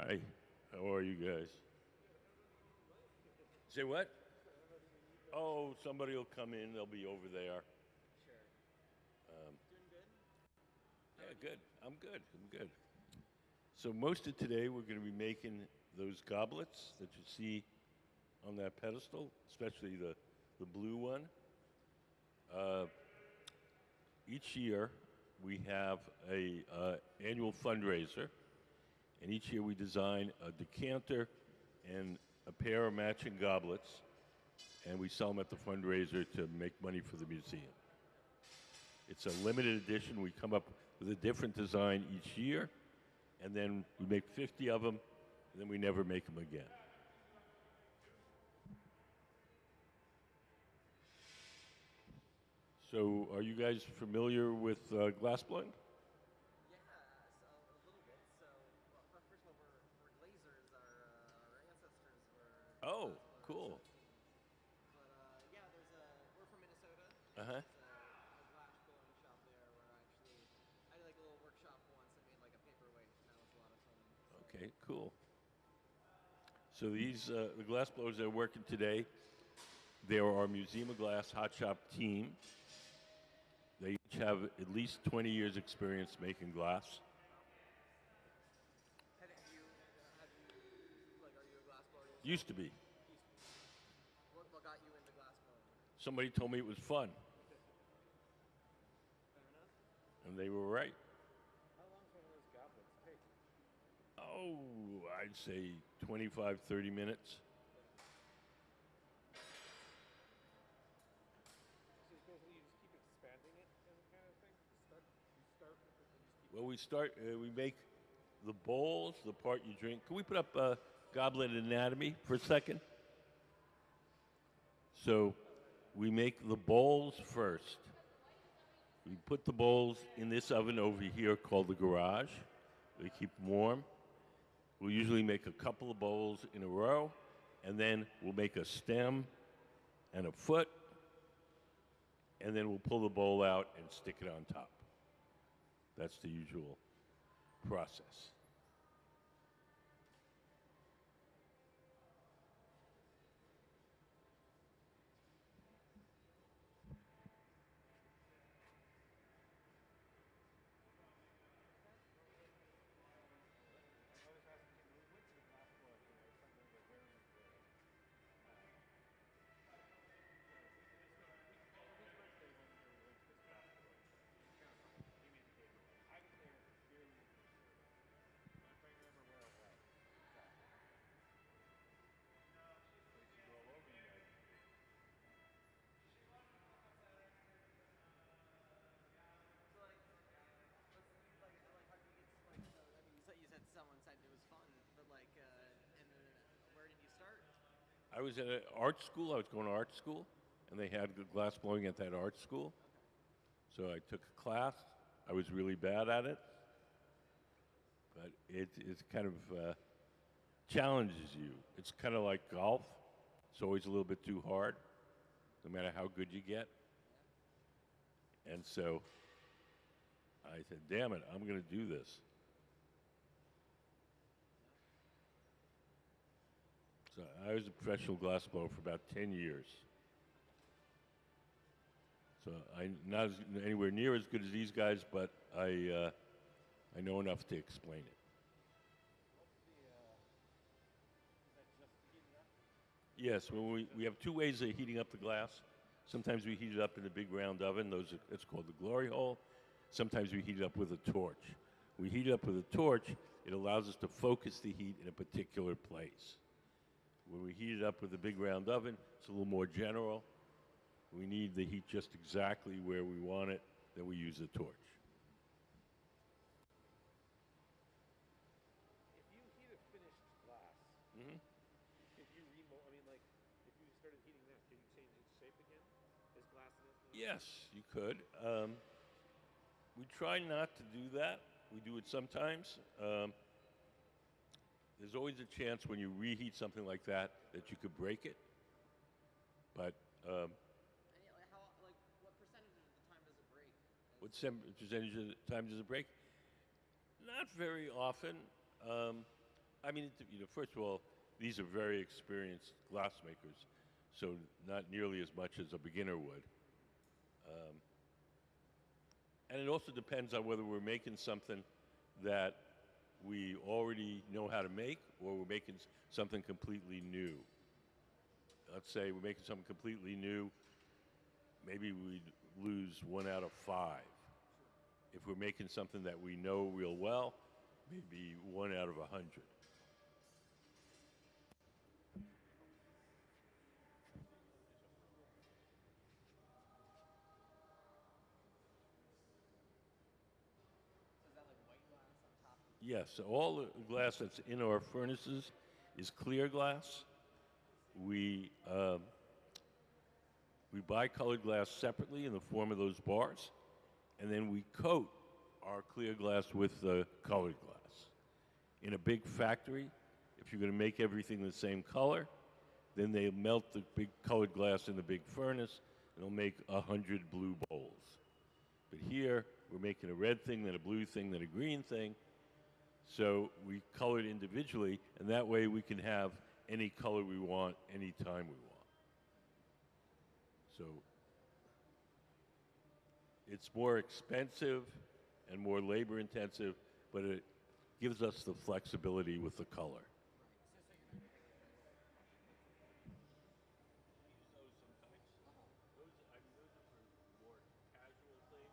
Hi, how are you guys? Say what? Oh, somebody will come in. They'll be over there. Sure. Um, Doing good? How yeah, are you? good. I'm good. I'm good. So most of today we're going to be making those goblets that you see on that pedestal, especially the blue one. Uh, each year we have a annual fundraiser, and each year we design a decanter and a pair of matching goblets, and we sell them at the fundraiser to make money for the museum. It's a limited edition. We come up with a different design each year, and then we make 50 of them, and then we never make them again. So, are you guys familiar with glass blowing? Yeah, so a little bit. So, first of all, we're glazers. Our ancestors were Oh, glass blowers, cool. kings. But yeah, we're from Minnesota, Uh and huh. there's a glass blowing shop there where I did like a little workshop once and made like a paperweight, and that was a lot of fun. So, Okay, cool. So these the glass blowers that are working today, they are our Museum of Glass Hot Shop team. They each have at least 20 years experience making glass. have you like are you a glass blower yourself? Used to be. Used to be. What got you into glass blowing? Somebody told me it was fun, Fair enough. and they were right. How long does one of those goblets take? Oh, I'd say 25, 30 minutes. Yeah. So basically, you just keep expanding it, kind of thing. You start with it and just keep. Well, we make the bowls, the part you drink. Can we put up goblet anatomy for a second? So we make the bowls first. We put the bowls in this oven over here called the garage. They keep them warm. We'll usually make a couple of bowls in a row, and then we'll make a stem and a foot, and then we'll pull the bowl out and stick it on top. That's the usual process. I was asking him when we went to the glass blower thing. I was trying to remember where was his birthday one year. We went to this glass blowing thing. It was kind of fun. He made the paperweight. I was there nearly the end, sort of. I'm trying to remember where it was exactly. Place you go all over, you guys. So how do you get so I mean you said someone said it was fun, but and where did you start? I was at an art school. I was going to art school, and they had glass blowing at that art school. Okay. So I took a class. I was really bad at it, but it kind of challenges you. It's kind of like golf. It's always a little bit too hard, no matter how good you get. Yeah. And so I said, damn it, I'm going to do this. Yeah. So I was a professional glass blower for about 10 years. Okay. So I'm not anywhere near as good as these guys, but I know enough to explain it. What's the? Is that just heated up? Yes, well, we have two ways of heating up the glass. Sometimes we heat it up in a big round oven. It's called the glory hole. Sometimes we heat it up with a torch. We heat it up with a torch. It allows us to focus the heat in a particular place. When we heat it up with a big round oven, it's a little more general. We need the heat just exactly where we want it. Then we use the torch. If you heat a finished glass, Hmm. could you remold? I mean, like, if you started heating that, could you change its shape again? Is glass in it? Yes, you could. We try not to do that. We do it sometimes. There's always a chance when you reheat something like that you could break it. But And what percentage of the time does it break? what percentage of the time does it break? Not very often. I mean, first of all, these are very experienced glassmakers, so not nearly as much as a beginner would. Um, and it also depends on whether we're making something that we already know how to make or we're making something completely new. Let's say we're making something completely new, maybe we'd lose 1 out of 5. If we're making something that we know real well, maybe 1 out of 100. So is that like white glass on top of? Yes, so all the glass that's in our furnaces is clear glass. We we buy colored glass separately in the form of those bars, and then we coat our clear glass with the colored glass. In a big factory, if you're going to make everything the same color, then they melt the big colored glass in the big furnace, and they'll make 100 blue bowls. But here, we're making a red thing, then a blue thing, then a green thing. So we color it individually, and that way we can have any color we want, anytime we want. So it's more expensive and more labor intensive, but it gives us the flexibility with the color. Those sometimes. Those, I mean, those are for more casual things.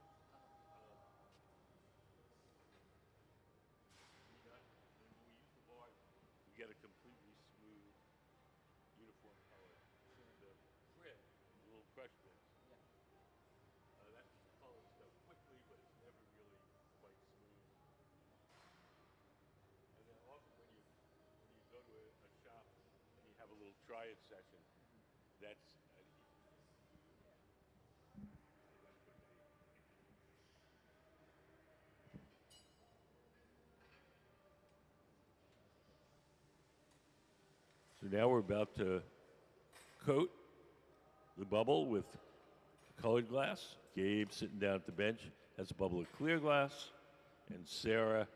When we use the bars, we get a completely smooth, uniform color. The grit, the little crush bits, Yeah. that colors stuff quickly, but it's never really quite smooth. And then often when you go to a shop and you have a little try it session, that's adhesive. So that's what they. So now we're about to coat the bubble with colored glass. Gabe, sitting down at the bench, has a bubble of clear glass, and Sarah,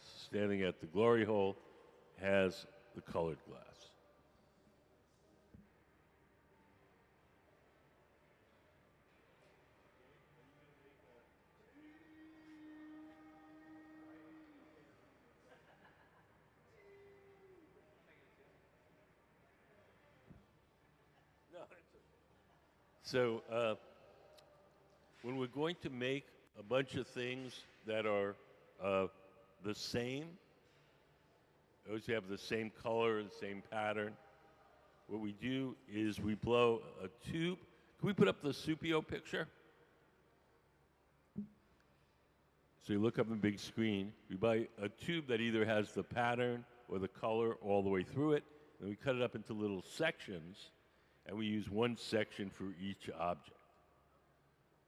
standing at the glory hole, has the colored glass. No, it's okay. So when we're going to make a bunch of things that are the same, always have the same color, the same pattern, what we do is we blow a tube. Can we put up the Supio picture? So you look up on the big screen, we buy a tube that either has the pattern or the color all the way through it, and we cut it up into little sections, and we use one section for each object.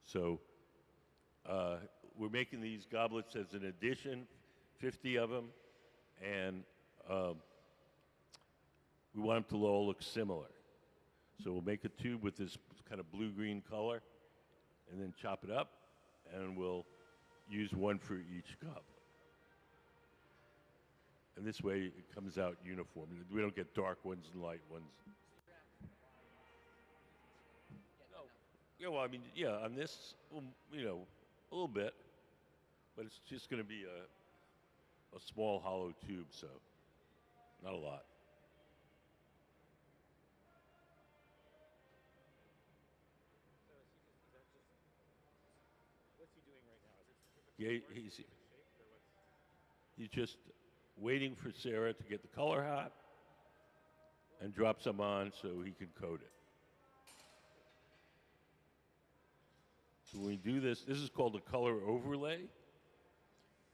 So we're making these goblets as an addition, 50 of them, and we want them to all look similar. So we'll make a tube with this kind of blue-green color, and then chop it up, and we'll use one for each goblet. And this way it comes out uniform. We don't get dark ones and light ones. No. Yeah, well, I mean, yeah, on this, a little bit, but it's just going to be a small hollow tube, so not a lot. So is that just what's he doing right now? Is it Yeah, specifically he's shape or what's? he's just waiting for Sarah to get the color hot and drop some on so he can coat it. So when we do this, this is called a color overlay.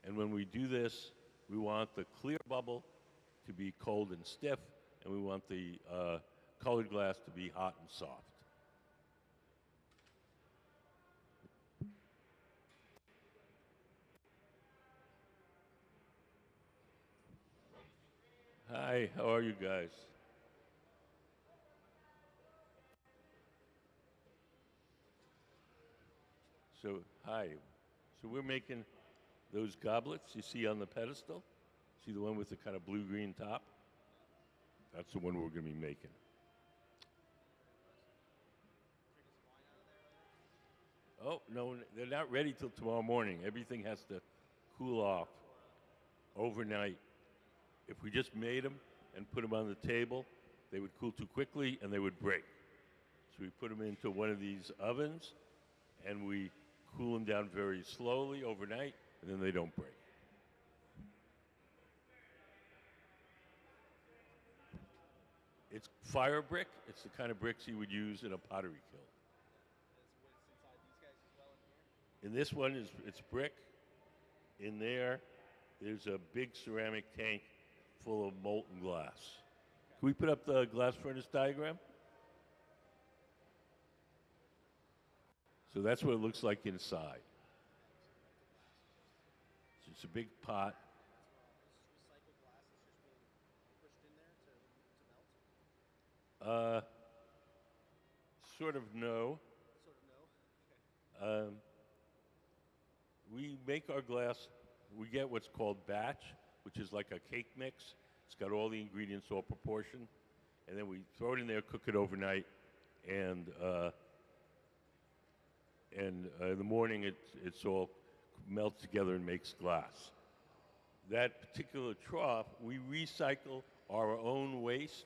And when we do this, we want the clear bubble to be cold and stiff, and we want the colored glass to be hot and soft. Hi, how are you guys? So, hi. So we're making those goblets you see on the pedestal. See the one with the kind of blue-green top? That's the one we're going to be making. Oh, no, they're not ready till tomorrow morning. Everything has to cool off overnight. If we just made them and put them on the table, they would cool too quickly and they would break. So we put them into one of these ovens and we cool them down very slowly overnight, and then they don't break. It's fire brick. It's the kind of bricks you would use in a pottery kiln. In this one, it's brick. In there, there's a big ceramic tank full of molten glass. Can we put up the glass furnace diagram? So that's what it looks like inside. So it's a big pot. Sort of no. We make our glass, we get what's called batch, which is like a cake mix. It's got all the ingredients all proportioned. And then we throw it in there, cook it overnight, and in the morning it's all melts together and makes glass. That particular trough, we recycle our own waste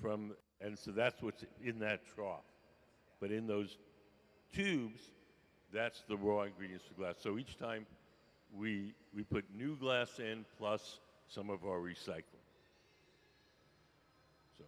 from, and so that's what's in that trough. But in those tubes, that's the raw ingredients for glass. So each time we put new glass in plus some of our recycling. So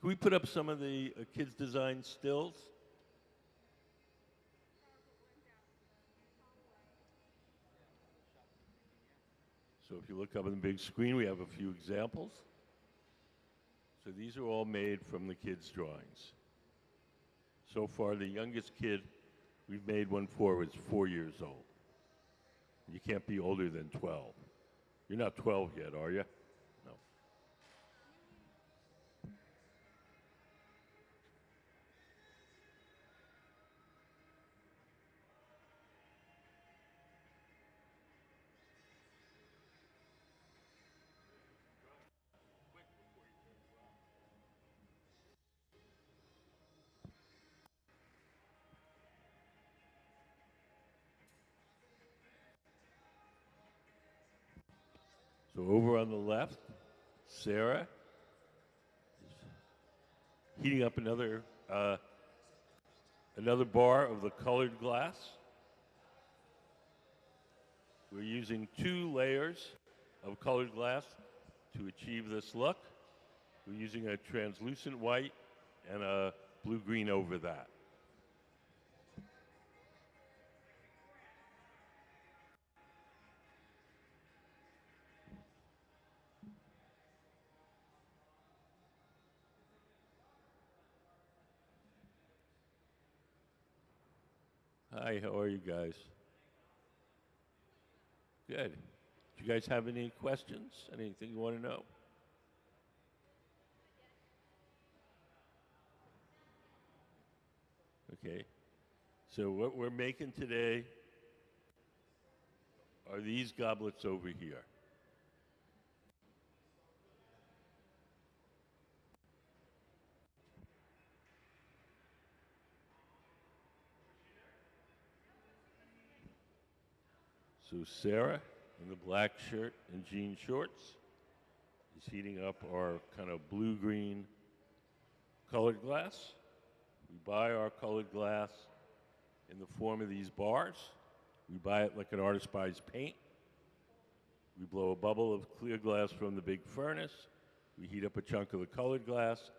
can we put up some of the kids' design stills? So if you look up on the big screen, we have a few examples. So these are all made from the kids' drawings. So far, the youngest kid we've made one for is 4 years old. You can't be older than 12. You're not 12 yet, are you? No. So over on the left, Sarah is heating up another bar of the colored glass. We're using 2 layers of colored glass to achieve this look. We're using a translucent white and a blue-green over that. Hi, how are you guys? Good. Do you guys have any questions? Anything you want to know? Okay. So what we're making today are these goblets over here. So Sarah in the black shirt and jean shorts is heating up our kind of blue-green colored glass. We buy our colored glass in the form of these bars. We buy it like an artist buys paint. We blow a bubble of clear glass from the big furnace. We heat up a chunk of the colored glass,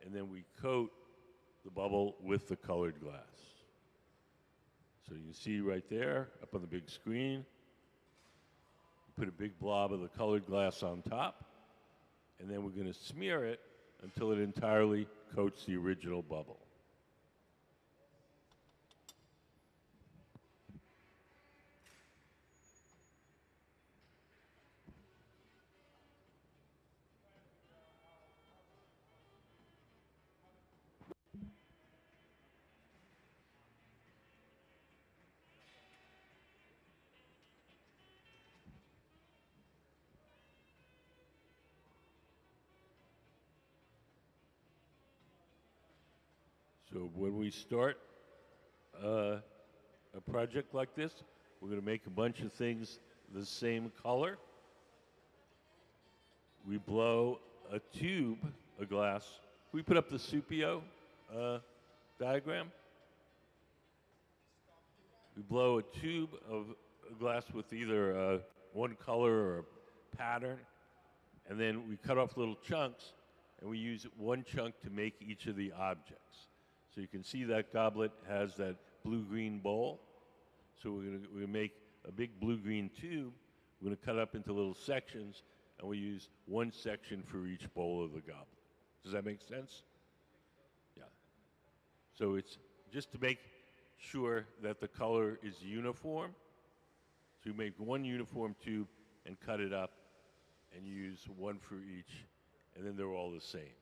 and then we coat the bubble with the colored glass. So you can see right there, up on the big screen, put a big blob of the colored glass on top, and then we're going to smear it until it entirely coats the original bubble. So when we start a project like this, we're going to make a bunch of things the same color. We blow a tube of glass. We put up the Supio diagram. We blow a tube of glass with either one color or a pattern, and then we cut off little chunks, and we use one chunk to make each of the objects. So you can see that goblet has that blue-green bowl. So we're gonna make a big blue-green tube. We're gonna cut up into little sections, and we use one section for each bowl of the goblet. Does that make sense? Yeah. So it's just to make sure that the color is uniform. So you make one uniform tube and cut it up and use one for each, and then they're all the same.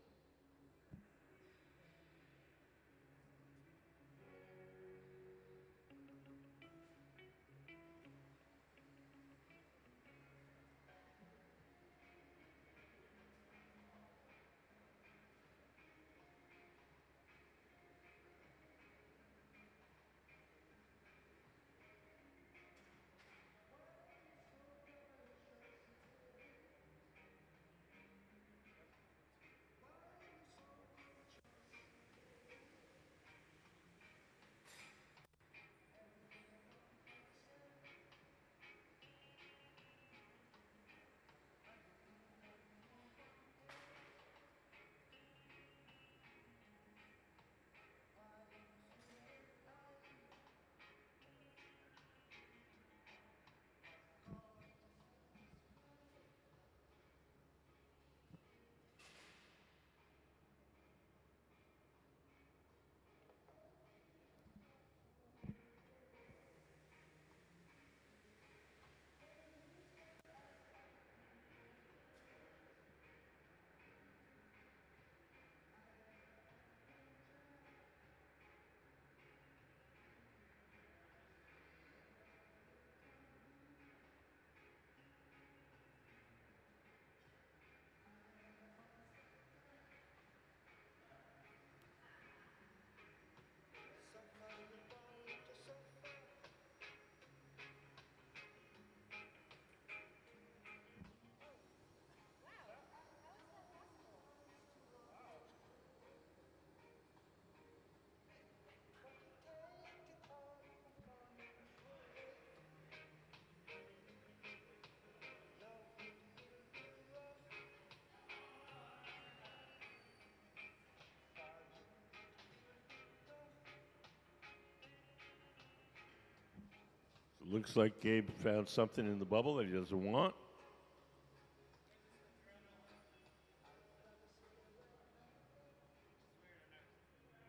So it looks like Gabe found something in the bubble that he doesn't want.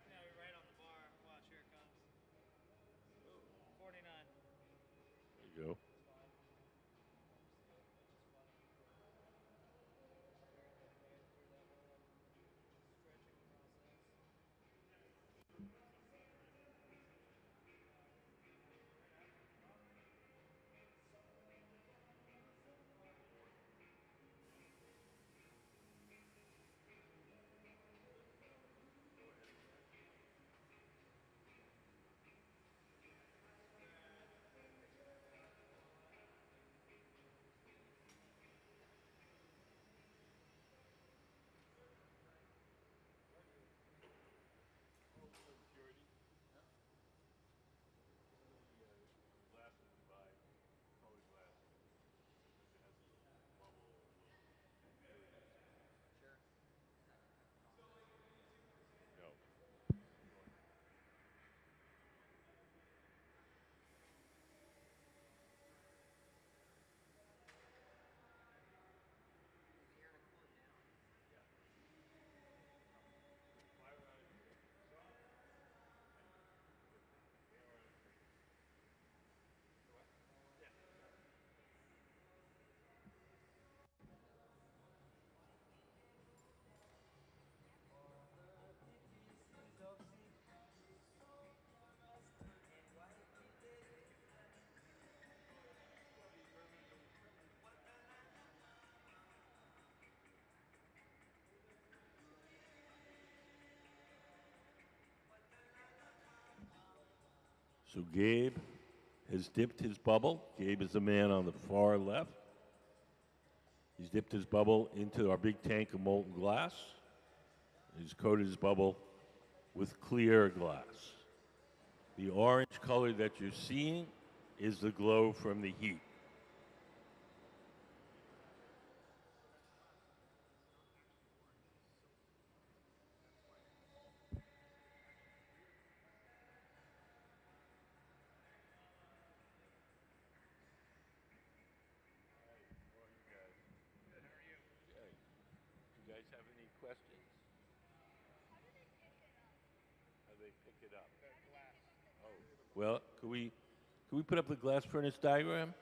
No, you're right on the bar. Watch, here it comes. 49. There you go. So Gabe has dipped his bubble. Gabe is the man on the far left. He's dipped his bubble into our big tank of molten glass. He's coated his bubble with clear glass. The orange color that you're seeing is the glow from the heat. You guys have any questions? How they pick it up? Oh, well, could we put up the glass furnace diagram?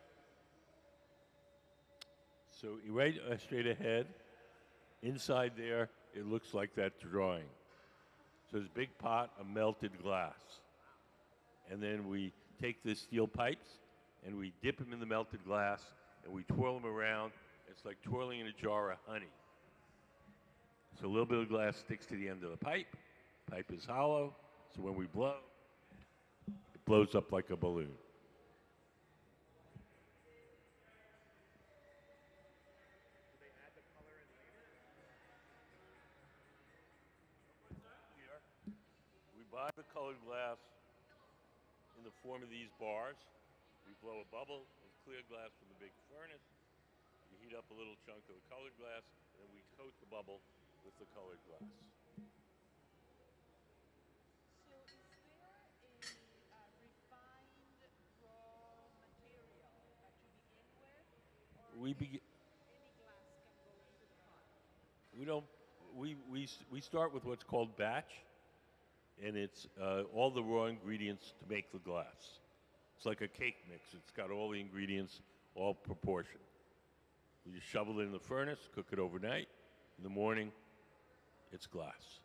So right straight ahead, inside there, it looks like that drawing. So there's a big pot of melted glass. And then we take the steel pipes and we dip them in the melted glass and we twirl them around. It's like twirling in a jar of honey. So a little bit of glass sticks to the end of the pipe. Pipe is hollow, so when we blow, it blows up like a balloon. We buy the colored glass in the form of these bars. We blow a bubble of clear glass from the big furnace. We heat up a little chunk of the colored glass, and then we coat the bubble with the colored glass. So is there a refined raw material that you begin with, or We begin. any glass can go into the pot? We don't. We start with what's called batch, and it's all the raw ingredients to make the glass. It's like a cake mix. It's got all the ingredients, all proportioned. We just shovel it in the furnace, cook it overnight. In the morning, it's glass.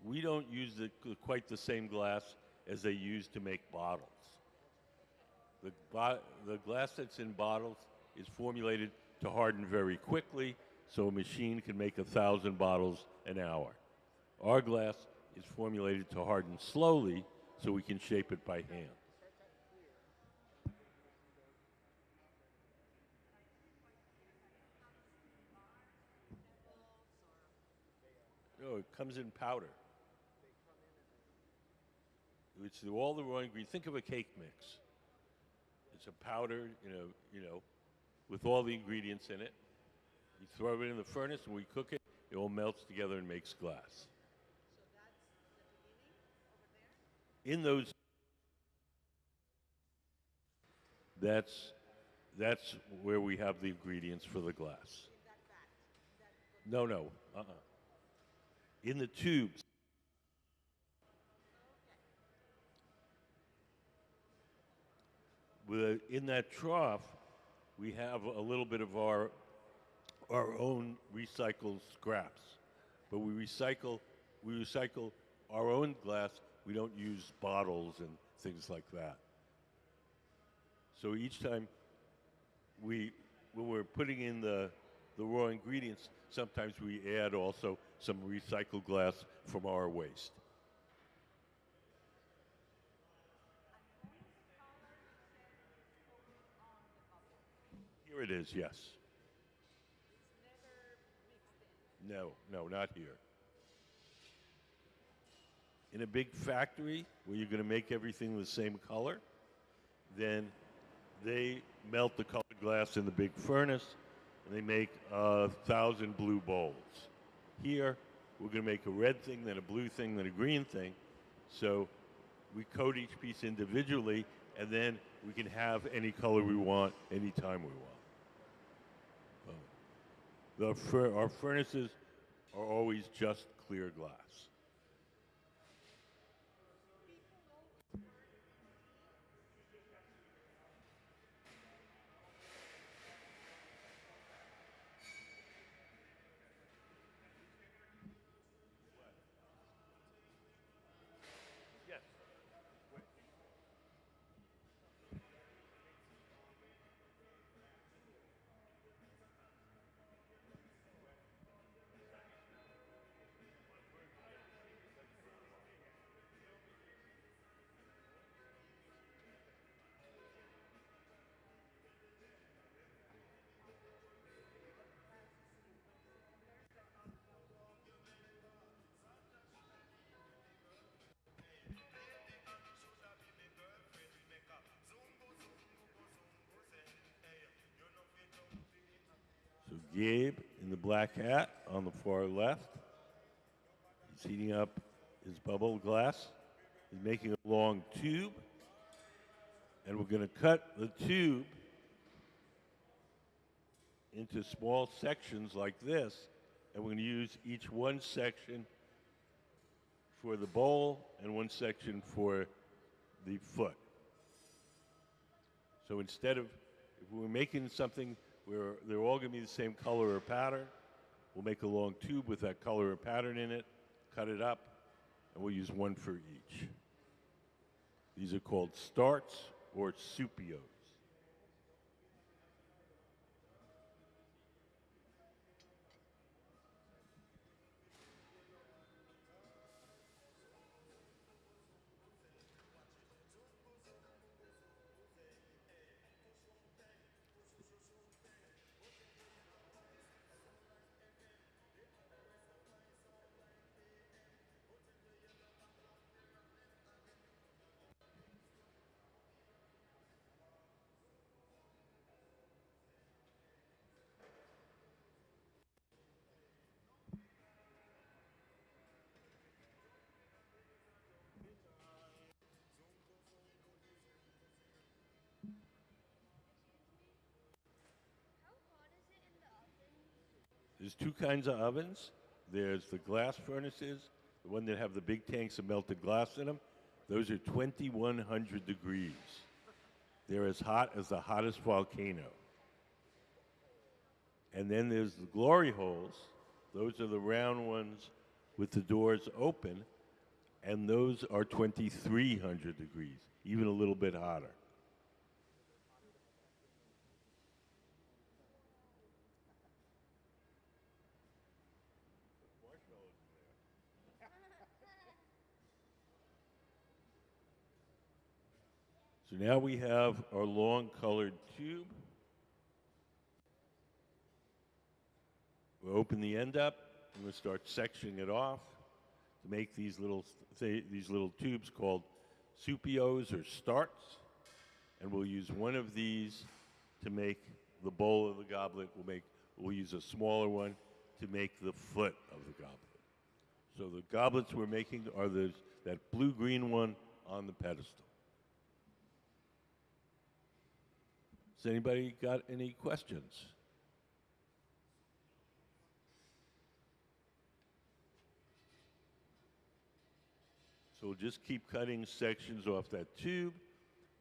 We don't use quite the same glass as they use to make bottles. The glass that's in bottles is formulated to harden very quickly, so a machine can make 1,000 bottles an hour. Our glass is formulated to harden slowly, so we can shape it by hand. No, it comes in powder. It's all the raw ingredients. Think of a cake mix. It's a powder, with all the ingredients in it. You throw it in the furnace and we cook it. It all melts together and makes glass. So that's the beginning over there? In those, that's where we have the ingredients for the glass. In that vat? No, no, in the tubes. In that trough, we have a little bit of our own recycled scraps, but we recycle our own glass. We don't use bottles and things like that. So each time when we're putting in the raw ingredients, sometimes we add also some recycled glass from our waste. Here it is, yes. It's never mixed in. No, not here. In a big factory where you're going to make everything the same color, then they melt the colored glass in the big furnace and they make 1,000 blue bowls. Here, we're going to make a red thing, then a blue thing, then a green thing. So we coat each piece individually, and then we can have any color we want anytime we want. Our furnaces are always just clear glass. Yes. Gabe in the black hat on the far left. He's heating up his bubble glass. He's making a long tube. And we're going to cut the tube into small sections like this. And we're going to use each one section for the bowl and one section for the foot. So instead of, if we were making something where they're all going to be the same color or pattern, we'll make a long tube with that color or pattern in it, cut it up, and we'll use one for each. These are called starts or supios. There's two kinds of ovens. There's the glass furnaces, the one that have the big tanks of melted glass in them. Those are 2,100 degrees. They're as hot as the hottest volcano. And then there's the glory holes. Those are the round ones with the doors open, and those are 2,300 degrees, even a little bit hotter. So now we have our long colored tube. We'll open the end up and we'll start sectioning it off to make these little tubes called supios or starts. And we'll use one of these to make the bowl of the goblet. We'll use a smaller one to make the foot of the goblet. So the goblets we're making are that blue-green one on the pedestal. Has anybody got any questions? So we'll just keep cutting sections off that tube,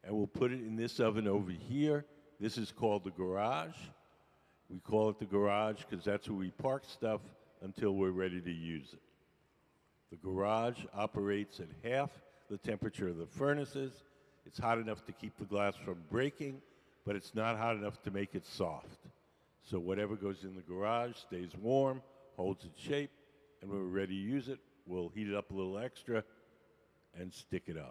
and we'll put it in this oven over here. This is called the garage. We call it the garage because that's where we park stuff until we're ready to use it. The garage operates at half the temperature of the furnaces. It's hot enough to keep the glass from breaking, but it's not hot enough to make it soft. So whatever goes in the garage stays warm, holds its shape, and when we're ready to use it, we'll heat it up a little extra and stick it on.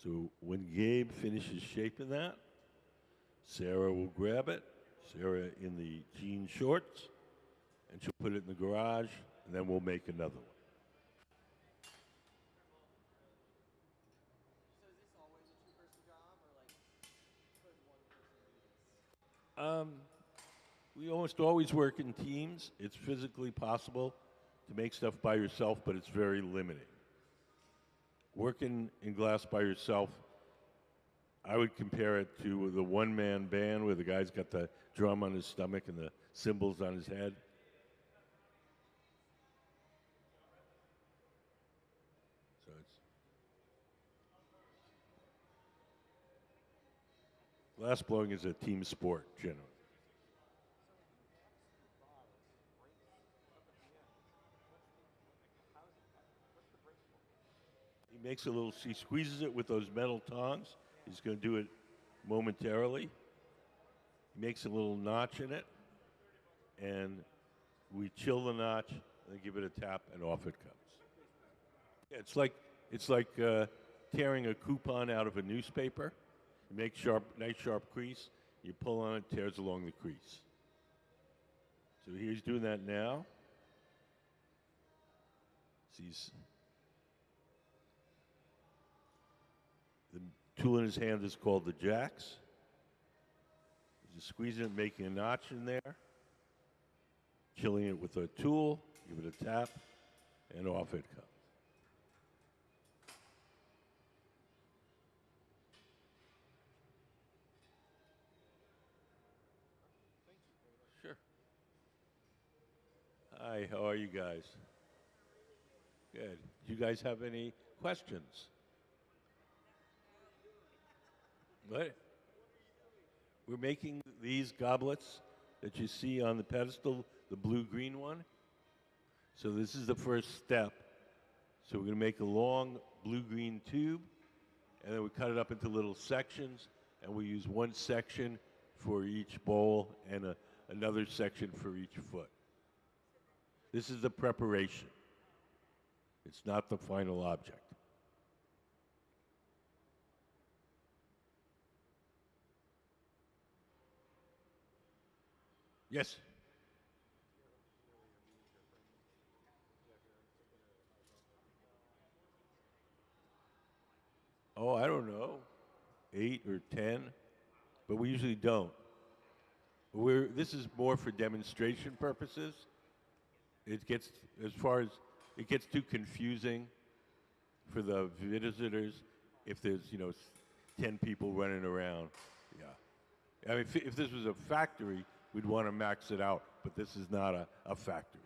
So when Gabe finishes shaping that, Sarah will grab it, Sarah in the jean shorts, and she'll put it in the garage, and then we'll make another one. So is this always a two-person job, or like could one person do this? We almost always work in teams. It's physically possible to make stuff by yourself, but it's very limiting. Working in glass by yourself, I would compare it to the one-man band where the guy's got the drum on his stomach and the cymbals on his head. So glass blowing is a team sport, generally. He makes a little, he squeezes it with those metal tongs. He's going to do it momentarily. He makes a little notch in it, and We chill the notch, and then give it a tap, and off it comes. Yeah, it's like tearing a coupon out of a newspaper. You make nice sharp crease. You pull on it, tears along the crease. So he's doing that now. Sees the tool in his hand is called the jacks. He's just squeezing it, making a notch in there, chilling it with a tool, give it a tap, and off it comes. Sure. Hi, how are you guys? Good. Do you guys have any questions? What? We're making these goblets that you see on the pedestal, the blue-green one. So this is the first step. So we're going to make a long blue-green tube, and then we cut it up into little sections, and we use one section for each bowl and another section for each foot. This is the preparation. It's not the final object. Yes? Oh, I don't know, 8 or 10, but we usually don't. This is more for demonstration purposes. It gets, as far as, it gets too confusing for the visitors if there's, 10 people running around. Yeah. I mean, if this was a factory, we'd want to max it out, but this is not a factory.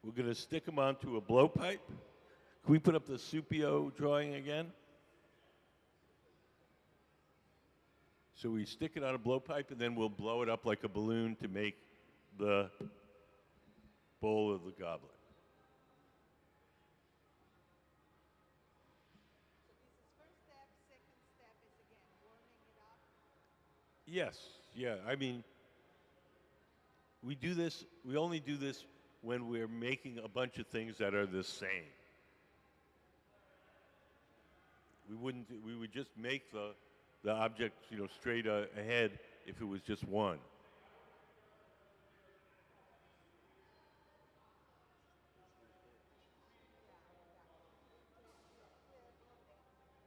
We're going to stick them onto a blowpipe. Can we put up the Supio drawing again? So we stick it on a blowpipe, and then we'll blow it up like a balloon to make the bowl of the goblet. So this is first step. Second step is again warming it up. Yes, yeah. I mean, we only do this when we're making a bunch of things that are the same. We would just make the object, straight ahead if it was just one.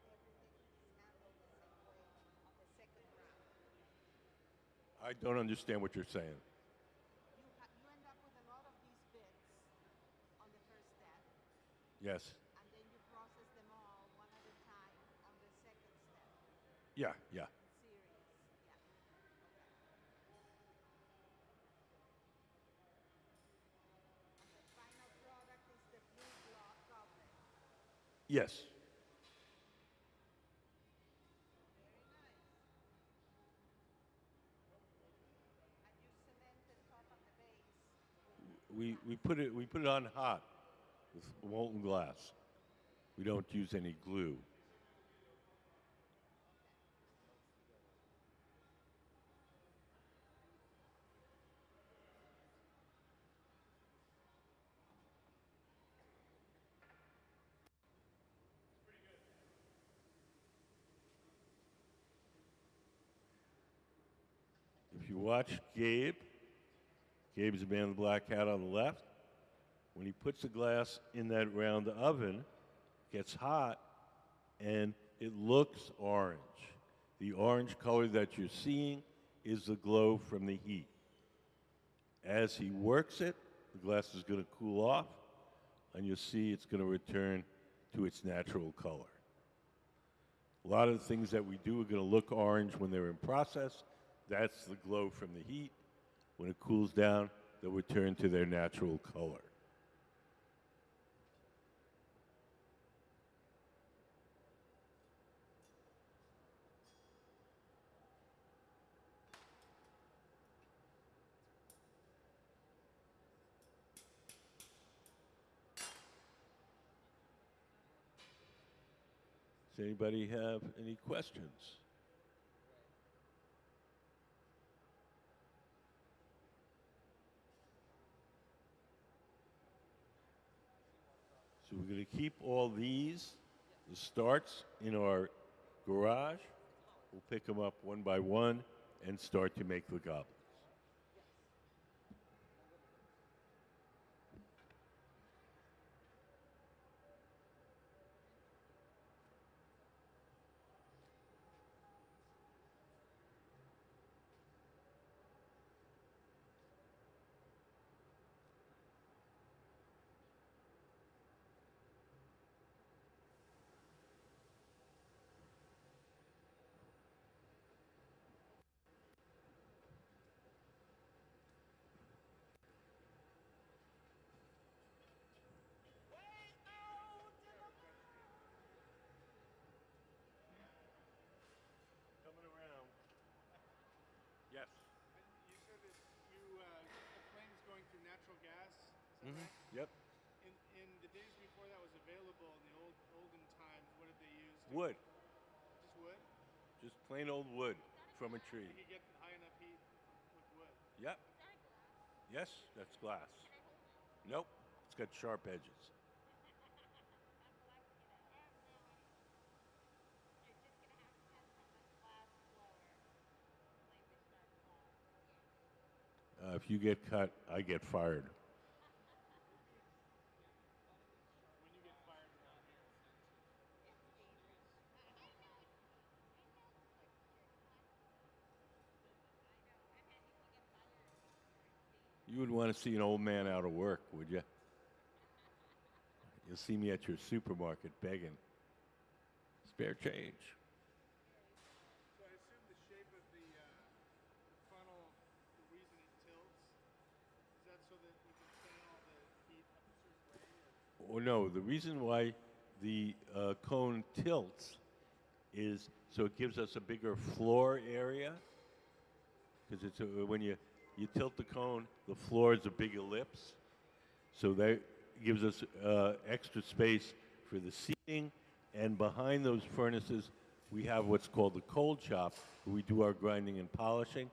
Everything is handled the same way on the second round. I don't understand what you're saying. You end up with a lot of these bits on the first step, Yes. and then you process them all one at a time on the second step Yeah, yeah. in series. Yeah. And the final product is the blue goblet. Yes. Very nice. And you cement the top and the base with We put it on hot with molten glass. We don't use any glue. If you watch Gabe's the man with the black hat on the left. When he puts the glass in that round oven, it gets hot, and it looks orange. The orange color that you're seeing is the glow from the heat. As he works it, the glass is going to cool off, and you'll see it's going to return to its natural color. A lot of the things that we do are going to look orange when they're in process. That's the glow from the heat. When it cools down, they'll return to their natural color. Does anybody have any questions? So we're going to keep all these, the starts, in our garage. We'll pick them up one by one and start to make the goblets. Coming around. Yes. You said that the plane's going through natural gas. Is that right? Yep. In the days before that was available in the olden times, what did they use? Wood. Just wood? Just plain old wood from a tree. You could get high enough heat with wood. Yep. Yes, that's glass. Nope. It's got sharp edges. If you get cut, I get fired. When you get fired around here. You would want to see an old man out of work, would you? You'll see me at your supermarket begging. Spare change. So I assume the shape of the funnel, the reason it tilts, is that so that you can channel the heat up a certain way? Or? Oh no, the reason why the cone tilts is so it gives us a bigger floor area. Because it's when you tilt the cone, the floor is a big ellipse. So that gives us extra space for the seating. And behind those furnaces, we have what's called the cold shop, where we do our grinding and polishing.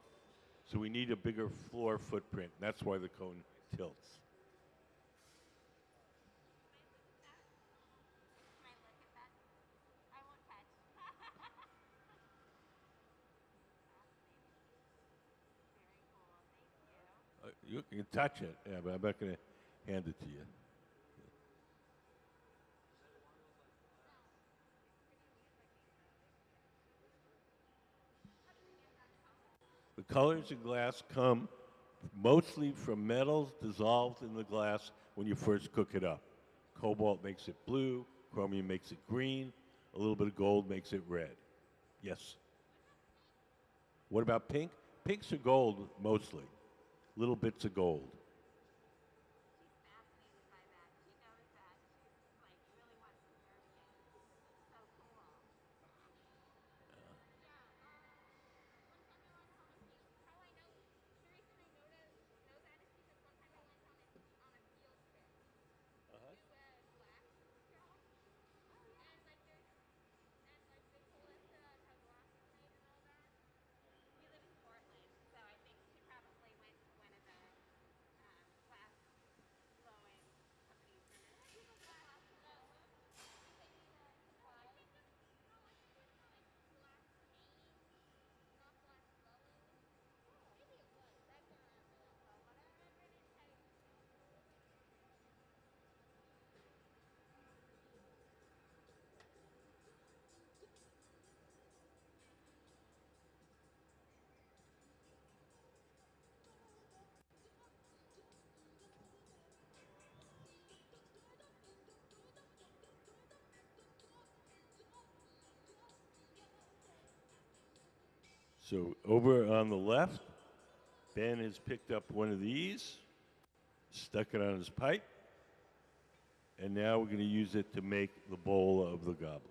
So we need a bigger floor footprint. That's why the cone tilts. You can touch it, yeah, but I'm not going to hand it to you. The colors in glass come mostly from metals dissolved in the glass when you first cook it up. Cobalt makes it blue, chromium makes it green, a little bit of gold makes it red. Yes. What about pink? Pinks are gold mostly, little bits of gold. So over on the left, Ben has picked up one of these, stuck it on his pipe, and now we're going to use it to make the bowl of the goblet.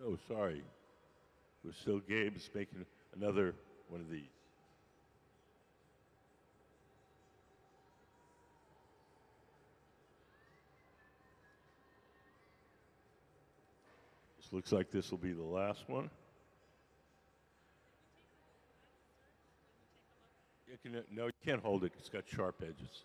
Oh, sorry. We're still Gabe's making another one of these. Looks like this will be the last one. You can, no, you can't hold it. It's got sharp edges.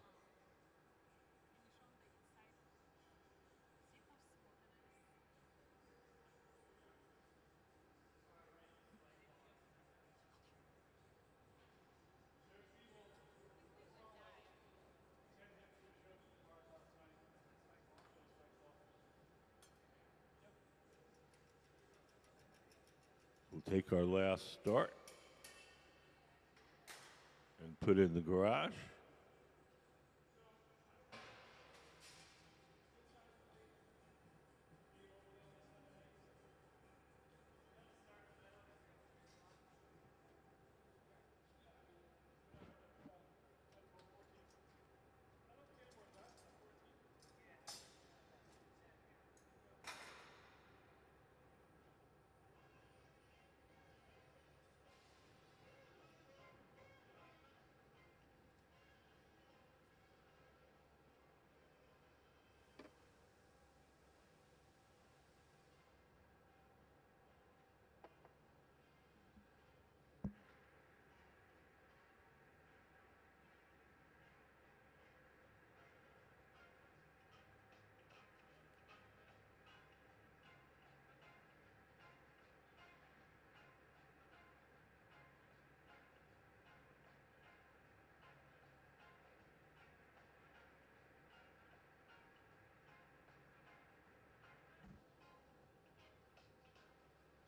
We'll take our last start and put it in the garage.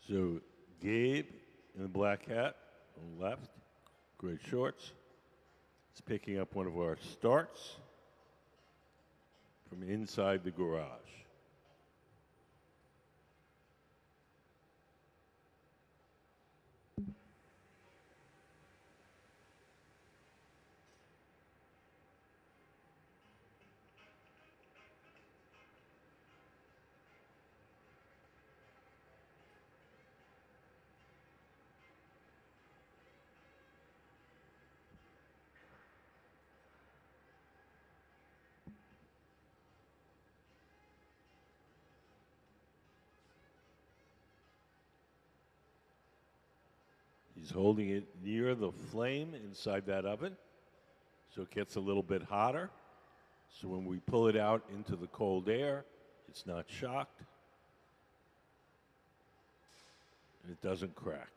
So Gabe in the black hat on the left, gray shorts, is picking up one of our starts from inside the garage. He's holding it near the flame inside that oven so it gets a little bit hotter. So when we pull it out into the cold air, it's not shocked and it doesn't crack.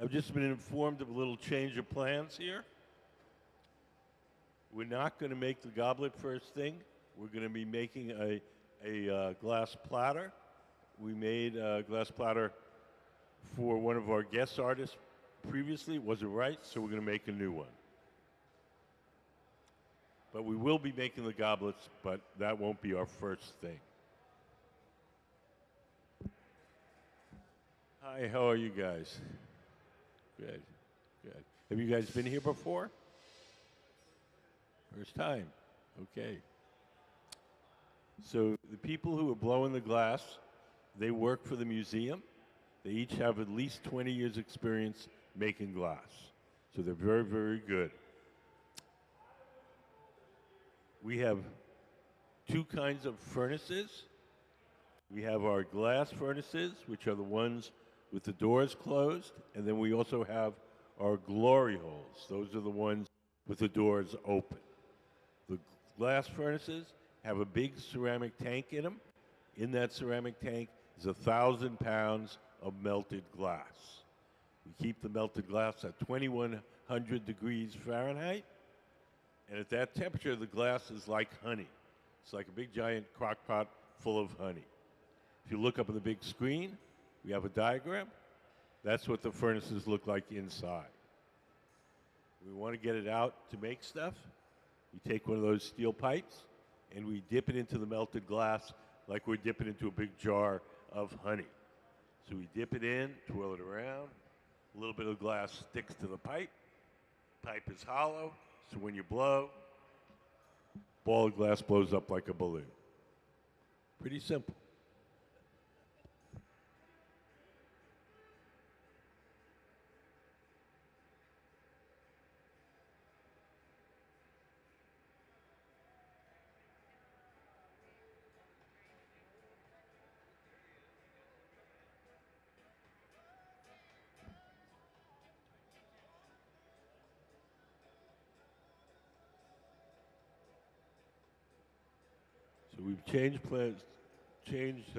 I've just been informed of a little change of plans here. We're not going to make the goblet first thing. We're going to be making a glass platter. We made a glass platter for one of our guest artists previously. It wasn't right, so we're going to make a new one. But we will be making the goblets, but that won't be our first thing. Hi, how are you guys? Good, good. Have you guys been here before? First time. Okay. So the people who are blowing the glass, they work for the museum. They each have at least 20 years experience making glass. So they're very, very good. We have two kinds of furnaces. We have our glass furnaces, which are the ones with the doors closed, and then we also have our glory holes. Those are the ones with the doors open. The glass furnaces have a big ceramic tank in them. In that ceramic tank is 1,000 pounds of melted glass. We keep the melted glass at 2,100 degrees Fahrenheit, and at that temperature, the glass is like honey. It's like a big giant crock pot full of honey. If you look up on the big screen, we have a diagram. That's what the furnaces look like inside. We want to get it out to make stuff. We take one of those steel pipes and we dip it into the melted glass like we're dipping into a big jar of honey. So we dip it in, twirl it around. A little bit of glass sticks to the pipe. Pipe is hollow, so when you blow, ball of glass blows up like a balloon. Pretty simple. So we've changed plans, changed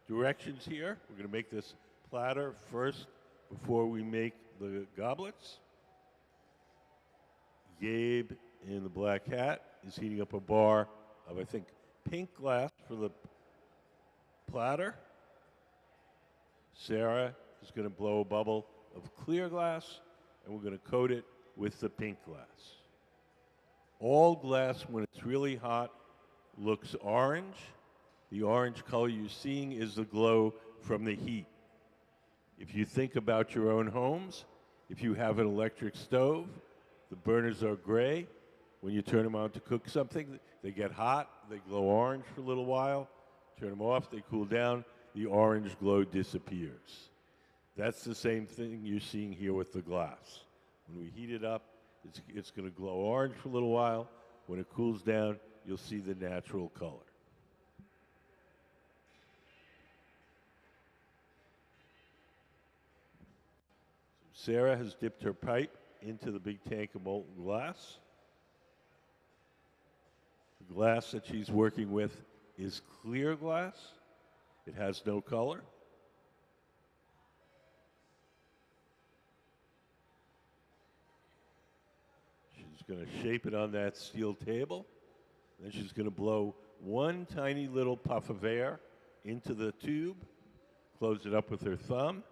directions here. We're going to make this platter first before we make the goblets. Gabe in the black hat is heating up a bar of, I think, pink glass for the platter. Sarah is going to blow a bubble of clear glass, and we're going to coat it with the pink glass. All glass, when it's really hot, looks orange. The orange color you're seeing is the glow from the heat. If you think about your own homes, if you have an electric stove, the burners are gray. When you turn them on to cook something, they get hot, they glow orange for a little while. Turn them off, they cool down, the orange glow disappears. That's the same thing you're seeing here with the glass. When we heat it up, it's going to glow orange for a little while. When it cools down, you'll see the natural color. Sarah has dipped her pipe into the big tank of molten glass. The glass that she's working with is clear glass. It has no color. She's going to shape it on that steel table. Then she's going to blow one tiny little puff of air into the tube, close it up with her thumb,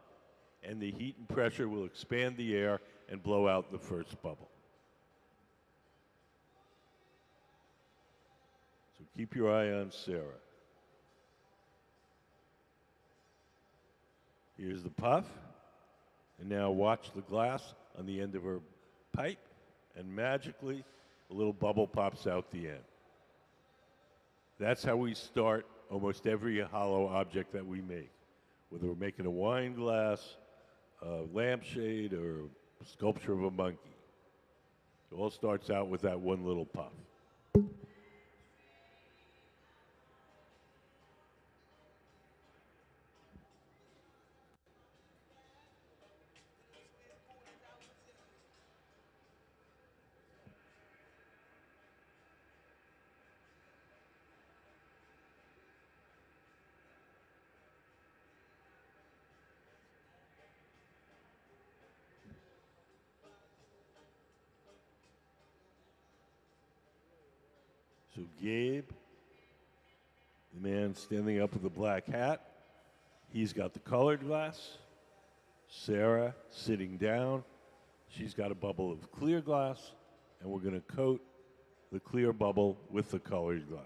and the heat and pressure will expand the air and blow out the first bubble. So keep your eye on Sarah. Here's the puff, and now watch the glass on the end of her pipe, and magically a little bubble pops out the end. That's how we start almost every hollow object that we make. Whether we're making a wine glass, a lampshade, or a sculpture of a monkey. It all starts out with that one little puff. So Gabe, the man standing up with the black hat, he's got the colored glass. Sarah sitting down, she's got a bubble of clear glass, and we're going to coat the clear bubble with the colored glass.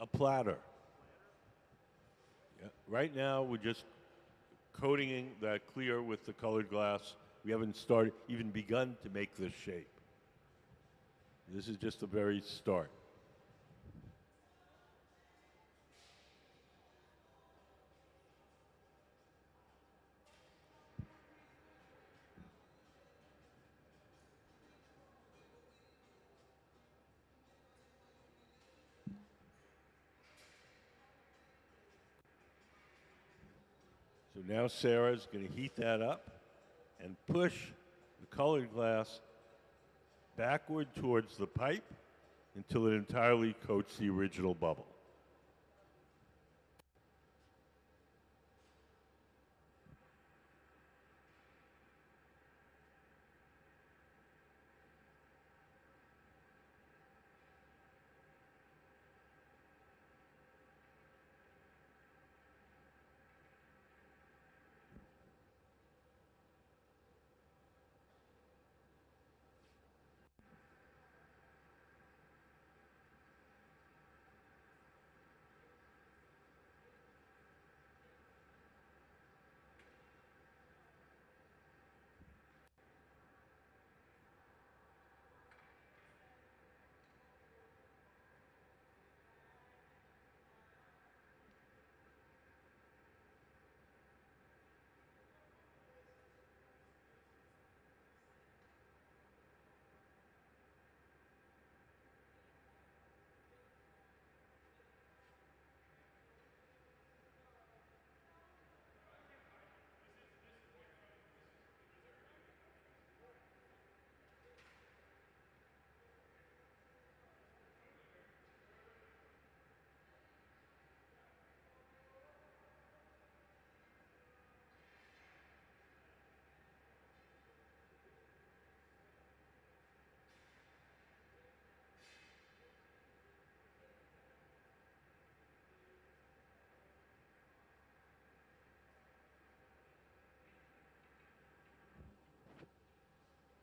A platter. Yeah. Right now, we're just coating that clear with the colored glass. We haven't started, even begun to make this shape. This is just the very start. So now Sarah's going to heat that up and push the colored glass backward towards the pipe until it entirely coats the original bubble.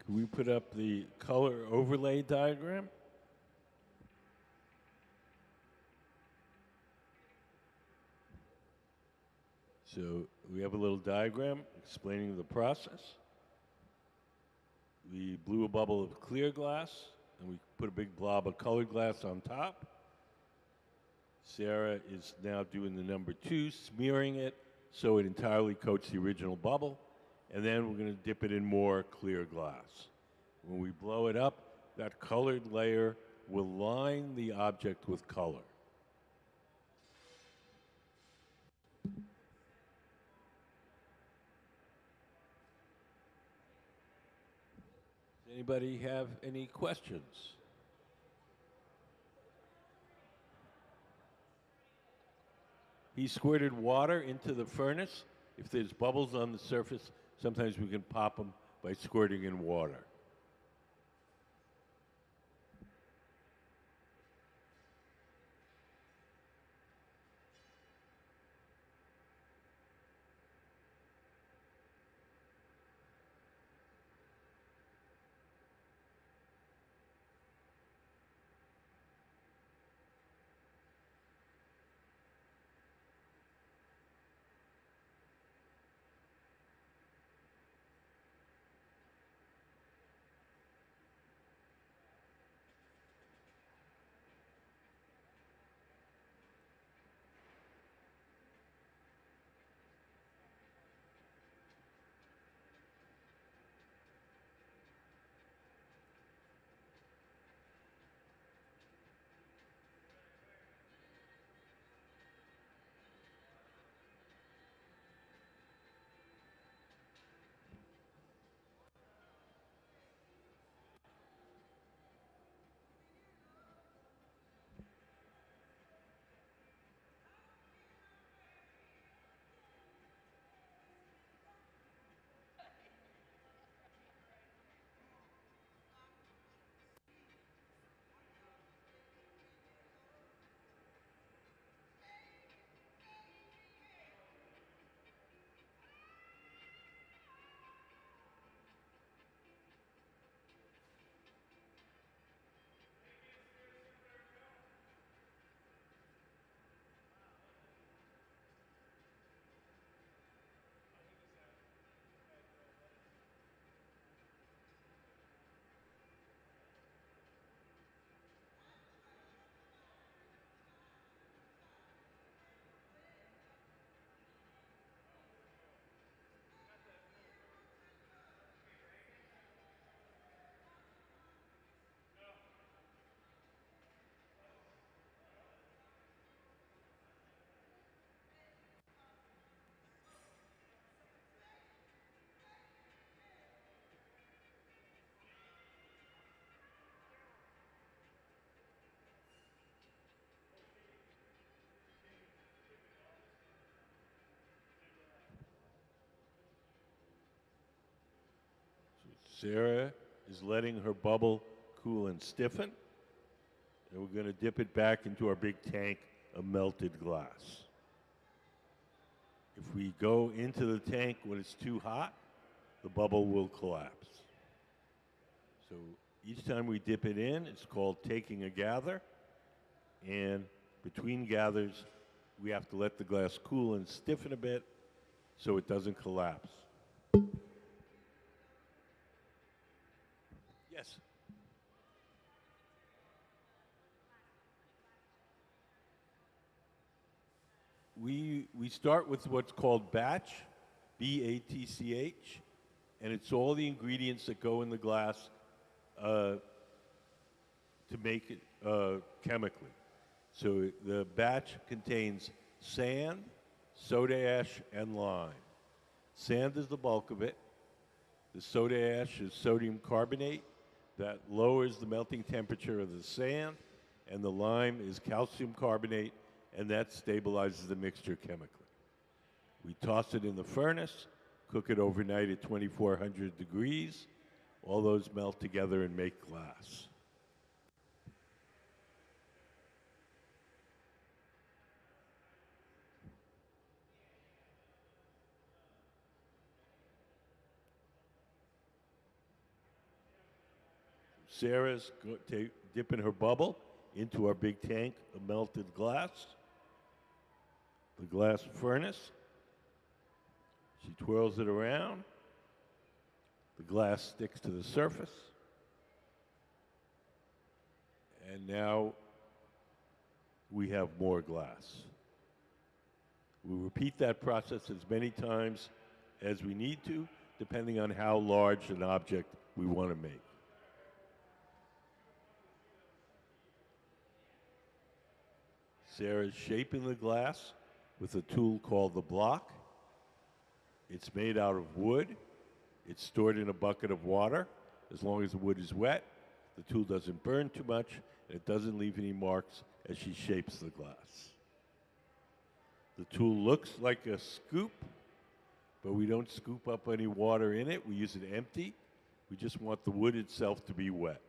Can we put up the color overlay diagram? So we have a little diagram explaining the process. We blew a bubble of clear glass, and we put a big blob of colored glass on top. Sarah is now doing the number 2, smearing it so it entirely coats the original bubble, and then we're going to dip it in more clear glass. When we blow it up, that colored layer will line the object with color. Does anybody have any questions? He squirted water into the furnace. If there's bubbles on the surface, sometimes we can pop them by squirting in water. Sarah is letting her bubble cool and stiffen, and we're going to dip it back into our big tank of melted glass. If we go into the tank when it's too hot, the bubble will collapse. So each time we dip it in, it's called taking a gather, and between gathers, we have to let the glass cool and stiffen a bit so it doesn't collapse. Yes? We start with what's called batch, B-A-T-C-H, and it's all the ingredients that go in the glass to make it chemically. So the batch contains sand, soda ash, and lime. Sand is the bulk of it. The soda ash is sodium carbonate that lowers the melting temperature of the sand, and the lime is calcium carbonate, and that stabilizes the mixture chemically. We toss it in the furnace, cook it overnight at 2400 degrees. All those melt together and make glass. Sarah's dipping her bubble into our big tank of melted glass, the glass furnace. She twirls it around. The glass sticks to the surface. And now we have more glass. We repeat that process as many times as we need to, depending on how large an object we want to make. Sarah's shaping the glass with a tool called the block. It's made out of wood. It's stored in a bucket of water. As long as the wood is wet, the tool doesn't burn too much, and it doesn't leave any marks as she shapes the glass. The tool looks like a scoop, but we don't scoop up any water in it. We use it empty. We just want the wood itself to be wet.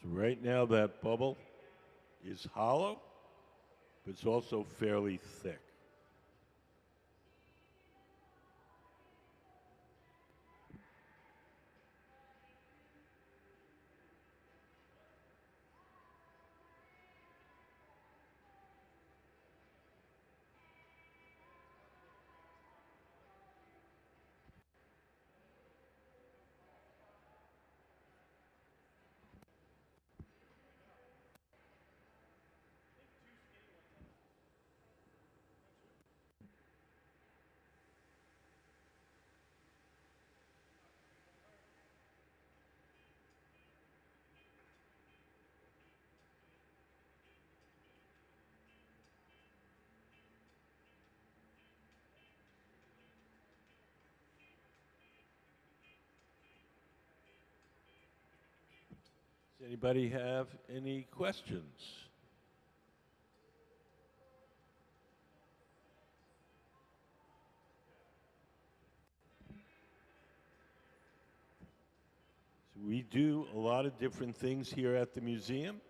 So right now that bubble is hollow, but it's also fairly thick. Does anybody have any questions? So we do a lot of different things here at the museum.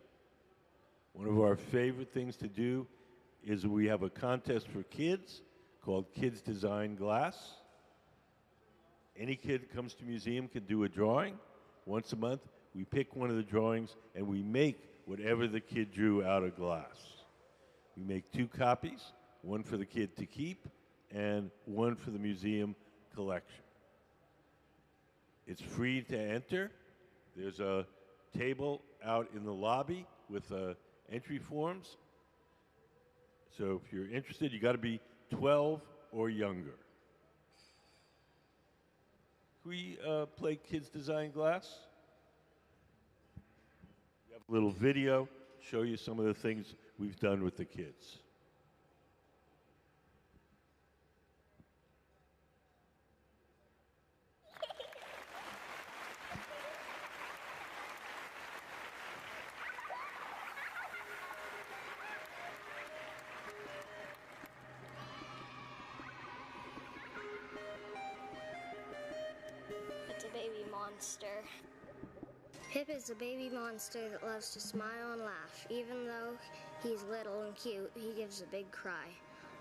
One of our favorite things to do is we have a contest for kids called Kids Design Glass. Any kid that comes to the museum can do a drawing. Once a month, we pick one of the drawings and we make whatever the kid drew out of glass. We make 2 copies, one for the kid to keep and one for the museum collection. It's free to enter. There's a table out in the lobby with entry forms. So if you're interested, you got to be 12 or younger. Can we play Kids Design Glass? We have a little video, show you some of the things we've done with the kids. It's a baby monster. Pip is a baby monster that loves to smile and laugh. Even though he's little and cute, he gives a big cry.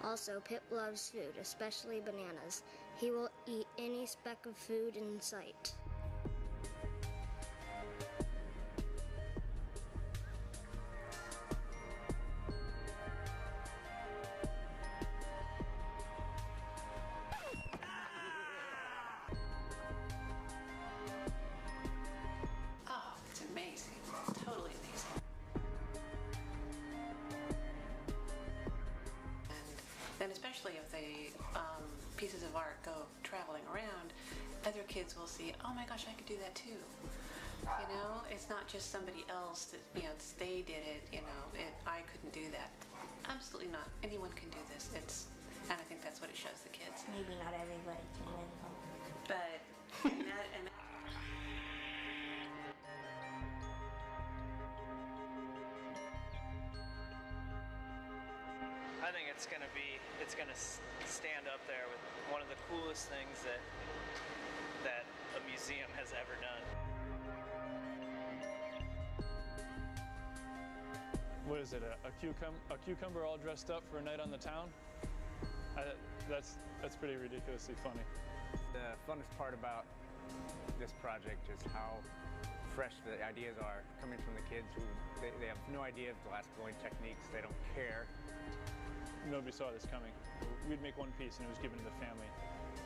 Also, Pip loves food, especially bananas. He will eat any speck of food in sight. Oh, it's amazing. Totally amazing. And especially if the pieces of art go traveling around, other kids will see, oh my gosh, I could do that too. You know, it's not just somebody else that, you know, they did it, you know, I couldn't do that. Absolutely not. Anyone can do this. And I think that's what it shows the kids. Maybe not everybody can win. But, and I think it's going to stand up there with one of the coolest things that a museum has ever done. What is it? A cucumber all dressed up for a night on the town? That's pretty ridiculously funny. The funnest part about this project is how fresh the ideas are coming from the kids who they have no idea of glass blowing techniques. They don't care. Nobody saw this coming. We'd make one piece and it was given to the family.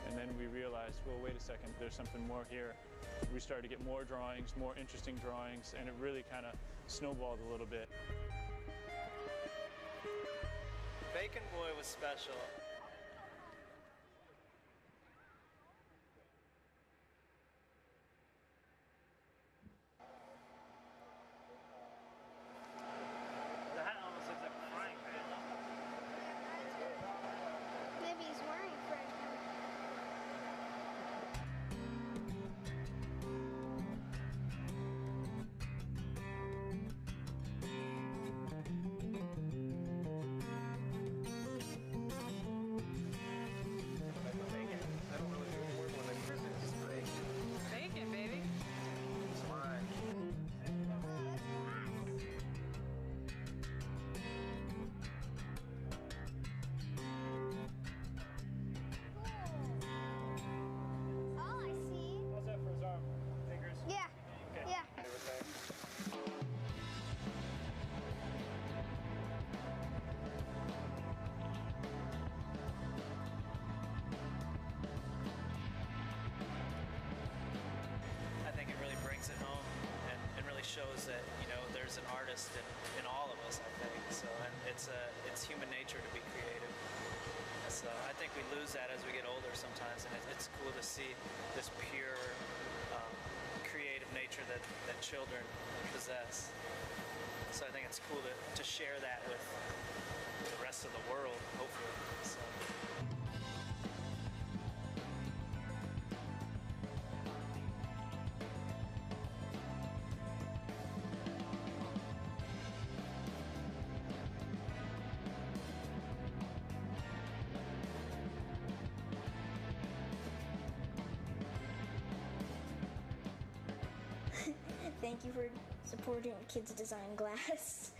And then we realized, well, wait a second, there's something more here. We started to get more drawings, more interesting drawings, and it really kind of snowballed a little bit. Bacon Boy was special. The hat almost looks like a frying pan. Maybe he's wearing for it. bacon, baby. All I see. How's that for his arm? Fingers? Yeah. Yeah. I think it really brings it home and really shows that, you know, there's an artist in all of us, I think. So, and it's human nature to be creative. So I think we lose that as we get older sometimes, and it's cool to see this pure creative nature that children possess. So I think it's cool to share that with the rest of the world, hopefully. So. Thank you for supporting Kids Design Glass.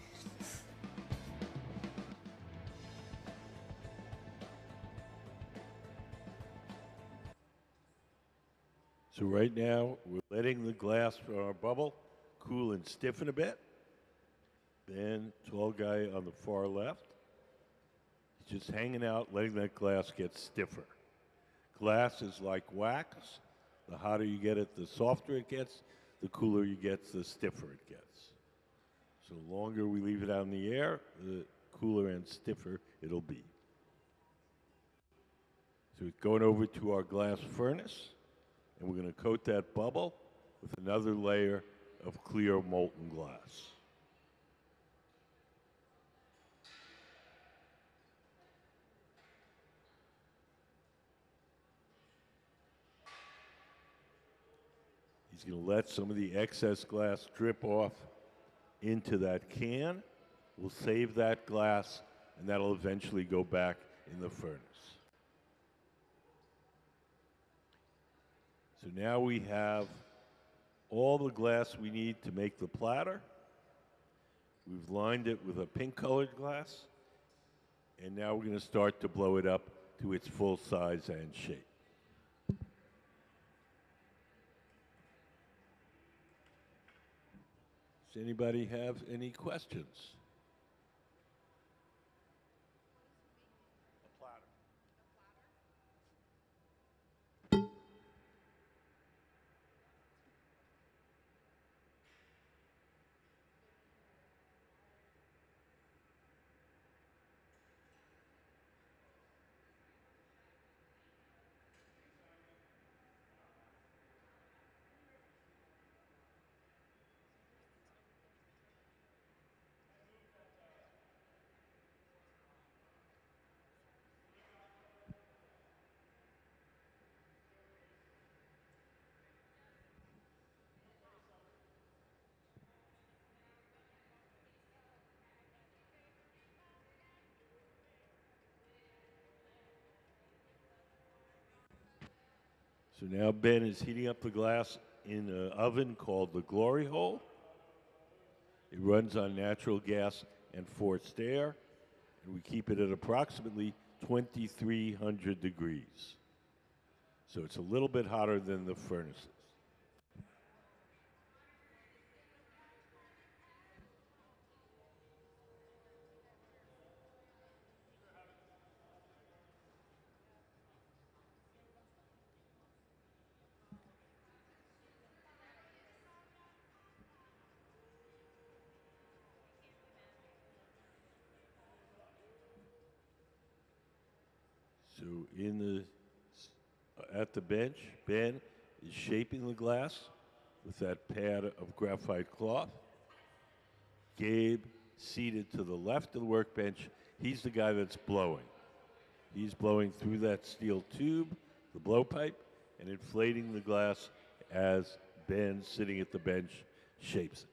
So right now, we're letting the glass from our bubble cool and stiffen a bit. Then, tall guy on the far left, he's just hanging out, letting that glass get stiffer. Glass is like wax. The hotter you get it, the softer it gets. the cooler you get, the stiffer it gets. So the longer we leave it out in the air, the cooler and stiffer it'll be. So it's going over to our glass furnace, and we're going to coat that bubble with another layer of clear molten glass. He's going to let some of the excess glass drip off into that can. We'll save that glass, and that'll eventually go back in the furnace. So now we have all the glass we need to make the platter. We've lined it with a pink colored glass, and now we're going to start to blow it up to its full size and shape. Does anybody have any questions? So now Ben is heating up the glass in an oven called the Glory Hole. It runs on natural gas and forced air, and we keep it at approximately 2,300 degrees. So it's a little bit hotter than the furnaces. So at the bench, Ben is shaping the glass with that pad of graphite cloth. Gabe, seated to the left of the workbench, he's the guy that's blowing. He's blowing through that steel tube, the blowpipe, and inflating the glass as Ben, sitting at the bench, shapes it.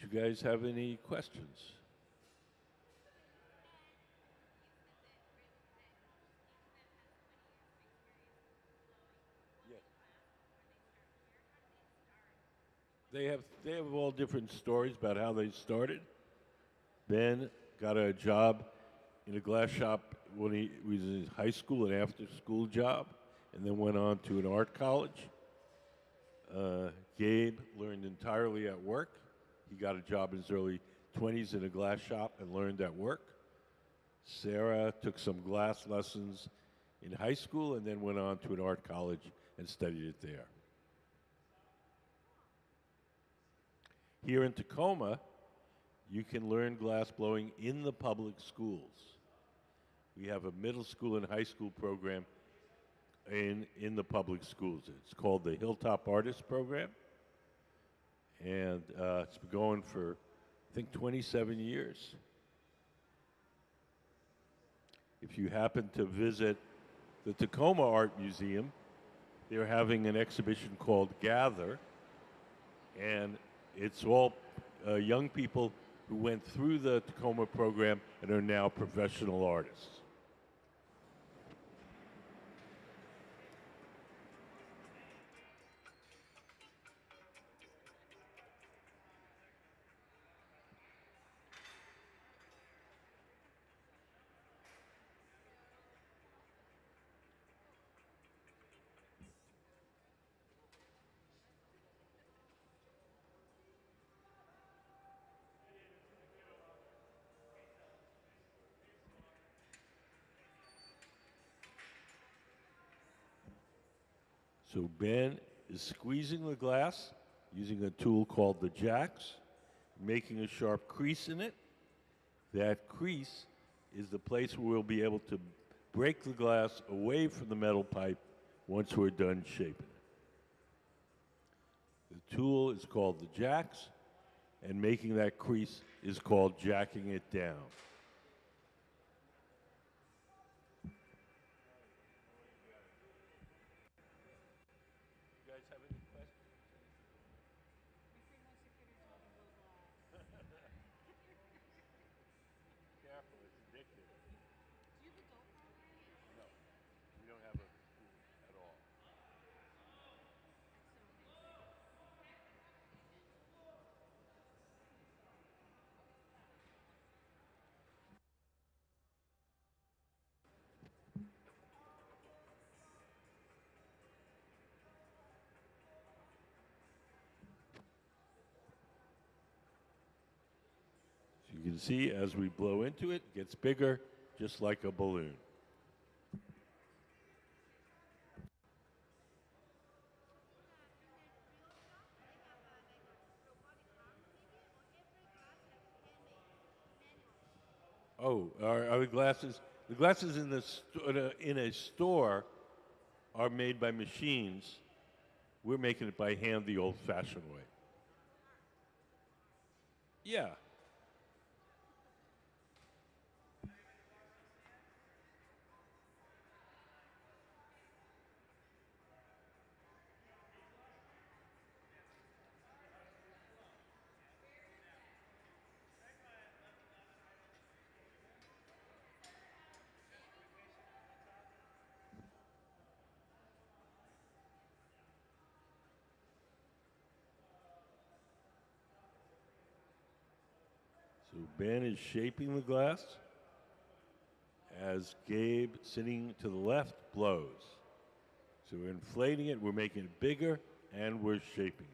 Do you guys have any questions? They have all different stories about how they started. Ben got a job in a glass shop when he was in high school, an after-school job, and then went on to an art college. Gabe learned entirely at work. He got a job in his early 20s in a glass shop and learned at work. Sarah took some glass lessons in high school and then went on to an art college and studied it there. Here in Tacoma, you can learn glass blowing in the public schools. We have a middle school and high school program in the public schools. It's called the Hilltop Artist Program, and it's been going for, I think, 27 years. If you happen to visit the Tacoma Art Museum, they're having an exhibition called Gather, and it's all young people who went through the Tacoma program and are now professional artists. So Ben is squeezing the glass using a tool called the jacks, making a sharp crease in it. That crease is the place where we'll be able to break the glass away from the metal pipe once we're done shaping it. The tool is called the jacks, and making that crease is called jacking it down. You guys have any questions? Careful, it's addictive. Do you have a dough powder? No, we don't have a tool at all. So you can see as we blow into it, it gets bigger, just like a balloon. Oh, are the glasses? The glasses in in a store are made by machines. We're making it by hand the old-fashioned way. Yeah. So Ben is shaping the glass as Gabe, sitting to the left, blows. So we're inflating it, we're making it bigger, and we're shaping it.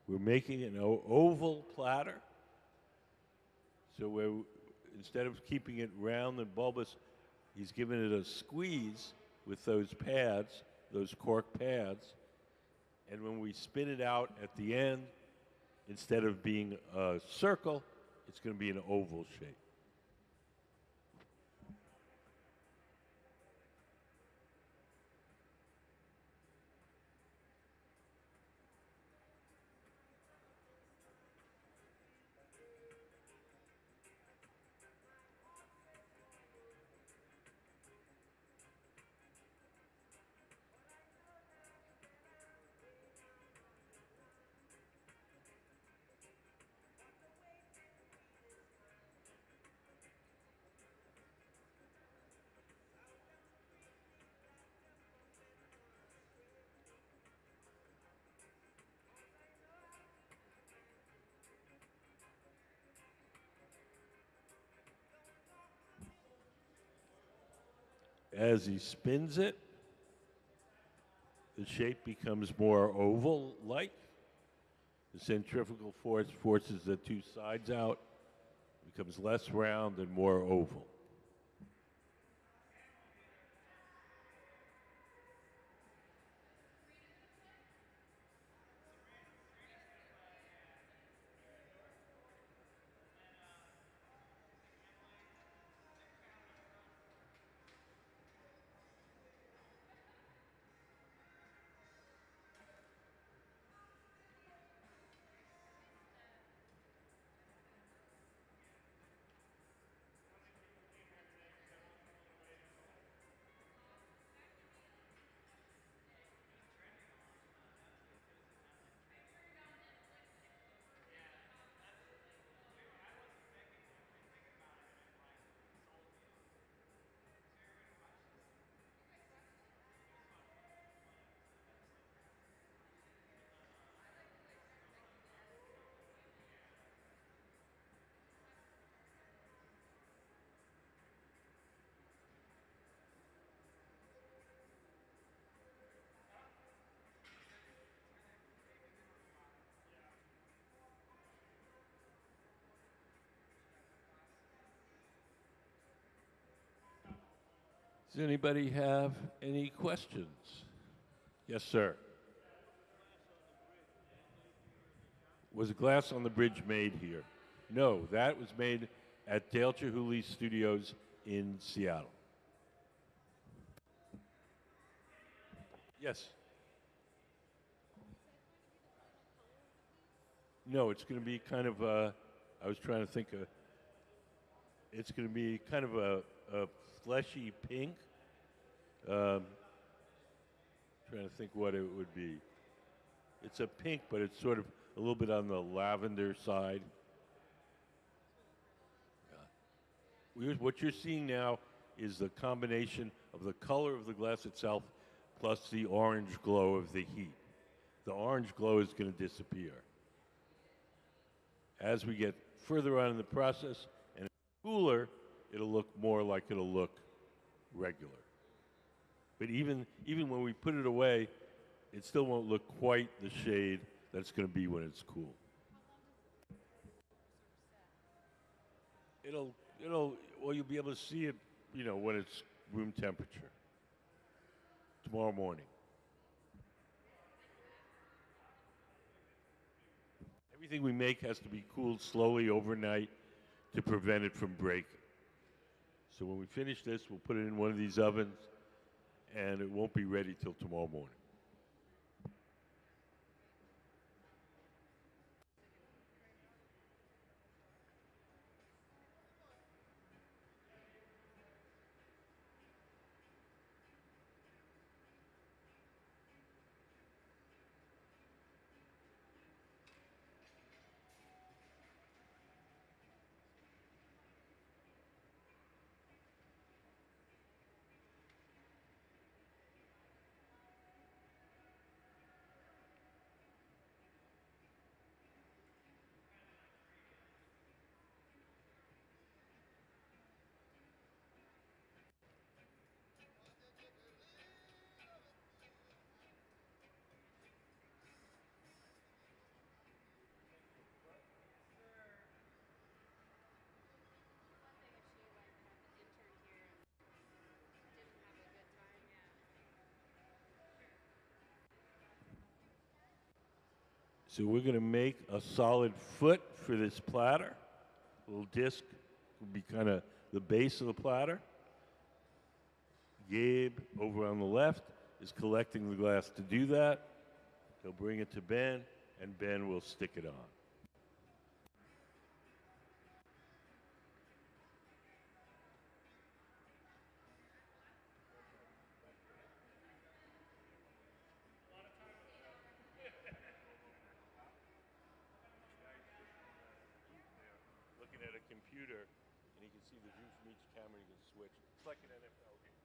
We're making an oval platter. So we're, instead of keeping it round and bulbous, he's given it a squeeze with those pads, those cork pads. And when we spin it out at the end, instead of being a circle, it's going to be an oval shape. As he spins it, the shape becomes more oval-like. The centrifugal force forces the two sides out, becomes less round and more oval. Does anybody have any questions? Yes, sir. Was a glass on the bridge made here? No, that was made at Dale Chihuly Studios in Seattle. Yes. No, it's going to be kind of I was trying to think it's going to be kind of a fleshy pink. Trying to think what it would be. It's a pink, but it's sort of a little bit on the lavender side. What you're seeing now is the combination of the color of the glass itself plus the orange glow of the heat. The orange glow is going to disappear. As we get further on in the process and it's cooler, it'll look more like it'll look regular. But even when we put it away, it still won't look quite the shade that it's going to be when it's cool. Well, you'll be able to see it, when it's room temperature. Tomorrow morning. Everything we make has to be cooled slowly overnight to prevent it from breaking. So when we finish this, we'll put it in one of these ovens, and it won't be ready till tomorrow morning. So we're going to make a solid foot for this platter. A little disc will be kind of the base of the platter. Gabe, over on the left, is collecting the glass to do that. He'll bring it to Ben, and Ben will stick it on. Looking at a computer, and he can see the view from each camera. He can switch. It's like an NFL game.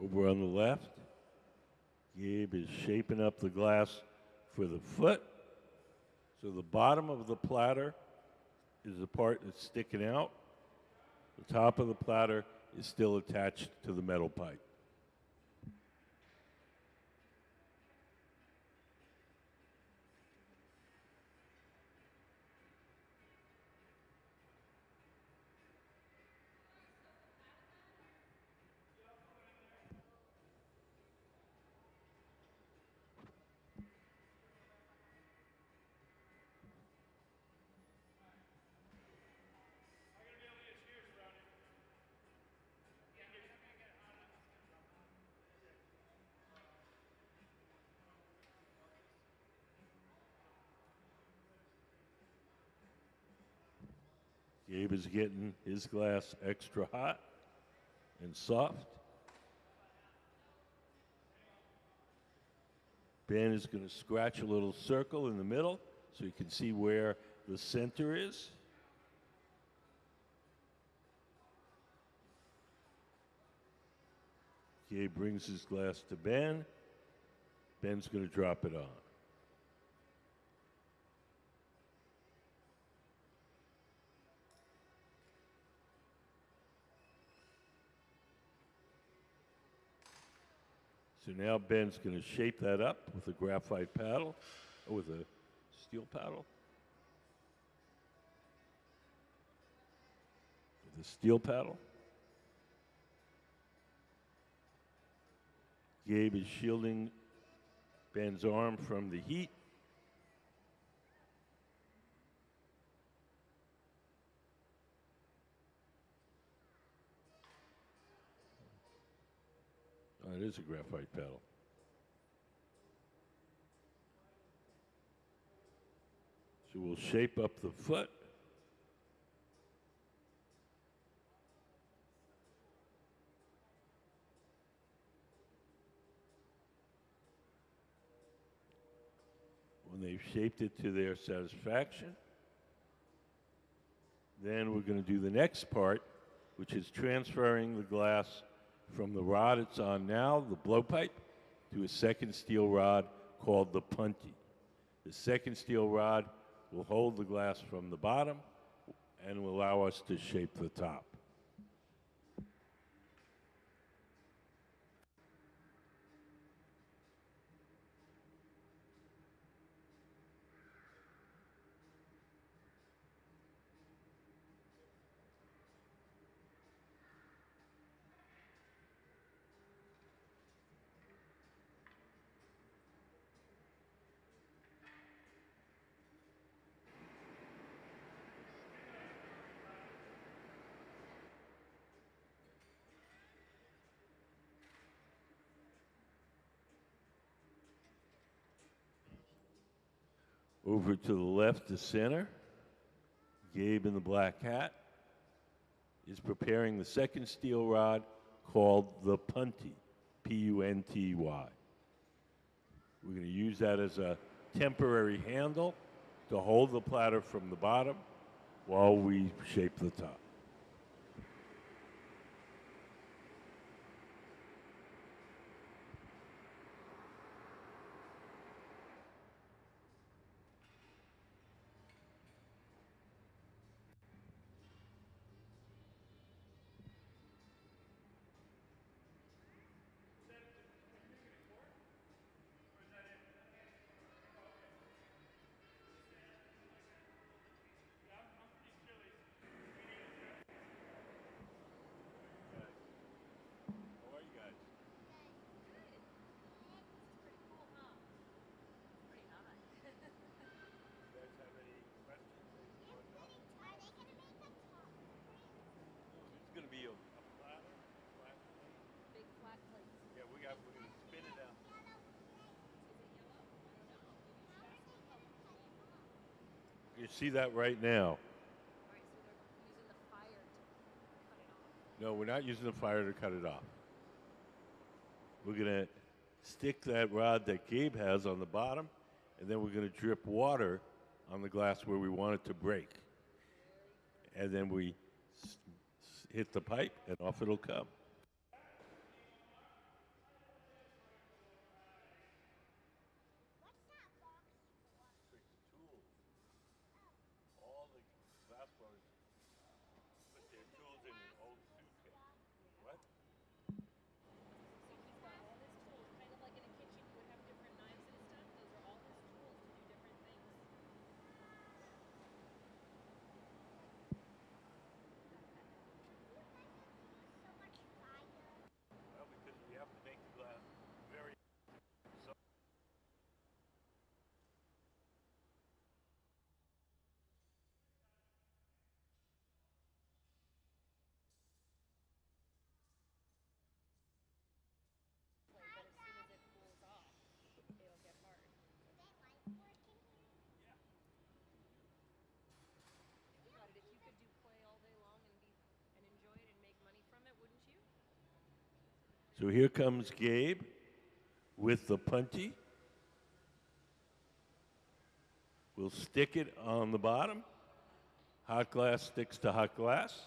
Over on the left, Gabe is shaping up the glass for the foot. So the bottom of the platter is the part that's sticking out. The top of the platter is still attached to the metal pipe. Gabe is getting his glass extra hot and soft. Ben is going to scratch a little circle in the middle so you can see where the center is. Gabe brings his glass to Ben. Ben's going to drop it on. So now Ben's going to shape that up with a graphite paddle, or with a steel paddle. With a steel paddle. Gabe is shielding Ben's arm from the heat. Oh, it is a graphite paddle. So we'll shape up the foot. When they've shaped it to their satisfaction, then we're going to do the next part, which is transferring the glass from the rod it's on now, the blowpipe, to a second steel rod called the punty. The second steel rod will hold the glass from the bottom and will allow us to shape the top. Over to the left, the center, Gabe in the black hat is preparing the second steel rod called the punty, P-U-N-T-Y. We're going to use that as a temporary handle to hold the platter from the bottom while we shape the top. It's going to be a platter, flat plate. Big flat plates. Yeah, we're going to spin it out. You see that right now. All right, so they're using the fire to cut it off. No, we're not using the fire to cut it off. We're going to stick that rod that Gabe has on the bottom, and then we're going to drip water on the glass where we want it to break. And then we hit the pipe, and off it'll come. So here comes Gabe with the punty. We'll stick it on the bottom. Hot glass sticks to hot glass.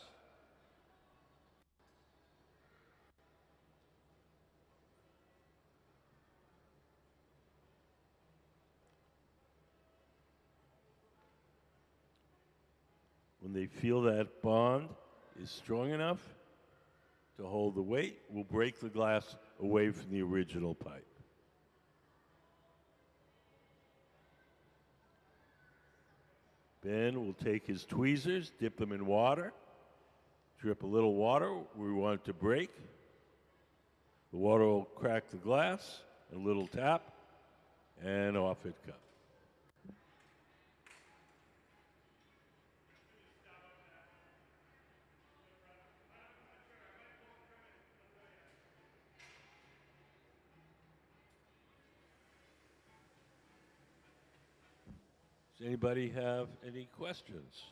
When they feel that bond is strong enough to hold the weight, we'll break the glass away from the original pipe. Ben will take his tweezers, dip them in water, drip a little water where we want it to break. The water will crack the glass, a little tap, and off it comes. Does anybody have any questions?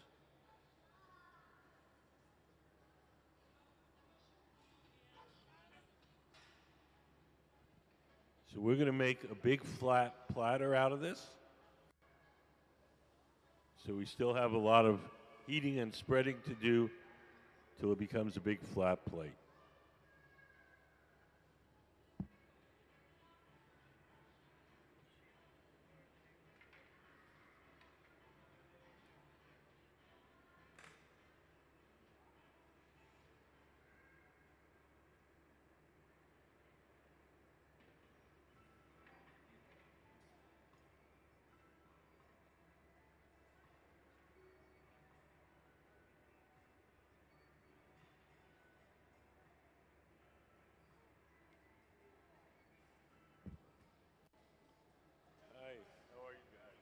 So we're going to make a big flat platter out of this. So we still have a lot of heating and spreading to do till it becomes a big flat plate. Hi, how are you guys?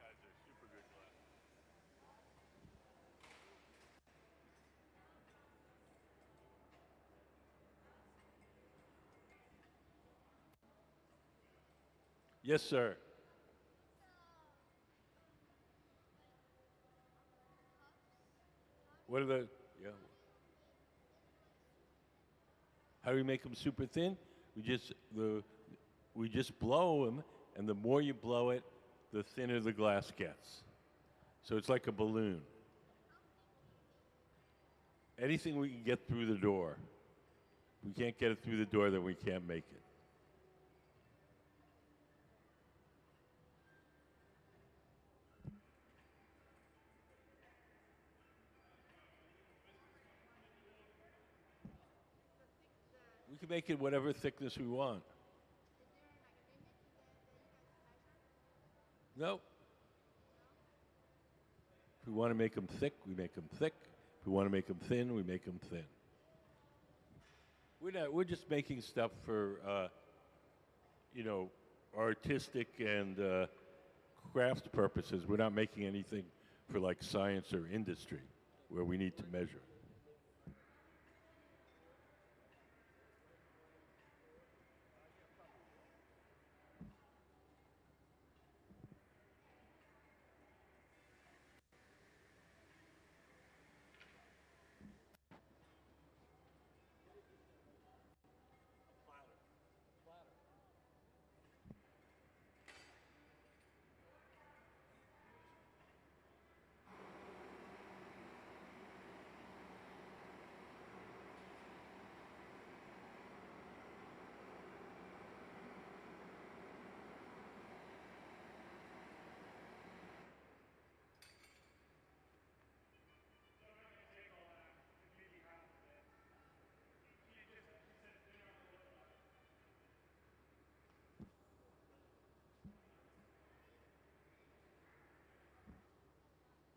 Guys are super good glass. Yes, sir. What are the, yeah. How do we make them super thin? We just blow them, and the more you blow it, the thinner the glass gets. So it's like a balloon. Anything we can get through the door. If we can't get it through the door, then we can't make it. We can make it whatever thickness we want. No. If we want to make them thick, we make them thick. If we want to make them thin, we make them thin. We're just making stuff for, artistic and craft purposes. We're not making anything for like science or industry where we need to measure.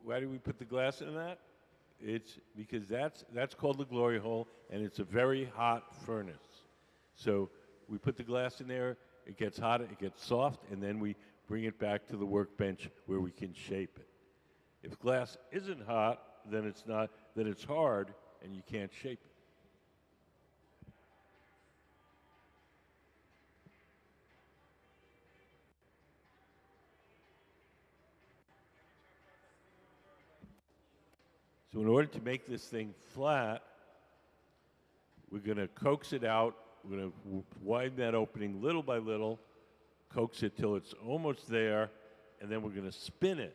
Why do we put the glass in that? It's because that's called the glory hole, and it's a very hot furnace. So we put the glass in there, it gets hot, it gets soft, and then we bring it back to the workbench where we can shape it. If glass isn't hot, then it's not, then it's hard, and you can't shape it. So in order to make this thing flat, we're going to coax it out. We're going to widen that opening little by little, coax it till it's almost there, and then we're going to spin it.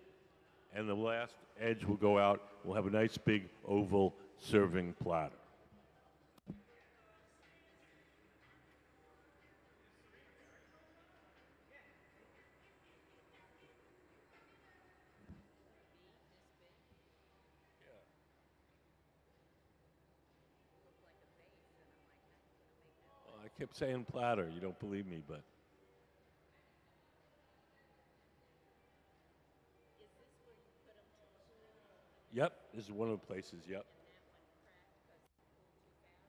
And the last edge will go out. We'll have a nice big oval serving platter. Well, I kept saying platter. You don't believe me, but. Yep, this is one of the places. Yep.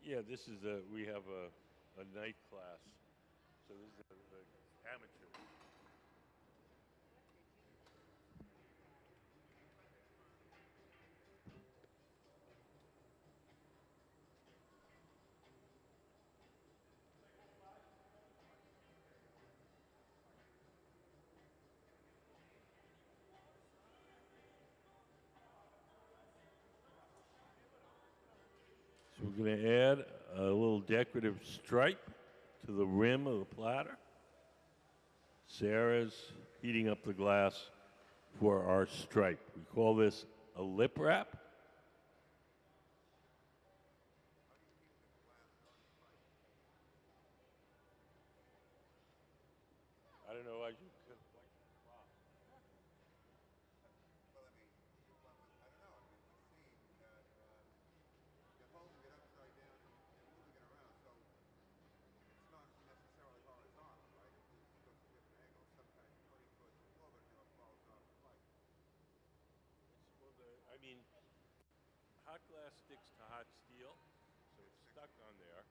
Yeah, this is we have a night class, so this is the amateur. So we're going to add a little decorative stripe to the rim of the platter. Sarah's heating up the glass for our stripe. We call this a lip wrap. I don't know. I mean, hot glass sticks to hot steel, so it's stuck on there,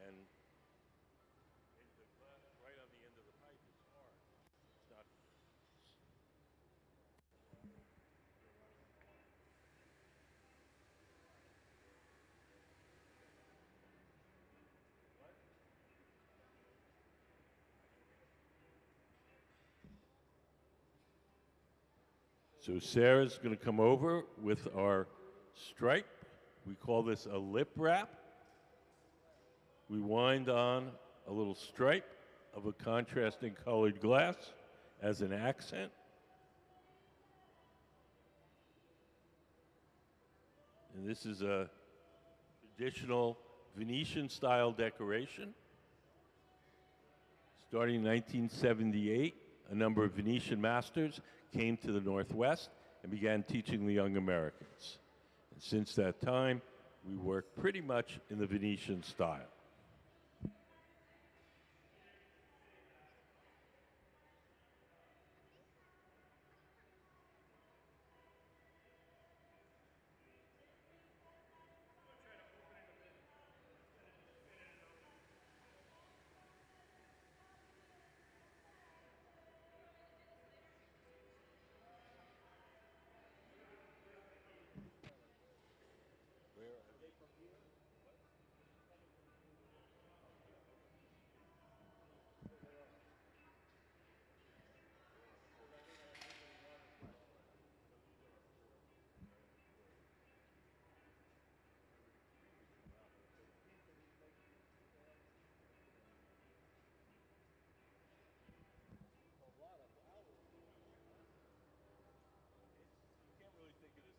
and the glass right on the end of the pipe is hard. It's not. So Sarah's going to come over with our stripe. We call this a lip wrap. We wind on a little stripe of a contrasting colored glass as an accent. And this is a traditional Venetian style decoration. Starting in 1978, a number of Venetian masters came to the Northwest and began teaching the young Americans. And since that time, we work pretty much in the Venetian style.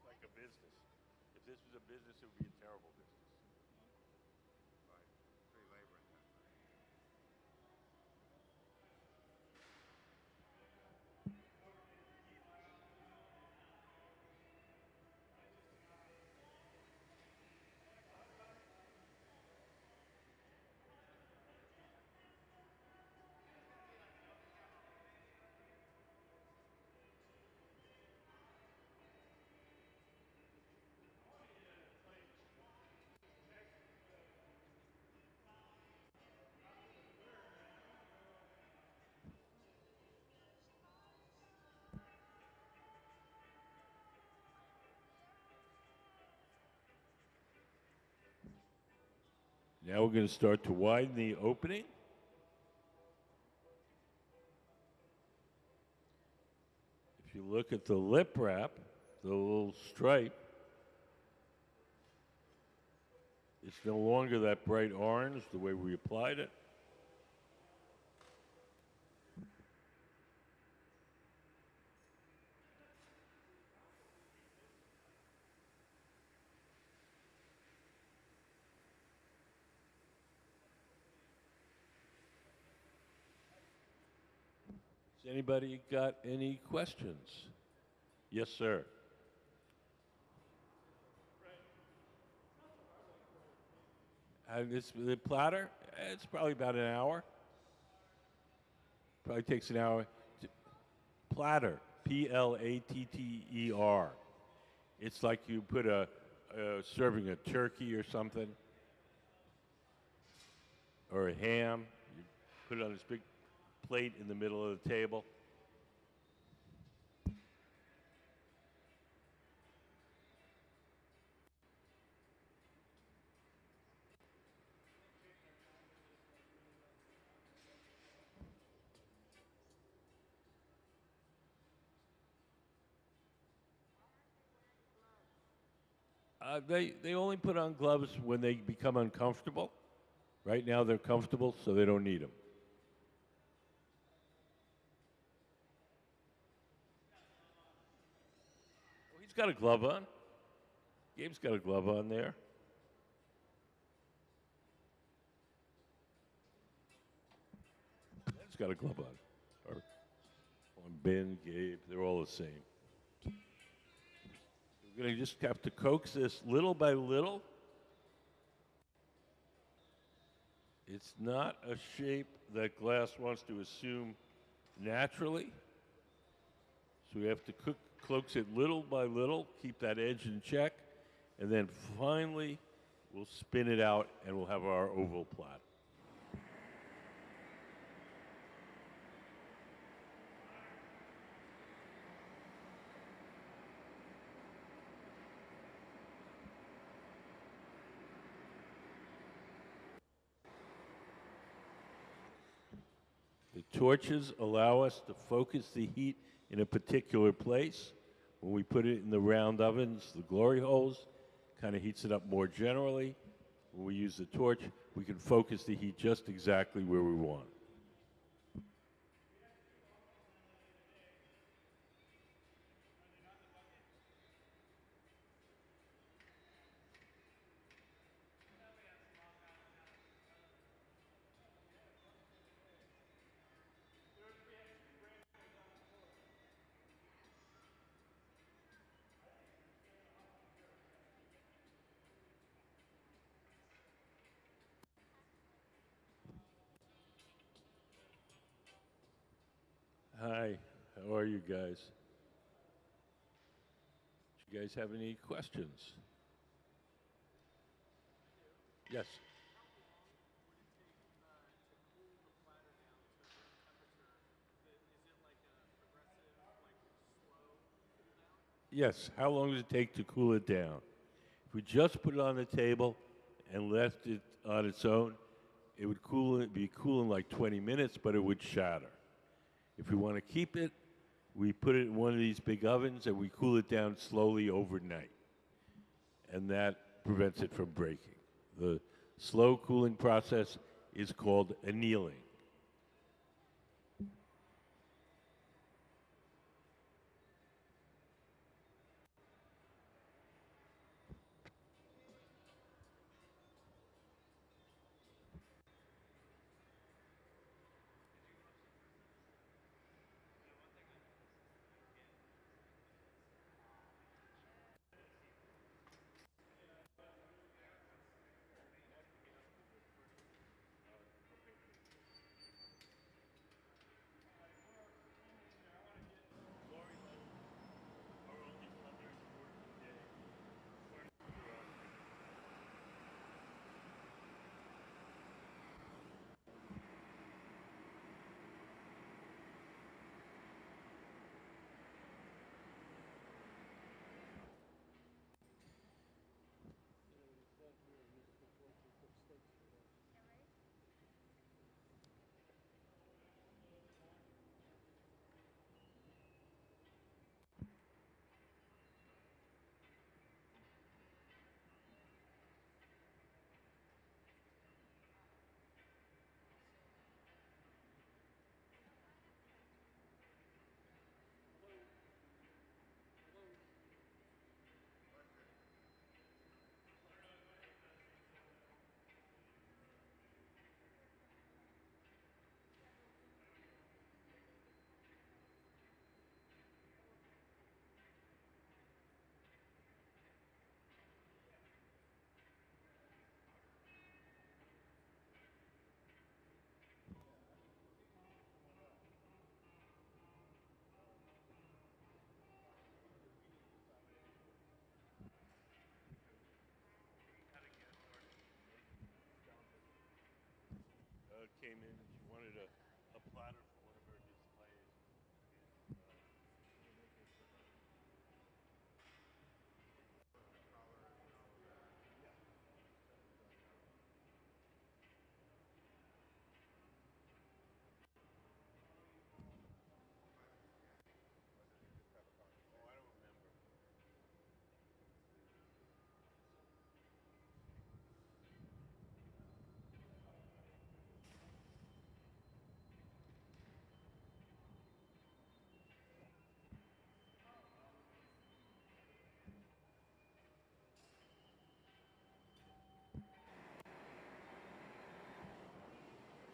Like a business. If this was a business, it would be a terrible business. Right. Pretty labor intensive. Now we're going to start to widen the opening. If you look at the lip wrap, the little stripe, it's no longer that bright orange the way we applied it. Has anybody got any questions? Yes, sir. The platter, it's probably about an hour. Probably takes an hour. Platter, Platter. It's like you put serving a turkey or something, or a ham. You put it on this big plate in the middle of the table. They only put on gloves when they become uncomfortable. Right now they're comfortable, so they don't need them. Oh, he's got a glove on. Gabe's got a glove on there. Ben's got a glove on. Or on Ben, Gabe, they're all the same. We're going to just have to coax this little by little. It's not a shape that glass wants to assume naturally. So we have to coax it little by little, keep that edge in check, and then finally we'll spin it out and we'll have our oval platter. The torches allow us to focus the heat in a particular place. When we put it in the round ovens, the glory holes, kind of heats it up more generally. When we use the torch, we can focus the heat just exactly where we want. Hi, how are you guys? Do you guys have any questions? Yes. Yes, how long does it take to cool it down? If we just put it on the table and left it on its own, it would be cool in like 20 minutes, but it would shatter. If we want to keep it, we put it in one of these big ovens and we cool it down slowly overnight. And that prevents it from breaking. The slow cooling process is called annealing. came in and she wanted a platter for one of her displays. Oh, I don't remember.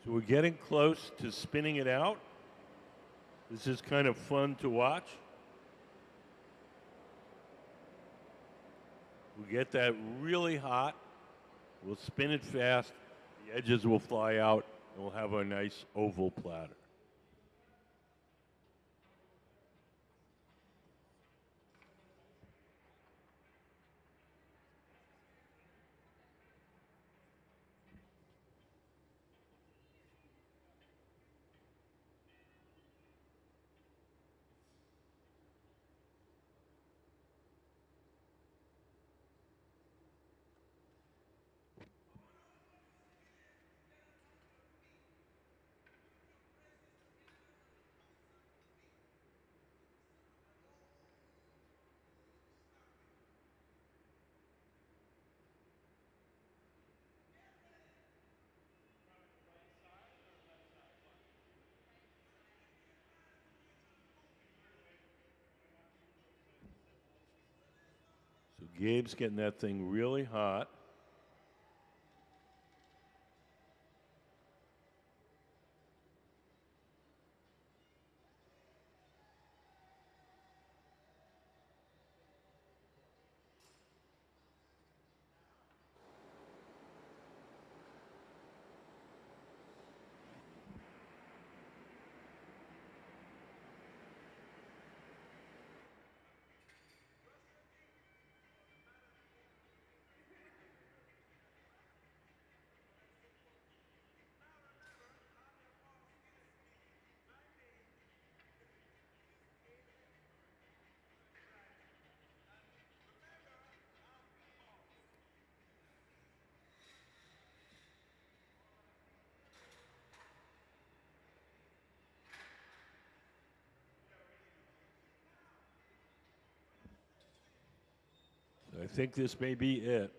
So we're getting close to spinning it out. This is kind of fun to watch. We'll get that really hot. We'll spin it fast. The edges will fly out, and we'll have a nice oval platter. So Gabe's getting that thing really hot. I think this may be it.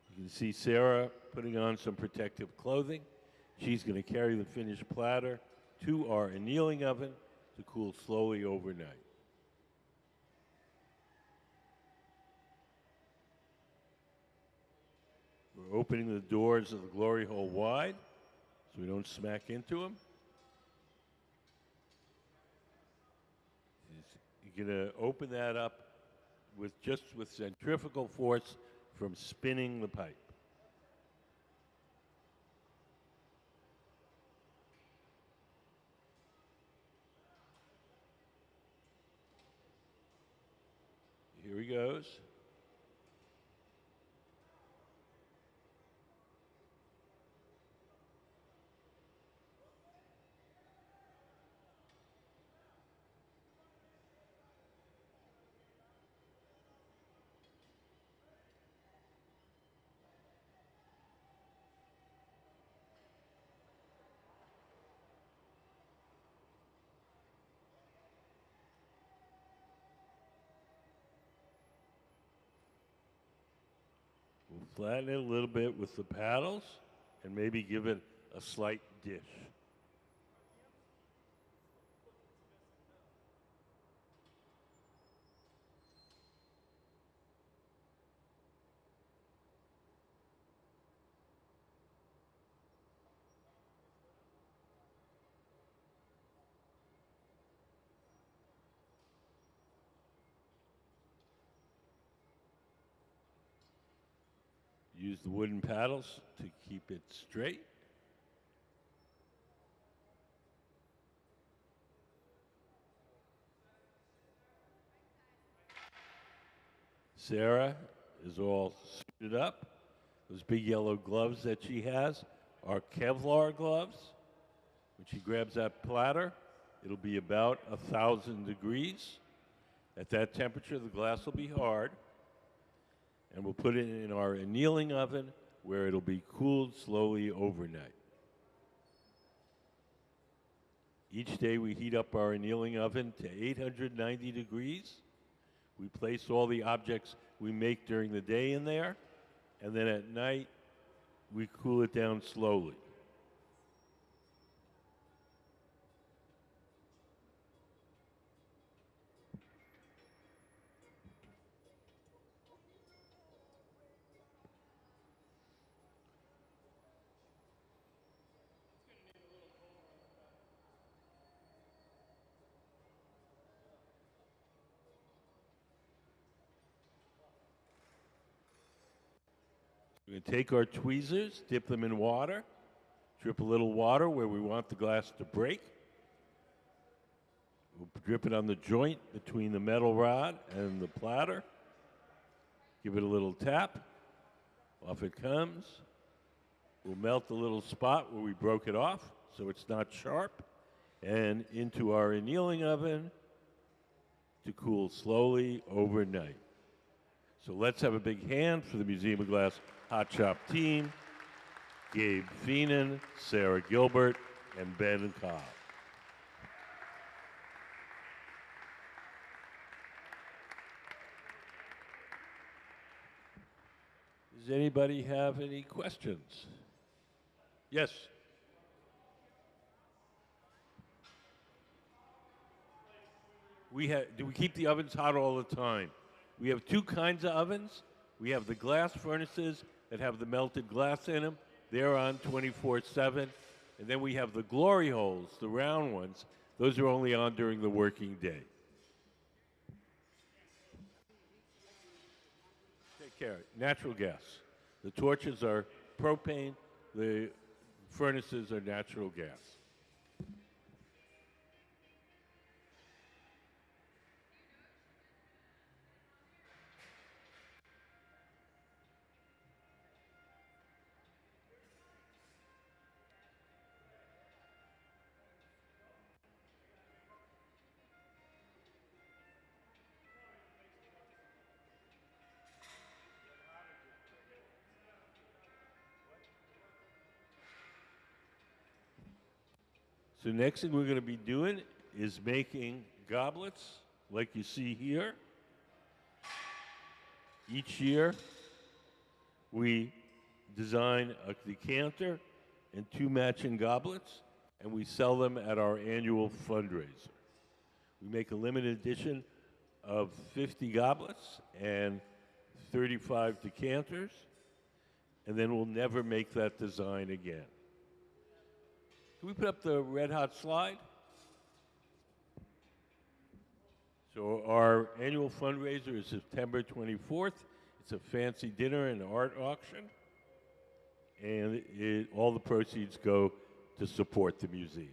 You can see Sarah putting on some protective clothing. She's going to carry the finished platter to our annealing oven to cool slowly overnight. We're opening the doors of the glory hole wide so we don't smack into them. You're going to open that up with centrifugal force from spinning the pipe. Here he goes. We'll flatten it a little bit with the paddles and maybe give it a slight dish. Use the wooden paddles to keep it straight. Sarah is all suited up. Those big yellow gloves that she has are Kevlar gloves. When she grabs that platter, it'll be about 1,000 degrees. At that temperature, the glass will be hard, and we'll put it in our annealing oven where it'll be cooled slowly overnight. Each day we heat up our annealing oven to 890 degrees. We place all the objects we make during the day in there, and then at night we cool it down slowly. We're going to take our tweezers, dip them in water, drip a little water where we want the glass to break. We'll drip it on the joint between the metal rod and the platter. Give it a little tap. Off it comes. We'll melt the little spot where we broke it off so it's not sharp. And into our annealing oven to cool slowly overnight. So let's have a big hand for the Museum of Glass Hot Shop team, Gabe Feenan, Sarah Gilbert, and Ben Cobb. Does anybody have any questions? Yes. Do we keep the ovens hot all the time? We have two kinds of ovens. We have the glass furnaces that have the melted glass in them. They're on 24/7. And then we have the glory holes, the round ones. Those are only on during the working day. Take care. Natural gas. The torches are propane. The furnaces are natural gas. So next thing we're going to be doing is making goblets like you see here. Each year we design a decanter and 2 matching goblets, and we sell them at our annual fundraiser. We make a limited edition of 50 goblets and 35 decanters, and then we'll never make that design again. Can we put up the red hot slide? So our annual fundraiser is September 24th. It's a fancy dinner and art auction. And all the proceeds go to support the museum.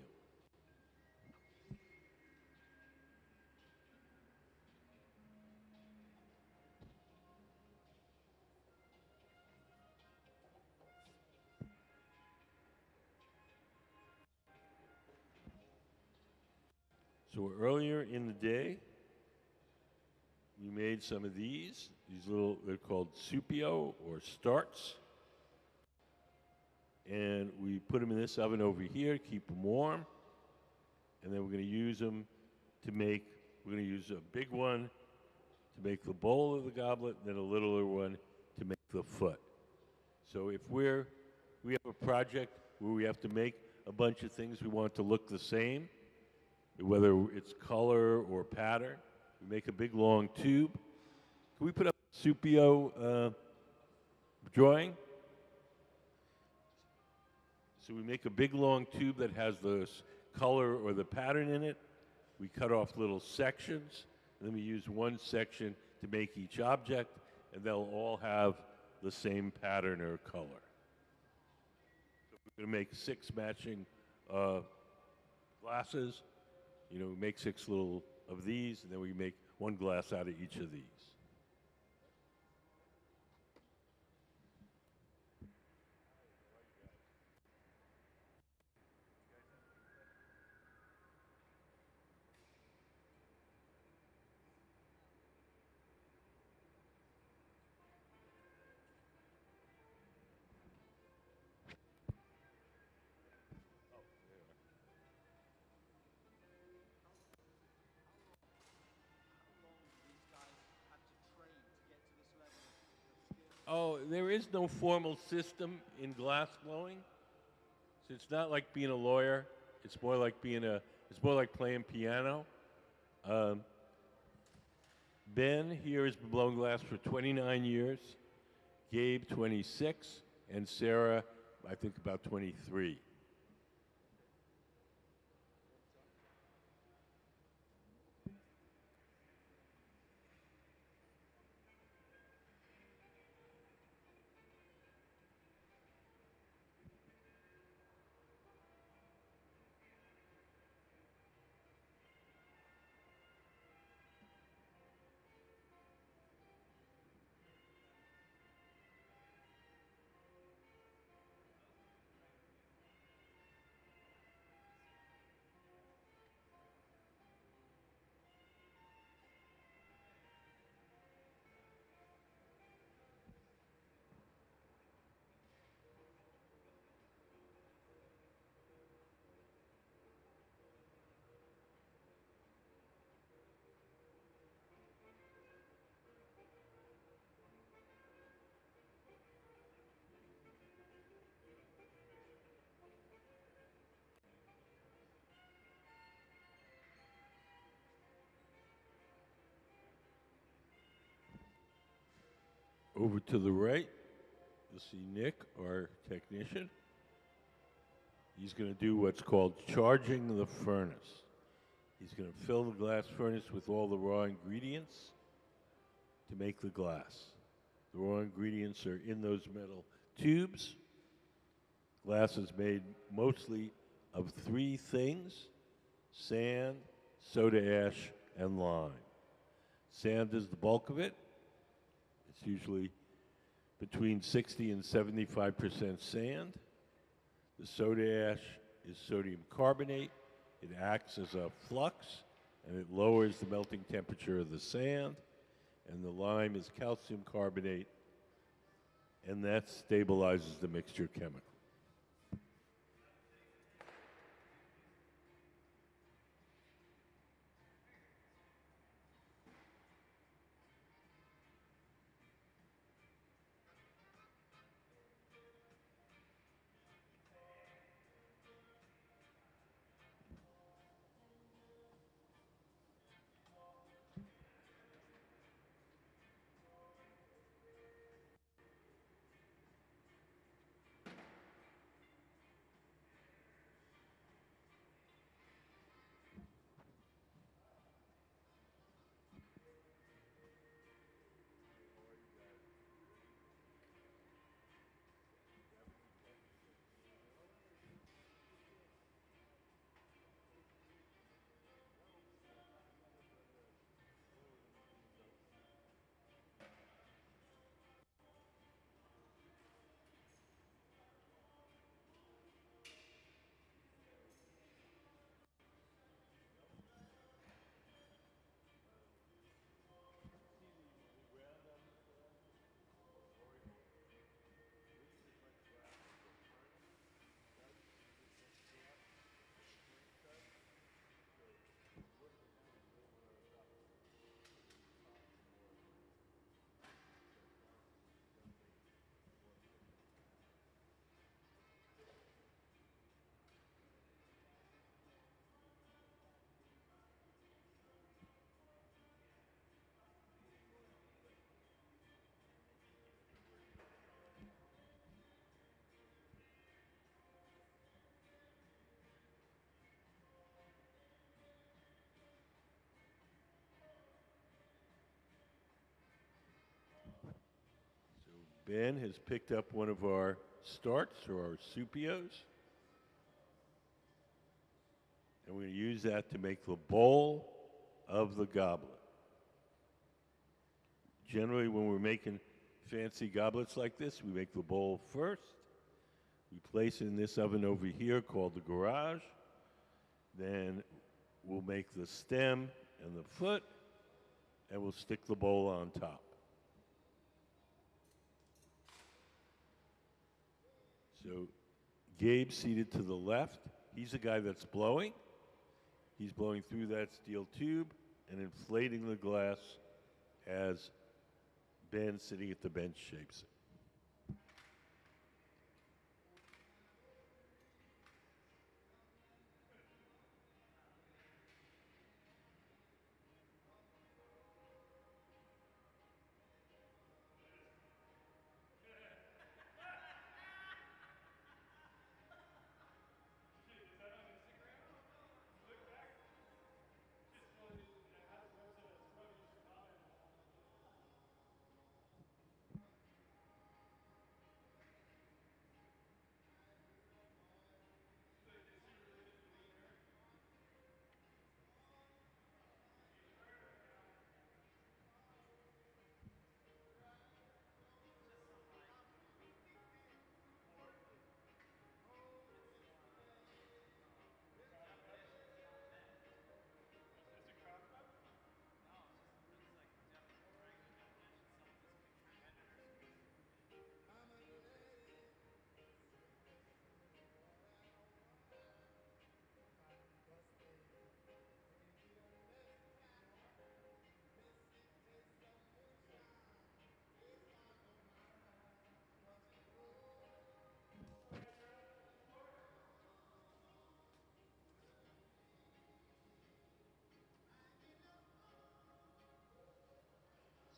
So earlier in the day, we made some of these little, they're called supio or starts. And we put them in this oven over here, keep them warm. And then we're going to use them to make, we're going to use a big one to make the bowl of the goblet, and then a littler one to make the foot. So if we have a project where we have to make a bunch of things we want to look the same, whether it's color or pattern, we make a big long tube. Can we put up a supio drawing? So we make a big long tube that has the color or the pattern in it. We cut off little sections, and then we use one section to make each object, and they'll all have the same pattern or color. So we're going to make 6 matching glasses. You know, we make 6 little of these, and then we make 1 glass out of each of these. Oh, there is no formal system in glass blowing. So it's not like being a lawyer. It's more like it's more like playing piano. Um, Ben here has been blowing glass for 29 years. Gabe 26, and Sarah, I think about 23. Over to the right, you'll see Nick, our technician. He's going to do what's called charging the furnace. He's going to fill the glass furnace with all the raw ingredients to make the glass. The raw ingredients are in those metal tubes. Glass is made mostly of three things: sand, soda ash, and lime. Sand is the bulk of it. It's usually between 60 and 75% sand. The soda ash is sodium carbonate. It acts as a flux, and it lowers the melting temperature of the sand. And the lime is calcium carbonate, and that stabilizes the mixture chemically. Ben has picked up one of our starts, or our supios, and we're going to use that to make the bowl of the goblet. Generally, when we're making fancy goblets like this, we make the bowl first. We place it in this oven over here called the garage. Then we'll make the stem and the foot, and we'll stick the bowl on top. So Gabe's seated to the left. He's the guy that's blowing. He's blowing through that steel tube and inflating the glass as Ben, sitting at the bench, shapes it.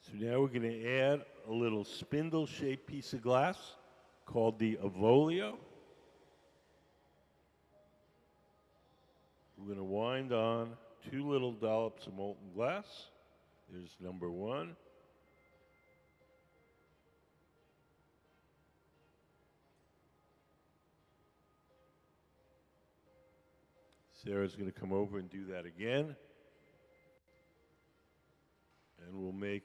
So now we're going to add a little spindle-shaped piece of glass called the Avolio. We're going to wind on 2 little dollops of molten glass. There's number 1. Sarah's going to come over and do that again. And we'll make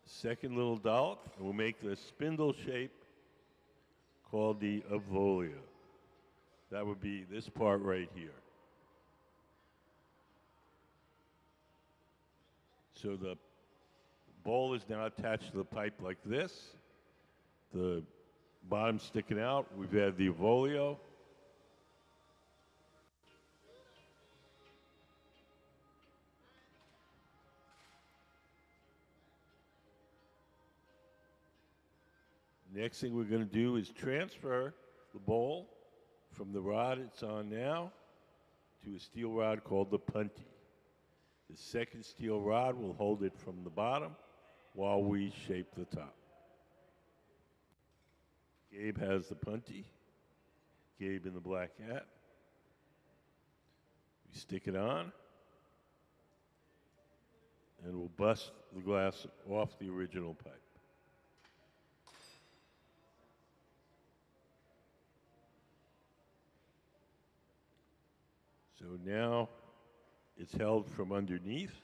second little dollop, and we'll make the spindle shape called the Avolio. That would be this part right here. So the bowl is now attached to the pipe like this. The bottom sticking out. We've added the Avolio. Next thing we're going to do is transfer the bowl from the rod it's on now to a steel rod called the punty. The second steel rod will hold it from the bottom while we shape the top. Gabe has the punty. Gabe in the black hat. We stick it on, and we'll bust the glass off the original pipe. So now it's held from underneath.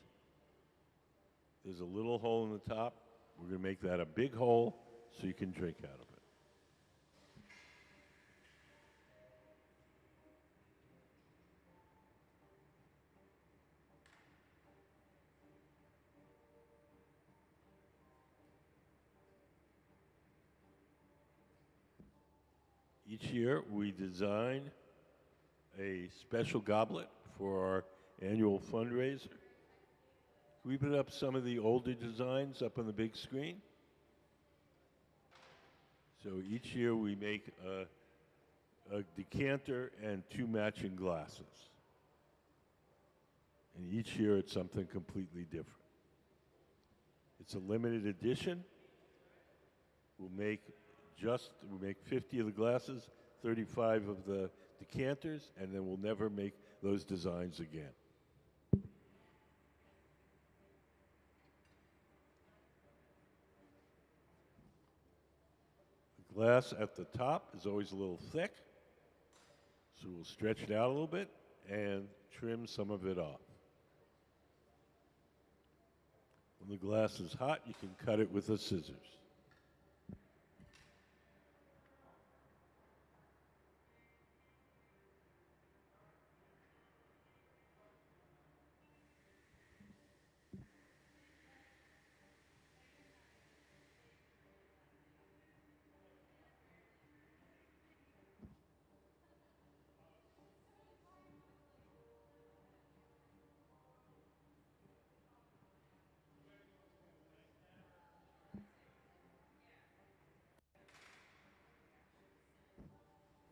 There's a little hole in the top. We're going to make that a big hole so you can drink out of it. Each year we design a special goblet for our annual fundraiser. Can we put up some of the older designs up on the big screen? So each year we make a decanter and 2 matching glasses. And each year it's something completely different. It's a limited edition. We'll make 50 of the glasses, 35 of the decanters, and then we'll never make those designs again. The glass at the top is always a little thick, so we'll stretch it out a little bit and trim some of it off. When the glass is hot, you can cut it with the scissors.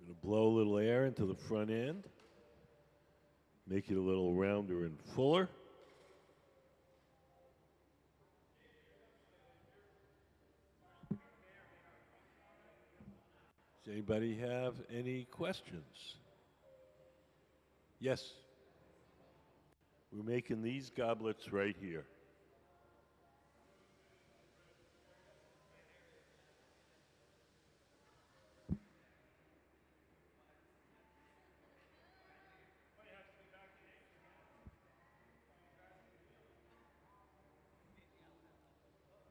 I'm going to blow a little air into the front end, make it a little rounder and fuller. Does anybody have any questions? Yes. We're making these goblets right here.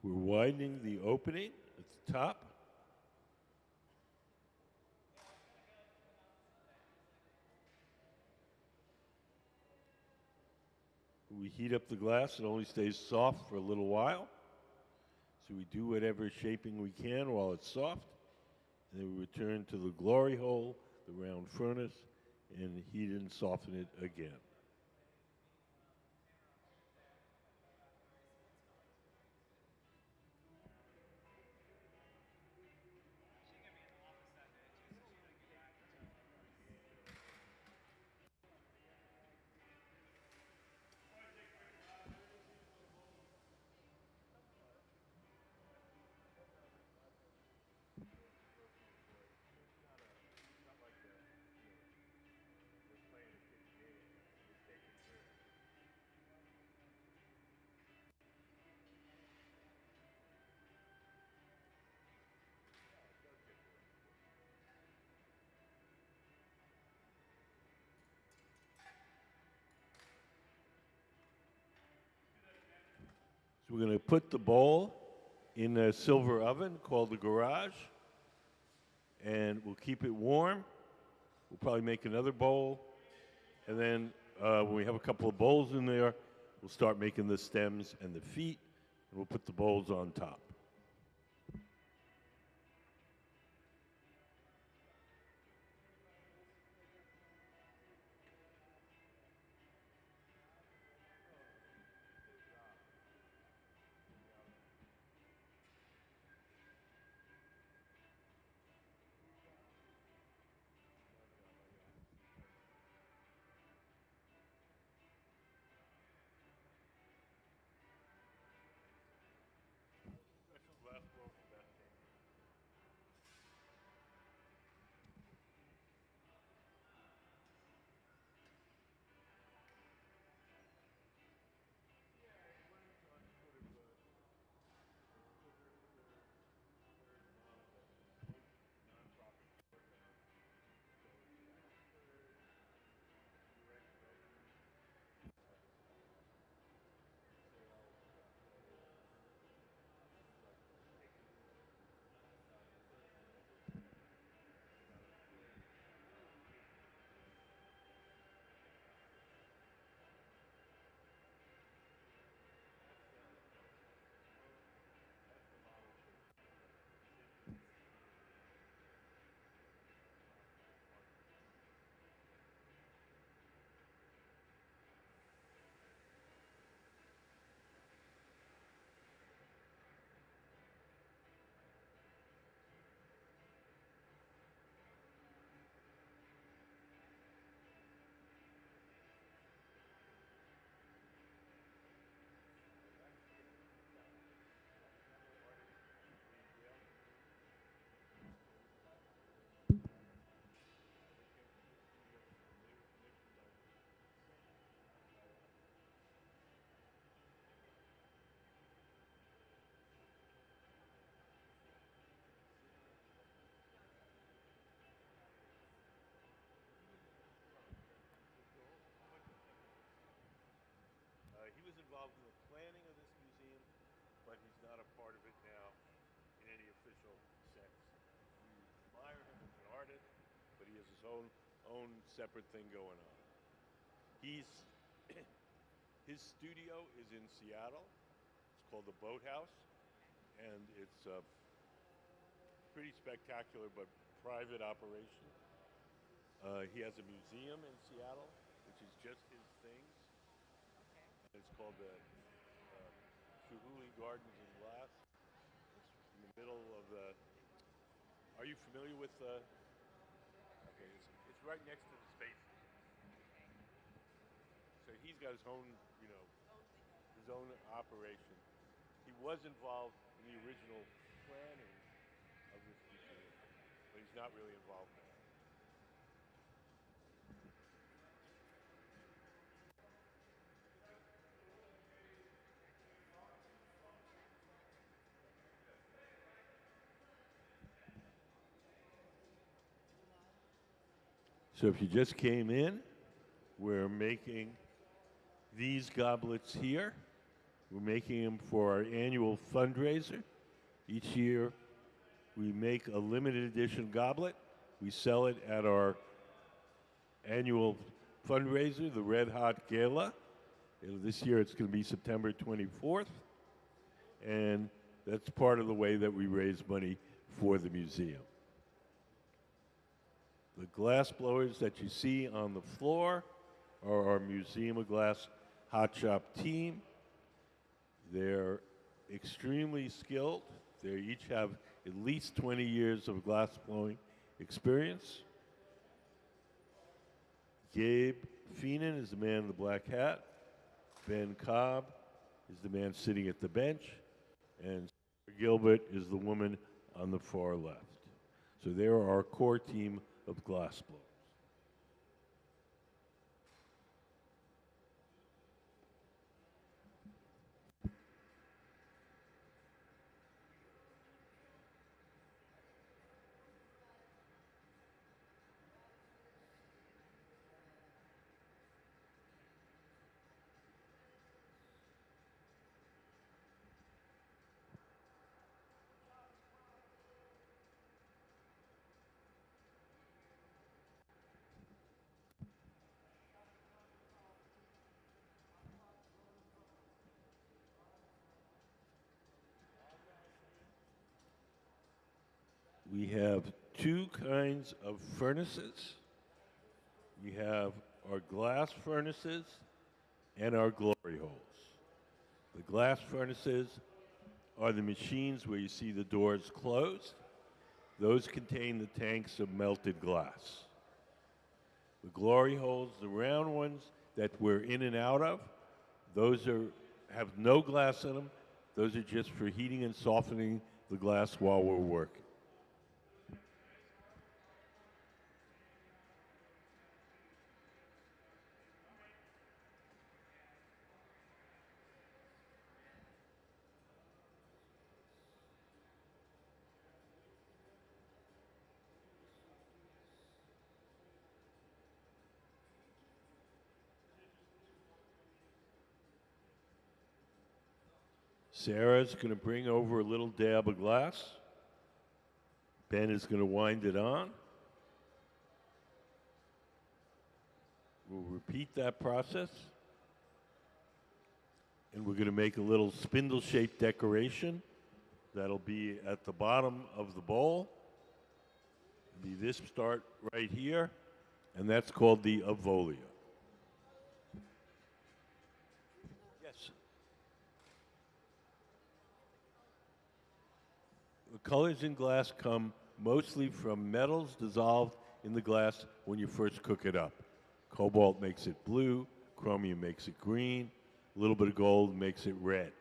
We're widening the opening at the top. We heat up the glass. It only stays soft for a little while. So we do whatever shaping we can while it's soft. And then we return to the glory hole, the round furnace, and heat and soften it again. So we're going to put the bowl in a silver oven called the garage, and we'll keep it warm. We'll probably make another bowl, and then when we have a couple of bowls in there, we'll start making the stems and the feet, and we'll put the bowls on top. He was involved in the planning of this museum, but he's not a part of it now in any official sense. We admire him as an artist, but he has his own separate thing going on. He's his studio is in Seattle. It's called the Boathouse, and it's a pretty spectacular but private operation. He has a museum in Seattle, which is just his things. It's called the Chihuly Gardens in Glass. It's in the middle of the. Are you familiar with the? Okay, it's right next to the space station. So he's got his own, his own operation. He was involved in the original planning of this museum, but he's not really involved now. So if you just came in, we're making these goblets here. We're making them for our annual fundraiser. Each year, we make a limited edition goblet. We sell it at our annual fundraiser, the Red Hot Gala. This year, it's going to be September 24th. And that's part of the way that we raise money for the museum. The glass blowers that you see on the floor are our Museum of Glass Hot Shop team. They're extremely skilled. They each have at least 20 years of glass blowing experience. Gabe Feenan is the man in the black hat. Ben Cobb is the man sitting at the bench. And Sarah Gilbert is the woman on the far left. So they are our core team of glass blowers. We have two kinds of furnaces. We have our glass furnaces and our glory holes. The glass furnaces are the machines where you see the doors closed. Those contain the tanks of melted glass. The glory holes, the round ones that we're in and out of, those have no glass in them. Those are just for heating and softening the glass while we're working. Sarah's going to bring over a little dab of glass. Ben is going to wind it on. We'll repeat that process. And we're going to make a little spindle-shaped decoration that'll be at the bottom of the bowl. Be this start right here, and that's called the avolia. Yes. The colors in glass come mostly from metals dissolved in the glass when you first cook it up. Cobalt makes it blue, chromium makes it green, a little bit of gold makes it red.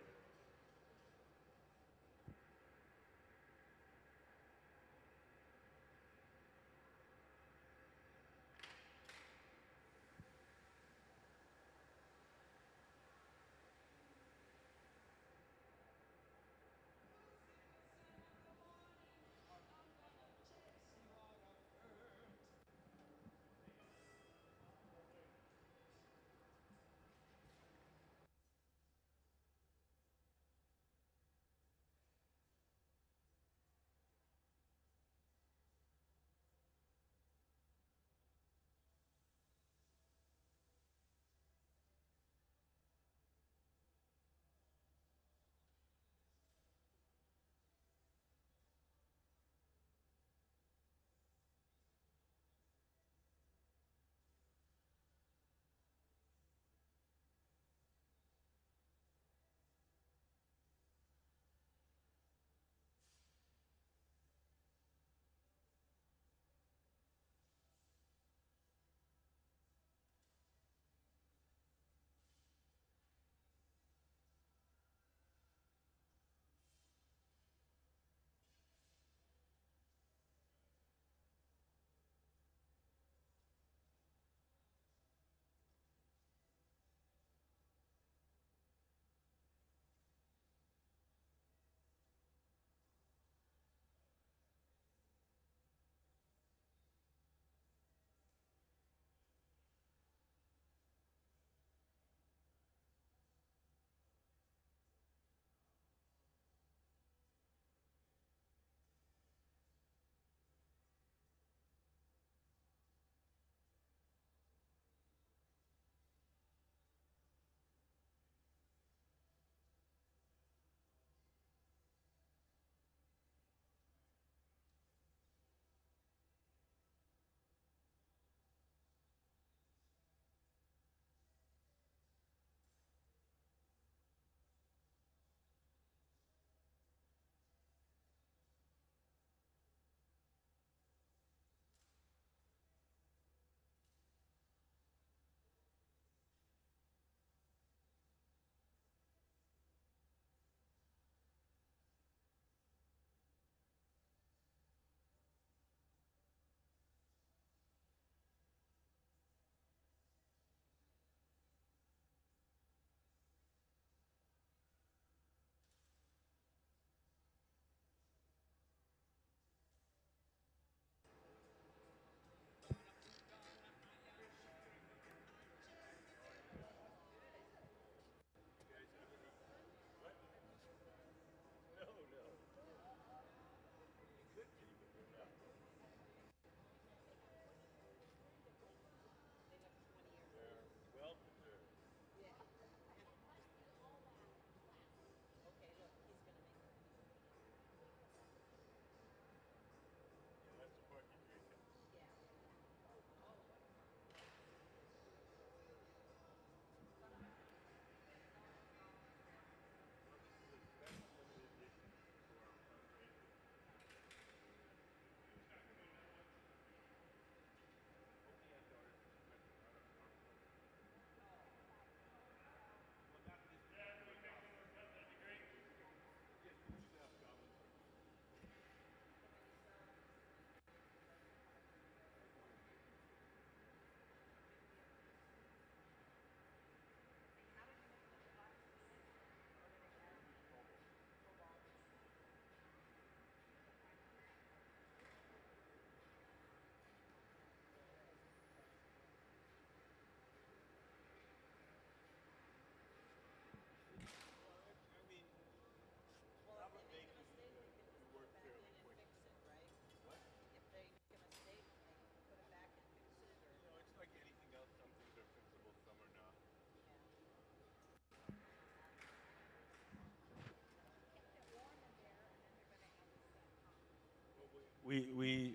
We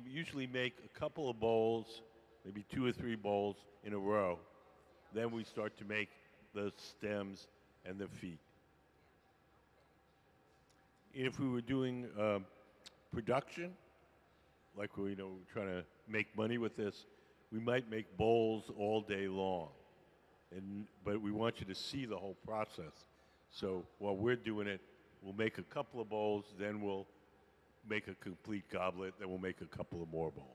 usually make a couple of bowls, maybe 2 or 3 bowls in a row. Then we start to make the stems and the feet. If we were doing production, like we trying to make money with this, we might make bowls all day long. But we want you to see the whole process. So while we're doing it, we'll make a couple of bowls, then we'll make a complete goblet, then we'll make a couple of more bowls.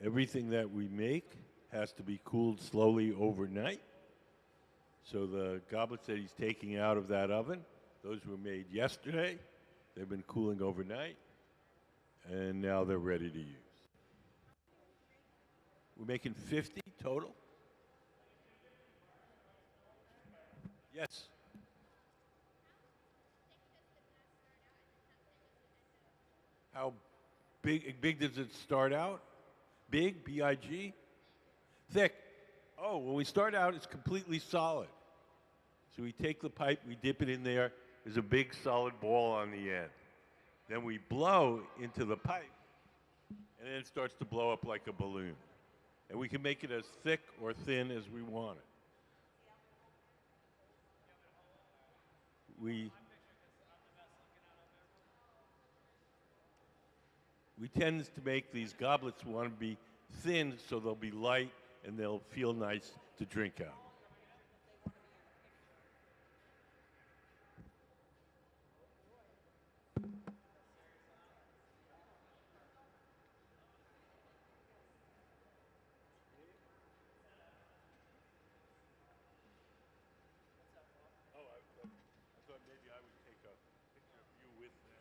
Everything that we make has to be cooled slowly overnight. So the goblets that he's taking out of that oven, those were made yesterday. They've been cooling overnight, and now they're ready to use. We're making 50 total? Yes. How big does it start out? Big, B-I-G? Thick. Oh, when we start out, it's completely solid. So we take the pipe, we dip it in there. There's a big solid ball on the end. Then we blow into the pipe, and then it starts to blow up like a balloon. And we can make it as thick or thin as we want it. We tend to make these goblets want to be thin so they'll be light and they'll feel nice to drink out. I thought maybe I would take a picture of you with them.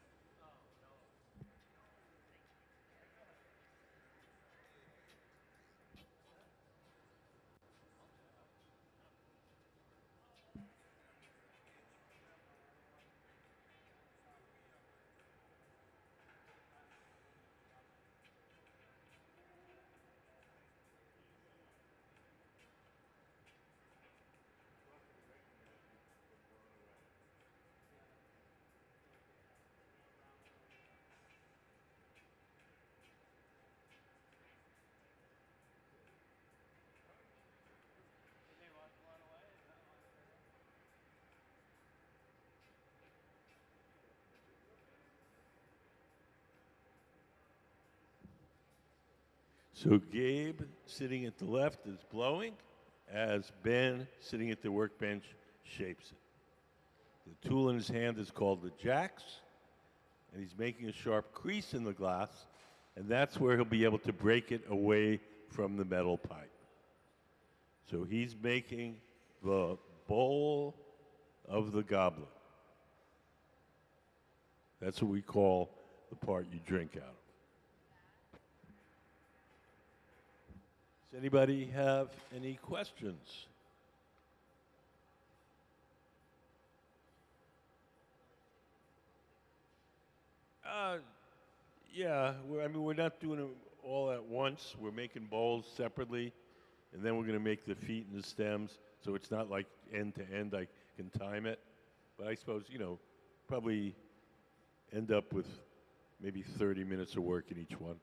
So Gabe, sitting at the left, is blowing, as Ben, sitting at the workbench, shapes it. The tool in his hand is called the jacks, and he's making a sharp crease in the glass, and that's where he'll be able to break it away from the metal pipe. So he's making the bowl of the goblet. That's what we call the part you drink out of. Does anybody have any questions? Yeah, we're not doing it all at once. We're making bowls separately, and then we're going to make the feet and the stems, so it's not like end to end. I can time it. But I suppose, probably end up with maybe 30 minutes of work in each one.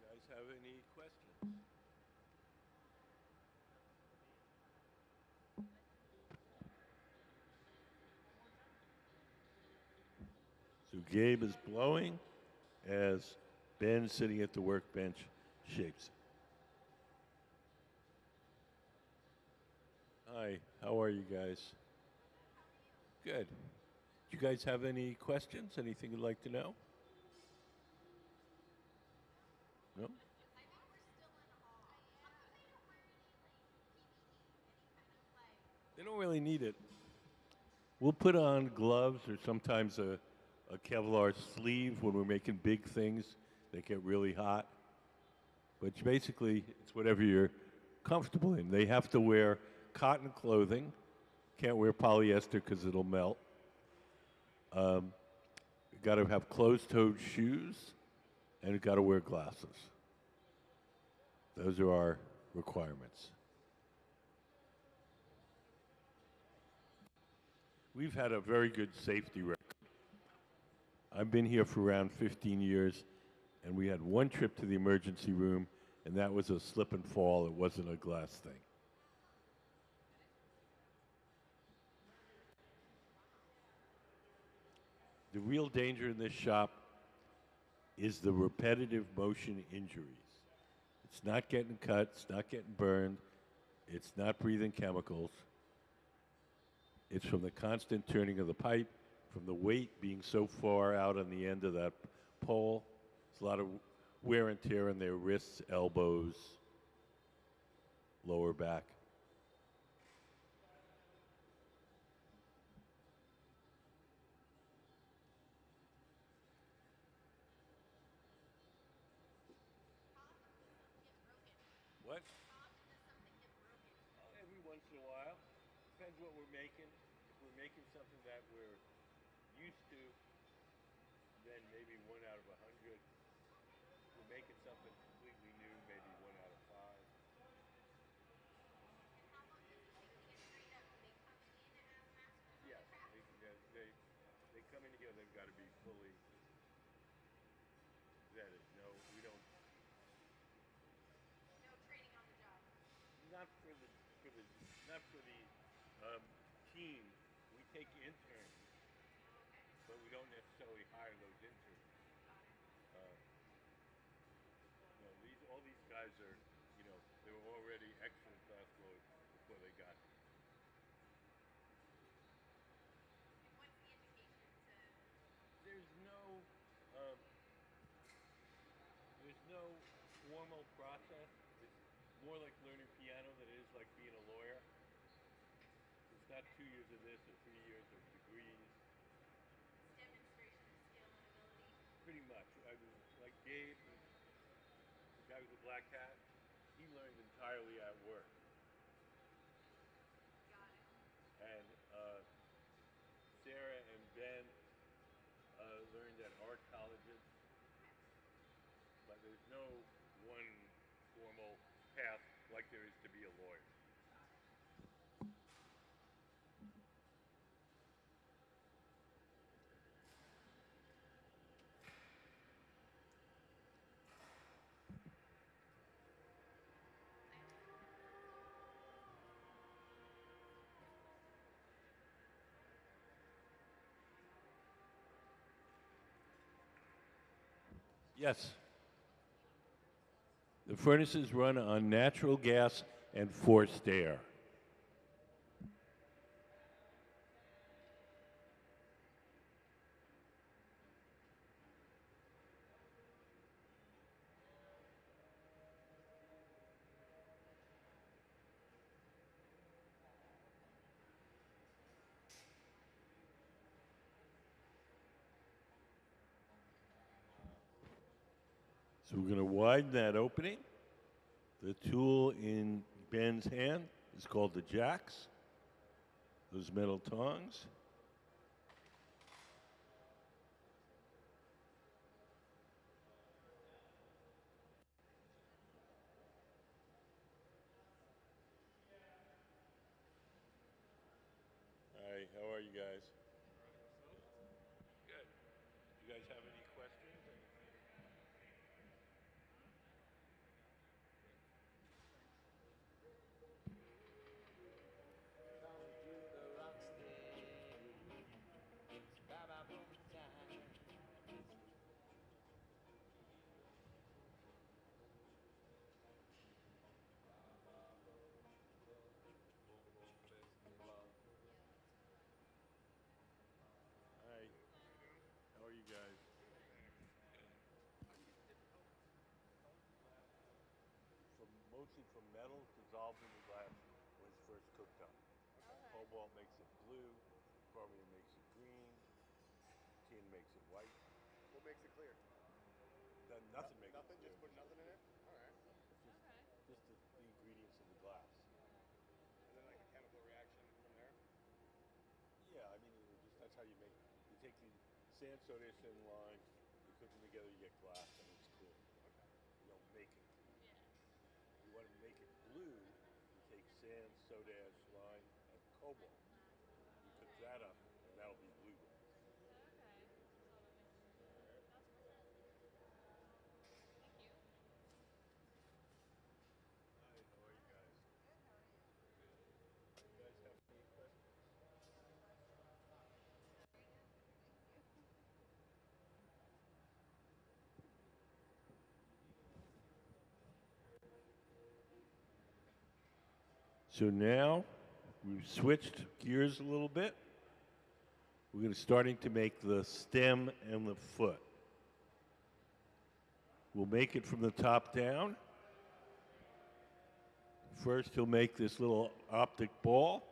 You guys have any questions? So Gabe is blowing as Ben, sitting at the workbench, shapes it. Hi, how are you guys? Good. Do you guys have any questions? Anything you'd like to know? No? don't really need it. We'll put on gloves or sometimes a Kevlar sleeve when we're making big things that get really hot. But basically, it's whatever you're comfortable in. They have to wear cotton clothing. Can't wear polyester because it'll melt. Got to have closed-toed shoes, and got to wear glasses. Those are our requirements. We've had a very good safety record. I've been here for around 15 years, and we had one trip to the emergency room, and that was a slip and fall. It wasn't a glass thing. The real danger in this shop is the repetitive motion injuries. It's not getting cut, it's not getting burned, it's not breathing chemicals. It's from the constant turning of the pipe, from the weight being so far out on the end of that pole. It's a lot of wear and tear in their wrists, elbows, lower back. What? Every once in a while. Depends what we're making. If we're making something that we're used to, then maybe 1 out of 100. If we're making something completely new, maybe 1 out of 5. Yes, they come in here. They've got to be fully vetted. No, we don't. Not for the not for the team. We take interns, but we don't necessarily hire those interns. Uh, no, all these guys are, they were already excellent glassblowers before they got here. There's no um, there's no formal process. It's more like learning piano than it is like being a lawyer. It's not 2 years of this or 3 years of degrees. Pretty much. I mean, like Gabe, the guy with the black hat, he learned entirely at work. And Sarah and Ben learned at art colleges, but there's no one formal path like there is to be a lawyer. Yes. The furnaces run on natural gas and forced air. So we're going to widen that opening. The tool in Ben's hand is called the jacks, those metal tongs. Hi, how are you guys? Good. You guys have any questions? Come to the rock steady. It's Baba Boogie time. Hi, how are you guys? Mostly from metal dissolved in the glass when it's first cooked up. Called cobalt makes it blue, chromium makes it green, tin makes it white. What makes it clear? Then nothing makes Nothing? it clear. Just put nothing in it? All right. Just the ingredients of the glass. And then like a chemical reaction from there? Yeah, I mean, that's how you make. You take the sand, soda ash, and lime. You cook them together, you get glass, and it's clear. Okay. You don't make it clear. You want to make it blue. You take sand, soda ash, lime, and cobalt. You cook that up, and that'll be blue glass. Hi, how are you guys? Good, how are you? You guys have any questions? Very good, thank you. So now we've switched gears a little bit. We're going to starting to make the stem and the foot. We'll make it from the top down. First, he'll make this little optic ball,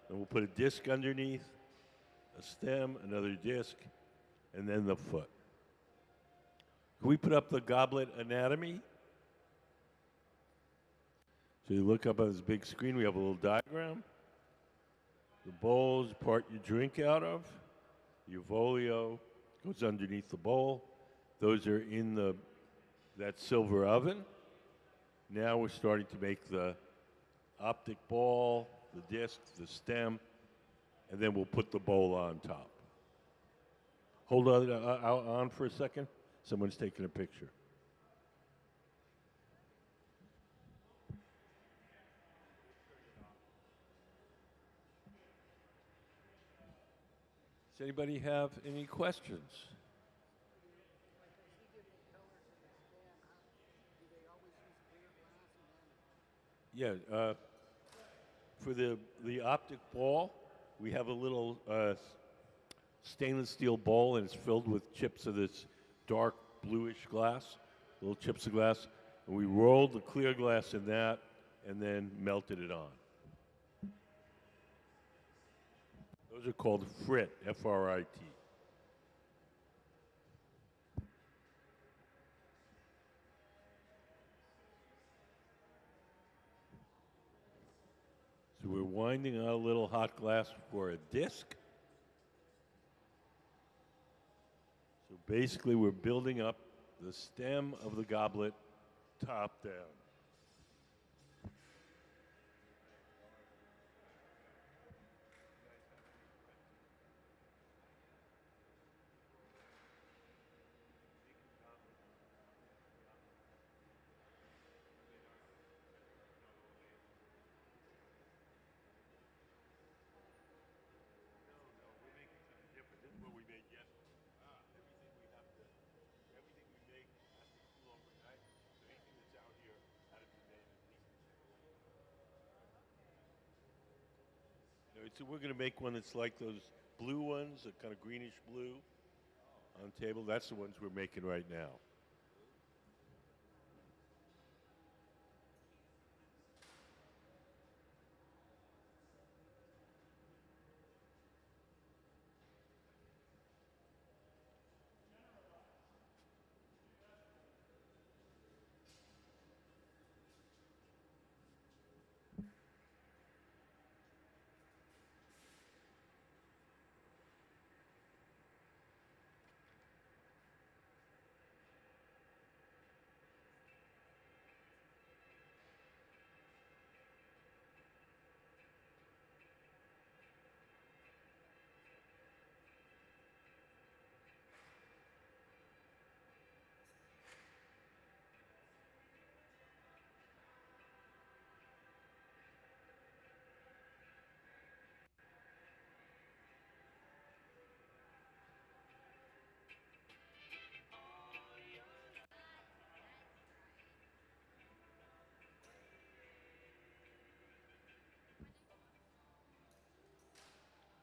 and we'll put a disc underneath, a stem, another disc, and then the foot. Can we put up the goblet anatomy? So you look up on this big screen, we have a little diagram. The bowl is the part you drink out of. Your volio goes underneath the bowl. Those are in that silver oven. Now we're starting to make the optic ball, the disc, the stem, and then we'll put the bowl on top. Hold on for a second. Someone's taking a picture. Does anybody have any questions? Like as he did the colors in the stem, do they always use clear glass and then? Yeah, for the optic ball, we have a little stainless steel bowl, and it's filled with chips of this dark bluish glass, little chips of glass. And we rolled the clear glass in that and then melted it on. Those are called frit, F-R-I-T. So we're winding out a little hot glass for a disc. So basically, we're building up the stem of the goblet top down. So we're going to make one that's like those blue ones, a kind of greenish blue on the table. That's the ones we're making right now.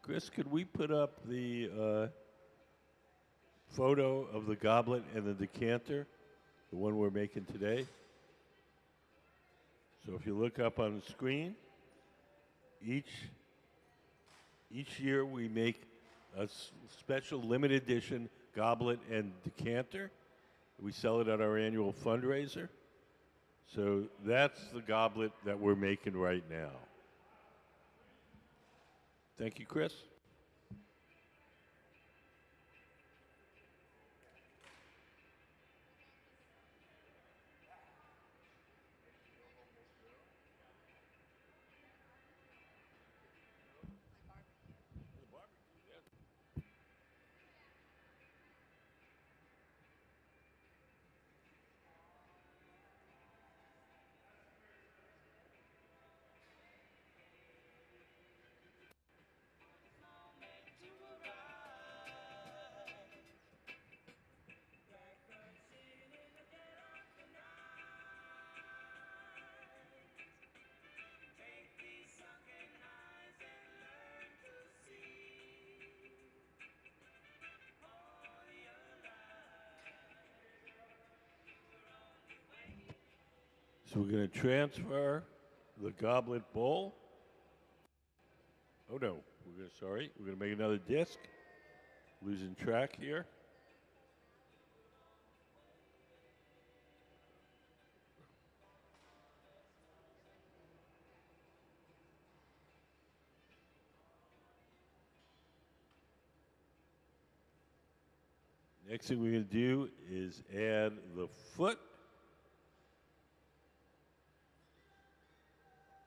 Chris, could we put up the photo of the goblet and the decanter, the one we're making today? So if you look up on the screen, each Each year we make a special limited edition goblet and decanter. We sell it at our annual fundraiser. So that's the goblet that we're making right now. Thank you, Chris. So we're going to transfer the goblet bowl. Oh no, we're going to make another disc. Losing track here. Next thing we're going to do is add the foot.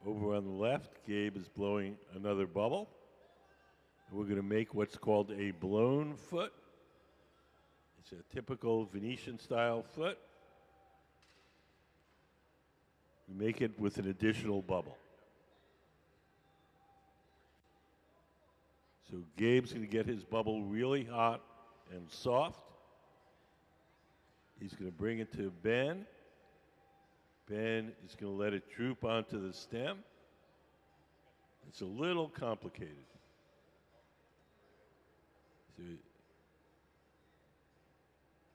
Over on the left, Gabe is blowing another bubble. And we're going to make what's called a blown foot. It's a typical Venetian style foot. We make it with an additional bubble. So Gabe's going to get his bubble really hot and soft. He's going to bring it to Ben. Ben is going to let it droop onto the stem. It's a little complicated. So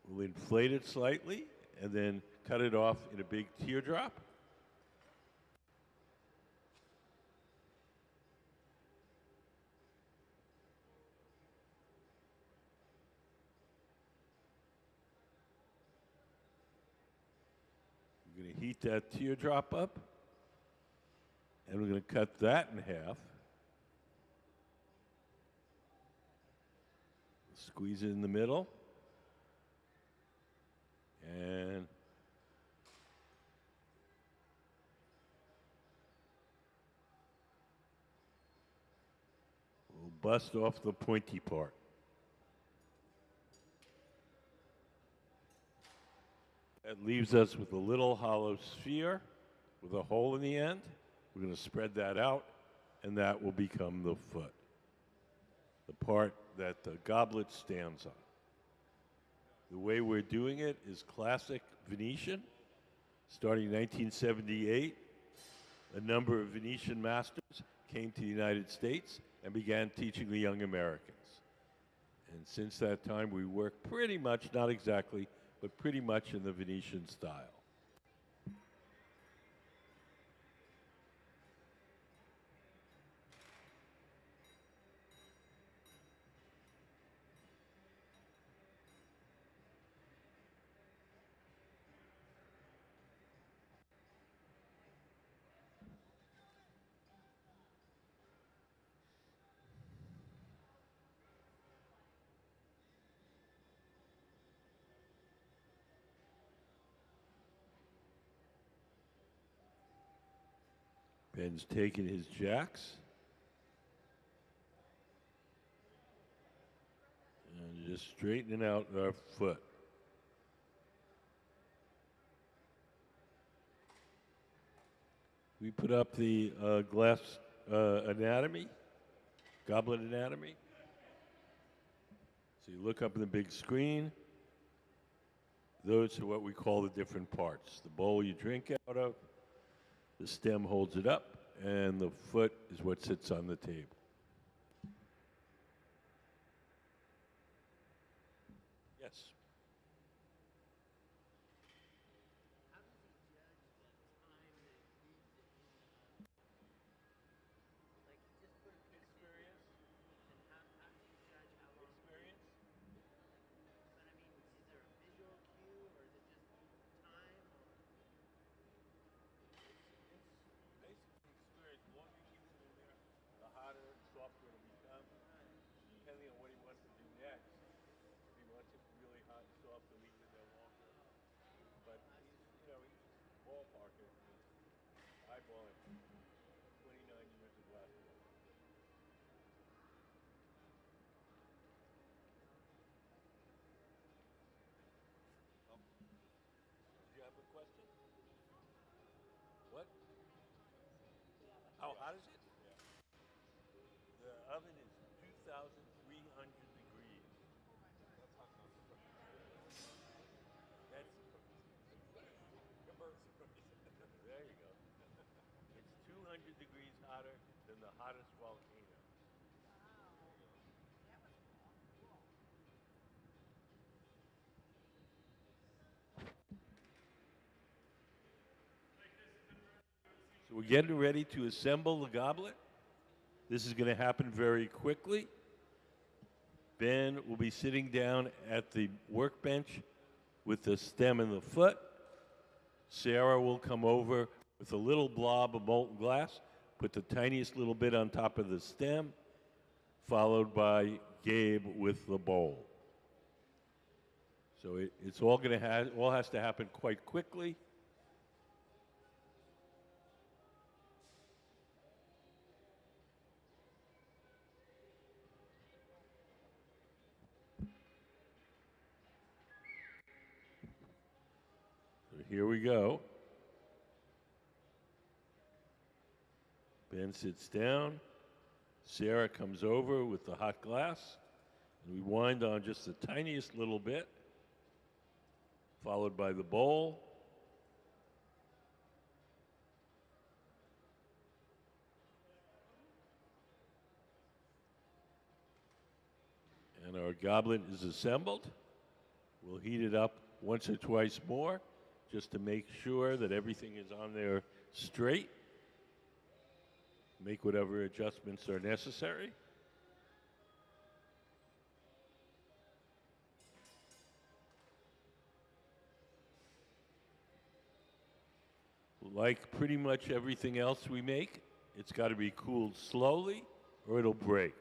we'll inflate it slightly and then cut it off in a big teardrop. We're going to heat that teardrop up, and we're going to cut that in half. Squeeze it in the middle, and we'll bust off the pointy part. That leaves us with a little hollow sphere with a hole in the end. We're going to spread that out, and that will become the foot, the part that the goblet stands on. The way we're doing it is classic Venetian. Starting in 1978, a number of Venetian masters came to the United States and began teaching the young Americans. And since that time, we work pretty much, not exactly, but pretty much in the Venetian style. Ben's taking his jacks and just straightening out our foot. We put up the glass anatomy, goblet anatomy. So you look up in the big screen. Those are what we call the different parts. The bowl you drink out of, the stem holds it up, and the foot is what sits on the table. Yes. How does he judge the time that it needs to end up? Like, he just put it in the Experience. depending on what he wants to do next. If he wants it really hot and soft, he'll leave it in there longer. But he's ballparking. Eyeballing 29 years of glass blower. Did you have a question? What? How hot is it? The oven is 2,300 degrees. That's there you go. It's 200 degrees hotter than the hottest volcano. So we're getting ready to assemble the goblet. This is going to happen very quickly. Ben will be sitting down at the workbench with the stem and the foot. Sarah will come over with a little blob of molten glass, put the tiniest little bit on top of the stem, followed by Gabe with the bowl. So it's all going to all has to happen quite quickly. So here we go. Ben sits down. Sarah comes over with the hot glass, and we wind on just the tiniest little bit, followed by the bowl. And our goblet is assembled. We'll heat it up once or twice more just to make sure that everything is on there straight. Make whatever adjustments are necessary. Like pretty much everything else we make, it's got to be cooled slowly or it'll break.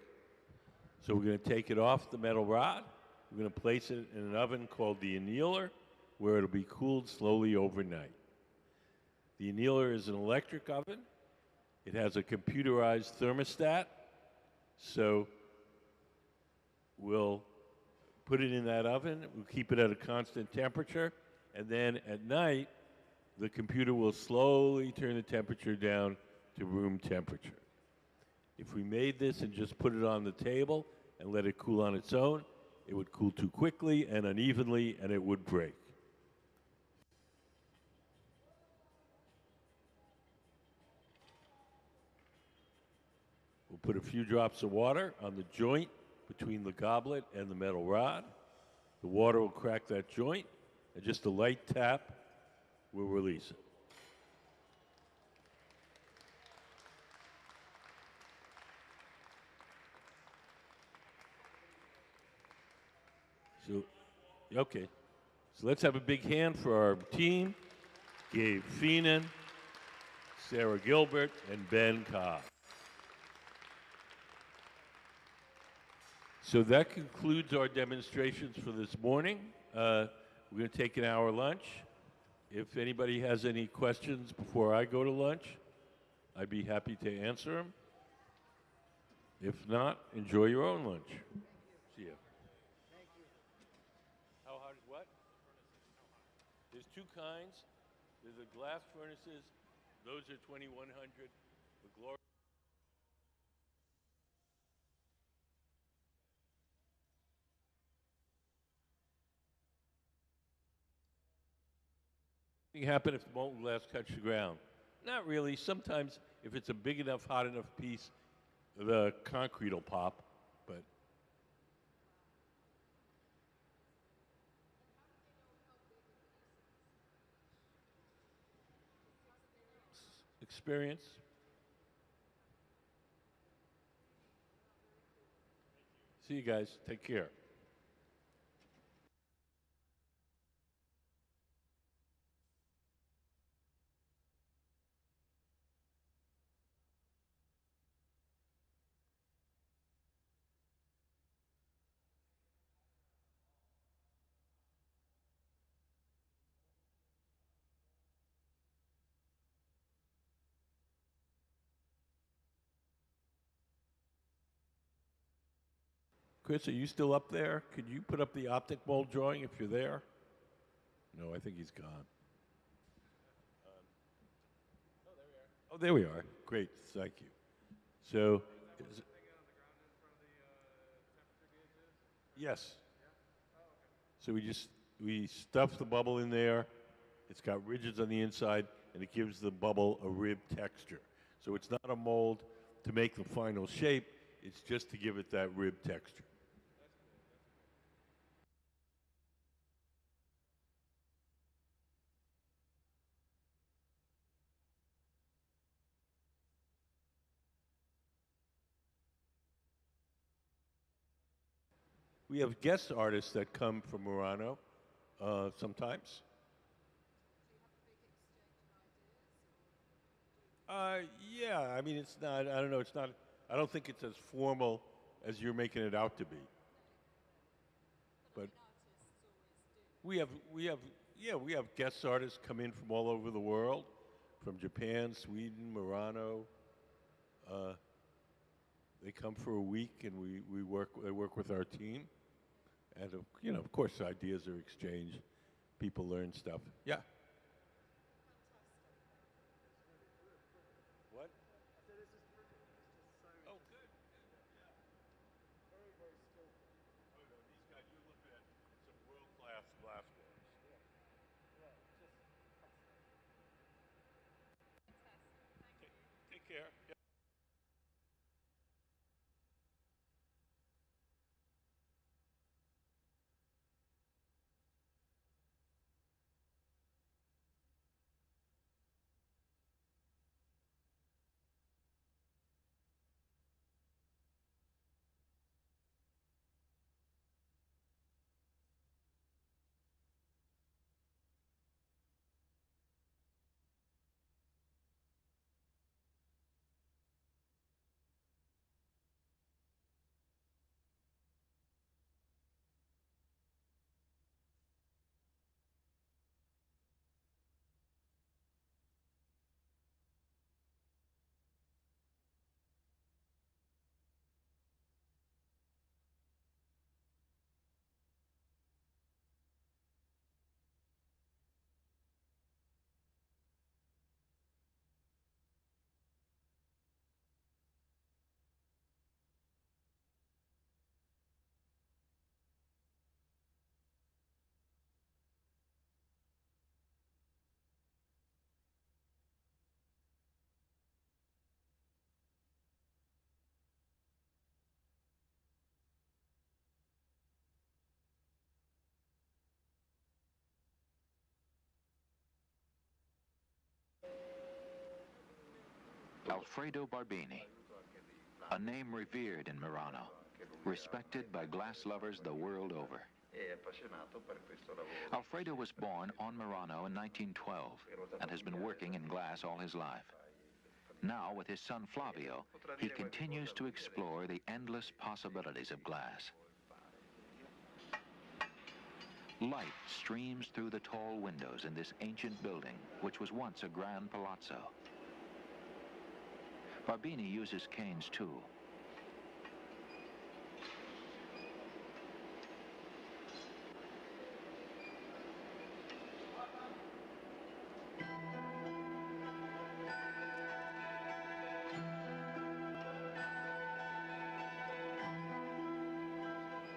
So we're going to take it off the metal rod. We're going to place it in an oven called the annealer, where it'll be cooled slowly overnight. The annealer is an electric oven. It has a computerized thermostat, so we'll put it in that oven. We'll keep it at a constant temperature, and then at night, the computer will slowly turn the temperature down to room temperature. If we made this and just put it on the table and let it cool on its own, it would cool too quickly and unevenly, and it would break. We'll put a few drops of water on the joint between the goblet and the metal rod. The water will crack that joint, and just a light tap will release it. So, okay. So let's have a big hand for our team, Gabe Feenan, Sarah Gilbert, and Ben Cobb. So that concludes our demonstrations for this morning. We're going to take an hour lunch. If anybody has any questions before I go to lunch, I'd be happy to answer them. If not, enjoy your own lunch. See ya. How hot is what? There's two kinds. There's the glass furnaces. Those are 2100. The glory. Anything happen if the molten glass touched the ground? Not really. Sometimes, if it's a big enough, hot enough piece, the concrete will pop, but experience. See you guys. Take care. Chris, are you still up there? Could you put up the optic mold drawing if you're there? No, I think he's gone. Oh, there we are. Great, thank you. So, is- yes. So we stuff the bubble in there. It's got ridges on the inside, and it gives the bubble a rib texture. So it's not a mold to make the final shape. It's just to give it that rib texture. We have guest artists that come from Murano sometimes. Yeah, I mean, it's not, I don't know, it's not, I don't think it's as formal as you're making it out to be. But we have, yeah, we have guest artists come in from all over the world, from Japan, Sweden, Murano. Uh, they come for a week and they work with our team. And, you know, of course, ideas are exchanged. People learn stuff. Yeah. What? Oh, good. Very, very skillful. Oh, no, these guys, you're looking at some world-class glassblowers. Take care. Yeah. Alfredo Barbini, a name revered in Murano, respected by glass lovers the world over. Alfredo was born on Murano in 1912 and has been working in glass all his life. Now, with his son Flavio, he continues to explore the endless possibilities of glass. Light streams through the tall windows in this ancient building, which was once a grand palazzo. Barbini uses canes too.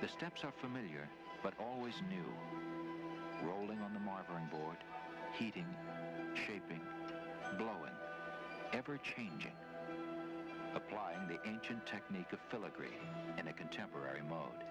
The steps are familiar, but always new. Rolling on the marvering board, heating, shaping, blowing, ever changing. Applying the ancient technique of filigree in a contemporary mode.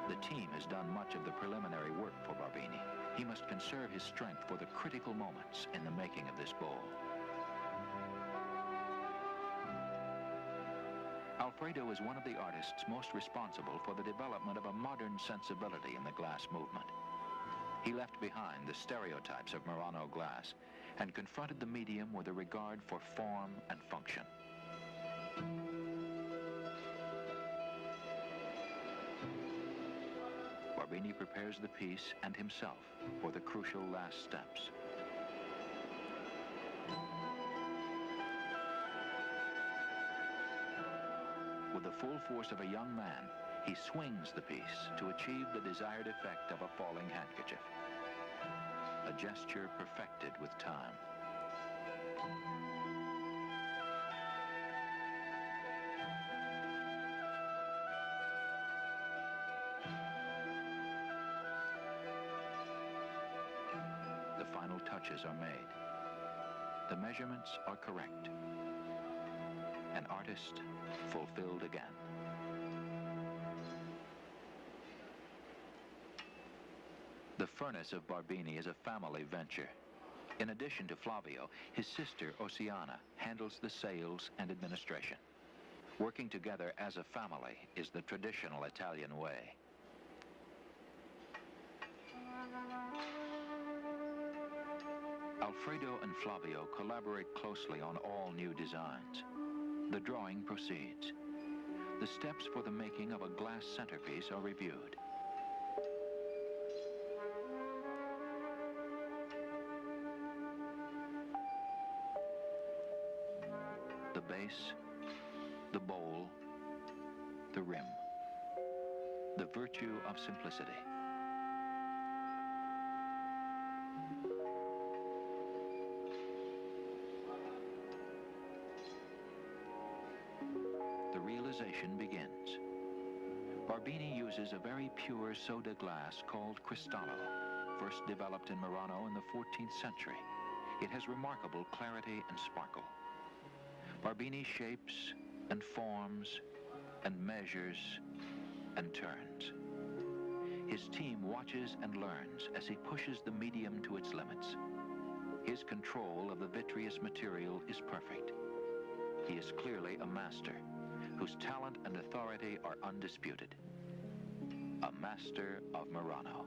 The team has done much of the preliminary work for Barbini. He must conserve his strength for the critical moments in the making of this bowl. Alfredo is one of the artists most responsible for the development of a modern sensibility in the glass movement. He left behind the stereotypes of Murano glass and confronted the medium with a regard for form and function. Barbini prepares the piece and himself for the crucial last steps. With the full force of a young man, he swings the piece to achieve the desired effect of a falling handkerchief. A gesture perfected with time. The final touches are made. The measurements are correct. An artist fulfilled again. The furnace of Barbini is a family venture. In addition to Flavio, his sister Oceana handles the sales and administration. Working together as a family is the traditional Italian way. Alfredo and Flavio collaborate closely on all new designs. The drawing proceeds. The steps for the making of a glass centerpiece are reviewed. The base, the bowl, the rim. The virtue of simplicity. The realization begins. Barbini uses a very pure soda glass called Cristallo, first developed in Murano in the 14th century. It has remarkable clarity and sparkle. Barbini shapes and forms and measures and turns. His team watches and learns as he pushes the medium to its limits. His control of the vitreous material is perfect. He is clearly a master, whose talent and authority are undisputed. A master of Murano.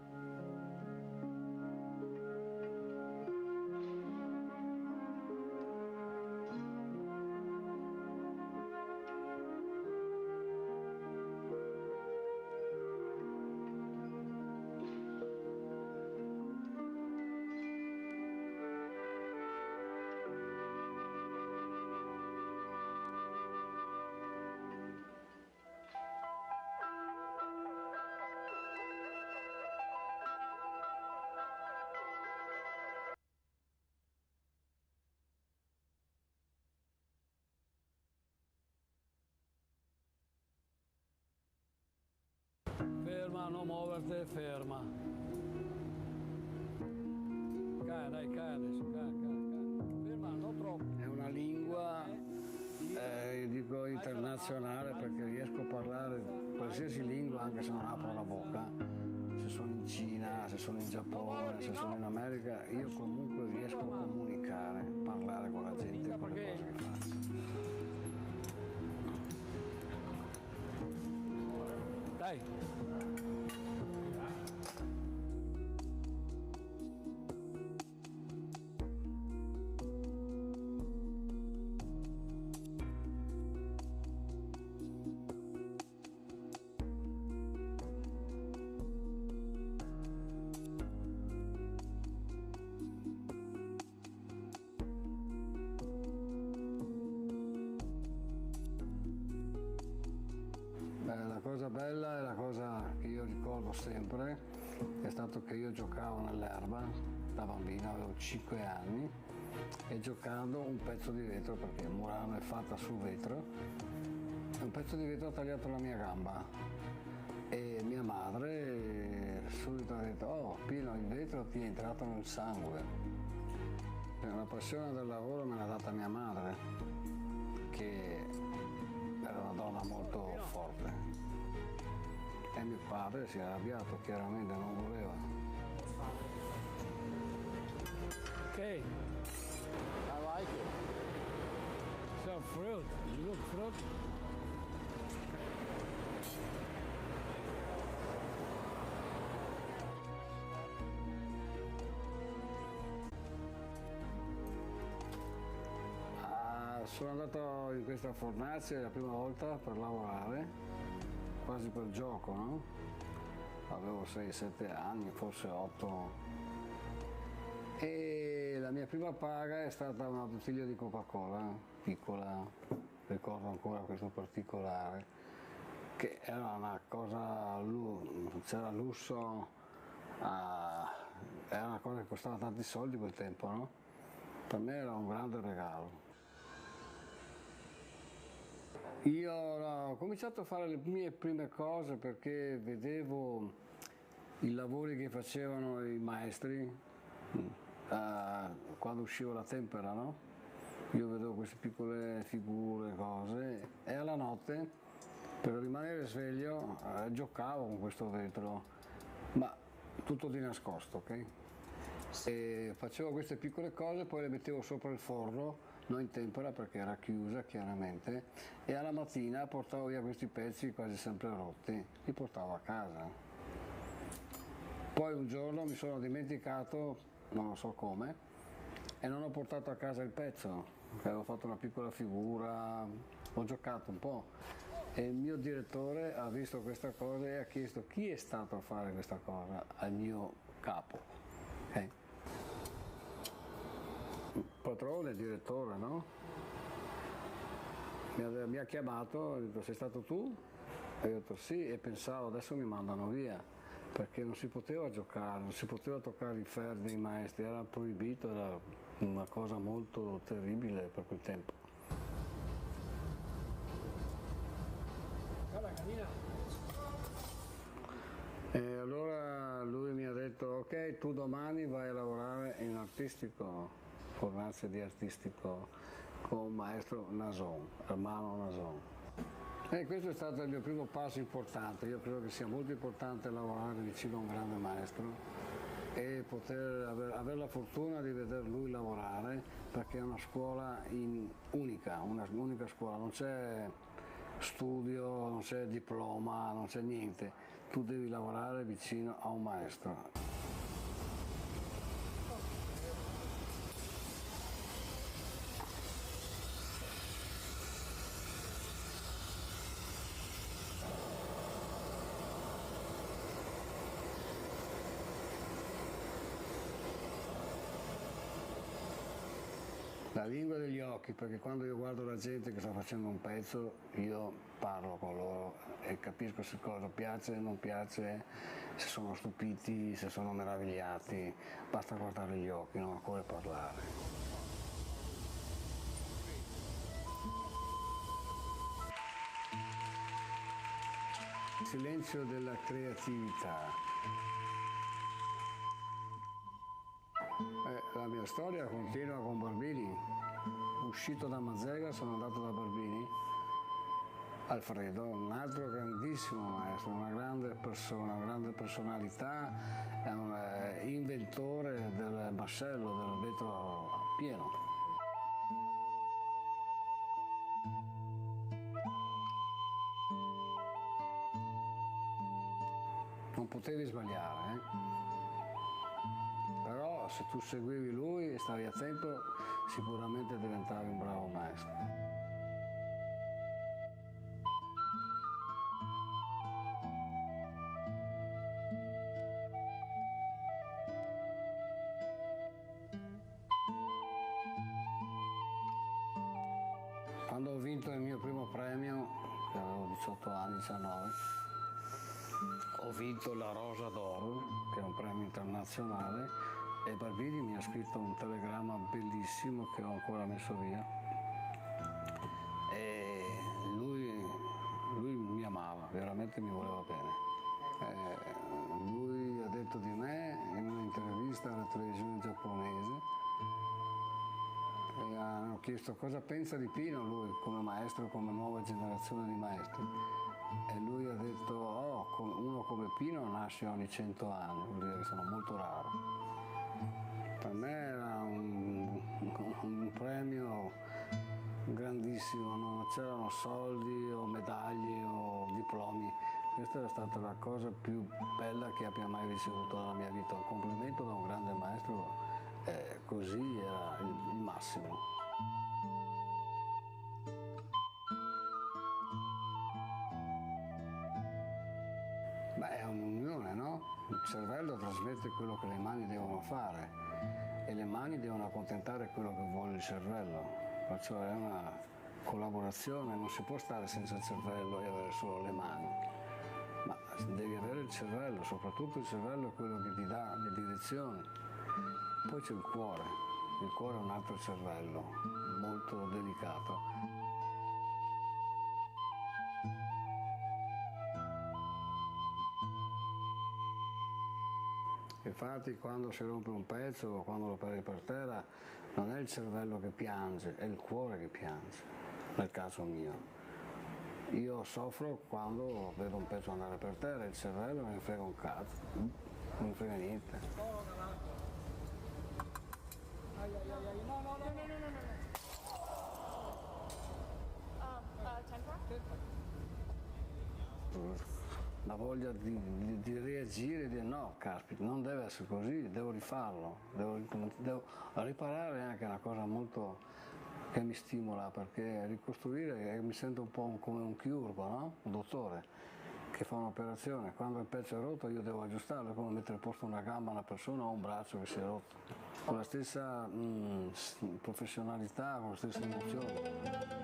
Ferma, non muoverti, ferma. Cane, cane. Ferma, non troppo. È una lingua, io dico internazionale perché riesco a parlare qualsiasi lingua anche se non apro la bocca. Se sono in Cina, se sono in Giappone, se sono in America, io comunque riesco a comunicare, parlare con la gente con le cose che faccio. Dai! La cosa bella e la cosa che io ricordo sempre è stato che io giocavo nell'erba da bambino, avevo 5 anni e giocando un pezzo di vetro, perché Murano è fatta sul vetro, un pezzo di vetro ha tagliato la mia gamba e mia madre subito ha detto: oh Pino, il vetro ti è entrato nel sangue. La passione del lavoro me l'ha data mia madre, che era una donna molto forte, e mio padre si è arrabbiato, chiaramente non voleva. Ok, I like it. Some fruit, you look fruit. sono andato in questa fornace la prima volta per lavorare, quasi per gioco, no? Avevo 6-7 anni, forse 8. E la mia prima paga è stata una bottiglia di Coca-Cola, piccola, ricordo ancora questo particolare, che era una cosa, c'era lusso, era una cosa che costava tanti soldi quel tempo, no? Per me era un grande regalo. Io ho cominciato a fare le mie prime cose perché vedevo i lavori che facevano i maestri quando usciva la tempera, no? Io vedevo queste piccole figure, cose, e alla notte per rimanere sveglio giocavo con questo vetro, ma tutto di nascosto, ok? E facevo queste piccole cose, poi le mettevo sopra il forno, non in tempera perché era chiusa chiaramente, e alla mattina portavo via questi pezzi quasi sempre rotti, li portavo a casa. Poi un giorno mi sono dimenticato, non lo so come, e non ho portato a casa il pezzo, avevo fatto una piccola figura, ho giocato un po', e il mio direttore ha visto questa cosa e ha chiesto chi è stato a fare questa cosa al mio capo. Padrone, direttore, no? Mi ha chiamato, ha detto sei stato tu? E io ho detto sì, e pensavo adesso mi mandano via, perché non si poteva giocare, non si poteva toccare i ferri dei maestri, era proibito, era una cosa molto terribile per quel tempo. E allora lui mi ha detto ok, tu domani vai a lavorare in artistico, fornace di artistico con il maestro Nason, Hermano Nason. E questo è stato il mio primo passo importante. Io credo che sia molto importante lavorare vicino a un grande maestro e poter avere la fortuna di veder lui lavorare, perché è una scuola unica, un'unica scuola, non c'è studio, non c'è diploma, non c'è niente, tu devi lavorare vicino a un maestro. La lingua degli occhi, perché quando io guardo la gente che sta facendo un pezzo, io parlo con loro e capisco se cosa piace, non piace, se sono stupiti, se sono meravigliati, basta guardare gli occhi, non occorre parlare. Il silenzio della creatività. La mia storia continua con Barbini. Uscito da Mazzega sono andato da Barbini, Alfredo, un altro grandissimo maestro, una grande persona, una grande personalità, è un inventore del massello, del vetro pieno. Non potevi sbagliare, però se tu seguivi lui e stavi attento sicuramente diventavi un bravo maestro. Quando ho vinto il mio primo premio, che avevo 18 anni, 19, ho vinto la Rosa d'Oro, che è un premio internazionale, e Barbini mi ha scritto un telegramma bellissimo che ho ancora messo via. E lui mi amava, veramente mi voleva bene. Lui ha detto di me in un'intervista alla televisione giapponese, e hanno chiesto cosa pensa di Pino lui come maestro, come nuova generazione di maestri. E lui ha detto, uno come Pino nasce ogni 100 anni, vuol dire che sono molto raro. Per me era un premio grandissimo, non c'erano soldi o medaglie o diplomi. Questa era stata la cosa più bella che abbia mai ricevuto nella mia vita. Un complimento da un grande maestro, così era il massimo. cervello trasmette quello che le mani devono fare e le mani devono accontentare quello che vuole il cervello, perciò è una collaborazione, non si può stare senza il cervello e avere solo le mani, ma devi avere il cervello, soprattutto il cervello è quello che ti dà le direzioni. Poi c'è il cuore è un altro cervello, molto delicato. Infatti quando si rompe un pezzo o quando lo perdi per terra non è il cervello che piange, è il cuore che piange, nel caso mio. Io soffro quando vedo un pezzo andare per terra, il cervello non mi frega un cazzo, non mi frega niente. La voglia di reagire e dire no, caspita, non deve essere così, devo rifarlo, devo riparare, è anche una cosa molto che mi stimola, perché ricostruire mi sento un po' come un chirurgo, no? Un dottore che fa un'operazione, quando il pezzo è rotto io devo aggiustarlo, è come mettere a posto una gamba a una persona o un braccio che si è rotto, con la stessa professionalità, con la stessa emozione.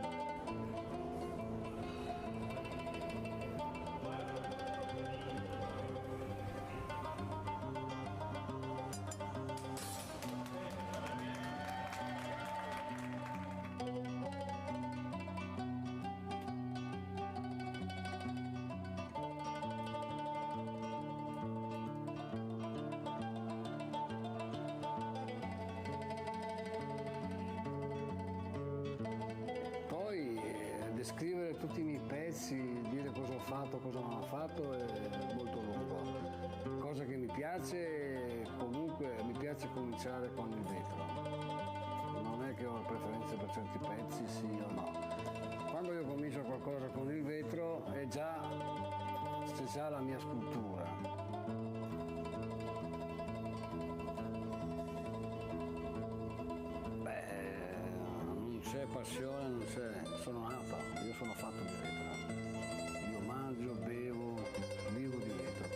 Descrivere tutti i miei pezzi, dire cosa ho fatto, cosa non ho fatto è molto lungo. Cosa che mi piace, comunque mi piace cominciare con il vetro. Non è che ho preferenze per certi pezzi, sì o no. Quando io comincio qualcosa con il vetro c'è già la mia scultura. C'è passione, non c'è, sono nato, io sono fatto di vetro, io mangio, bevo, vivo di vetro.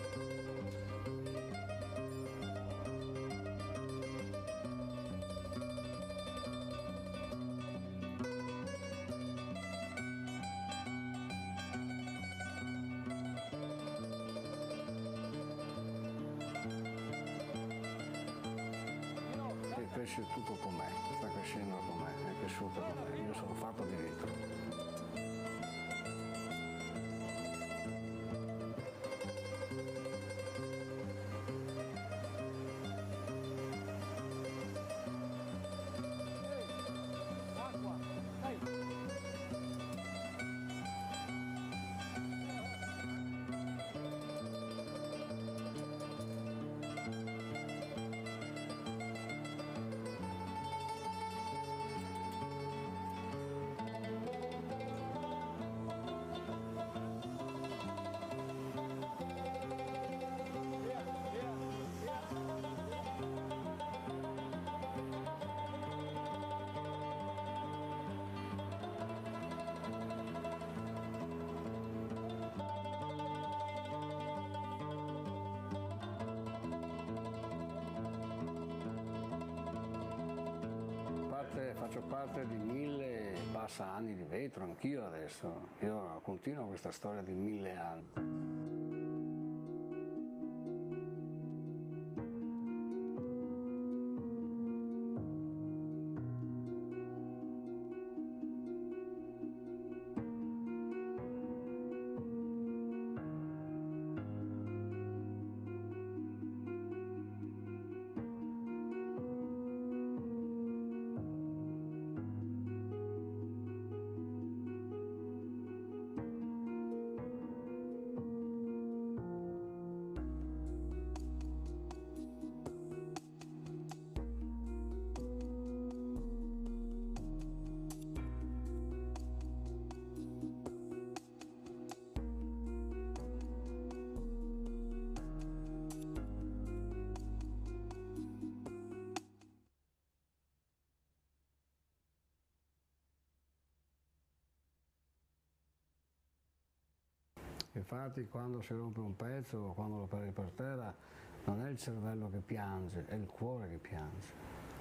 E cresce tutto con me, sta crescendo con me, è cresciuto con me, io sono fatto di vetro. Faccio parte di 1000 passa anni di vetro, anch'io adesso. Io continuo questa storia di 1000 anni. Infatti quando si rompe un pezzo o quando lo perdi per terra non è il cervello che piange, è il cuore che piange,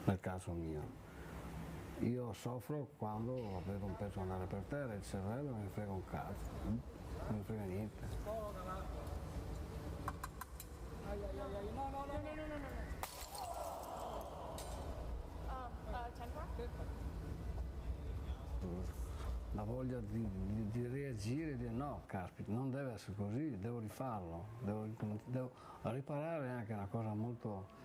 nel caso mio. Io soffro quando vedo un pezzo andare per terra, il cervello non mi frega un cazzo, non mi frega niente. La voglia di reagire e dire no, caspita, non deve essere così, devo rifarlo, devo riparare è anche una cosa molto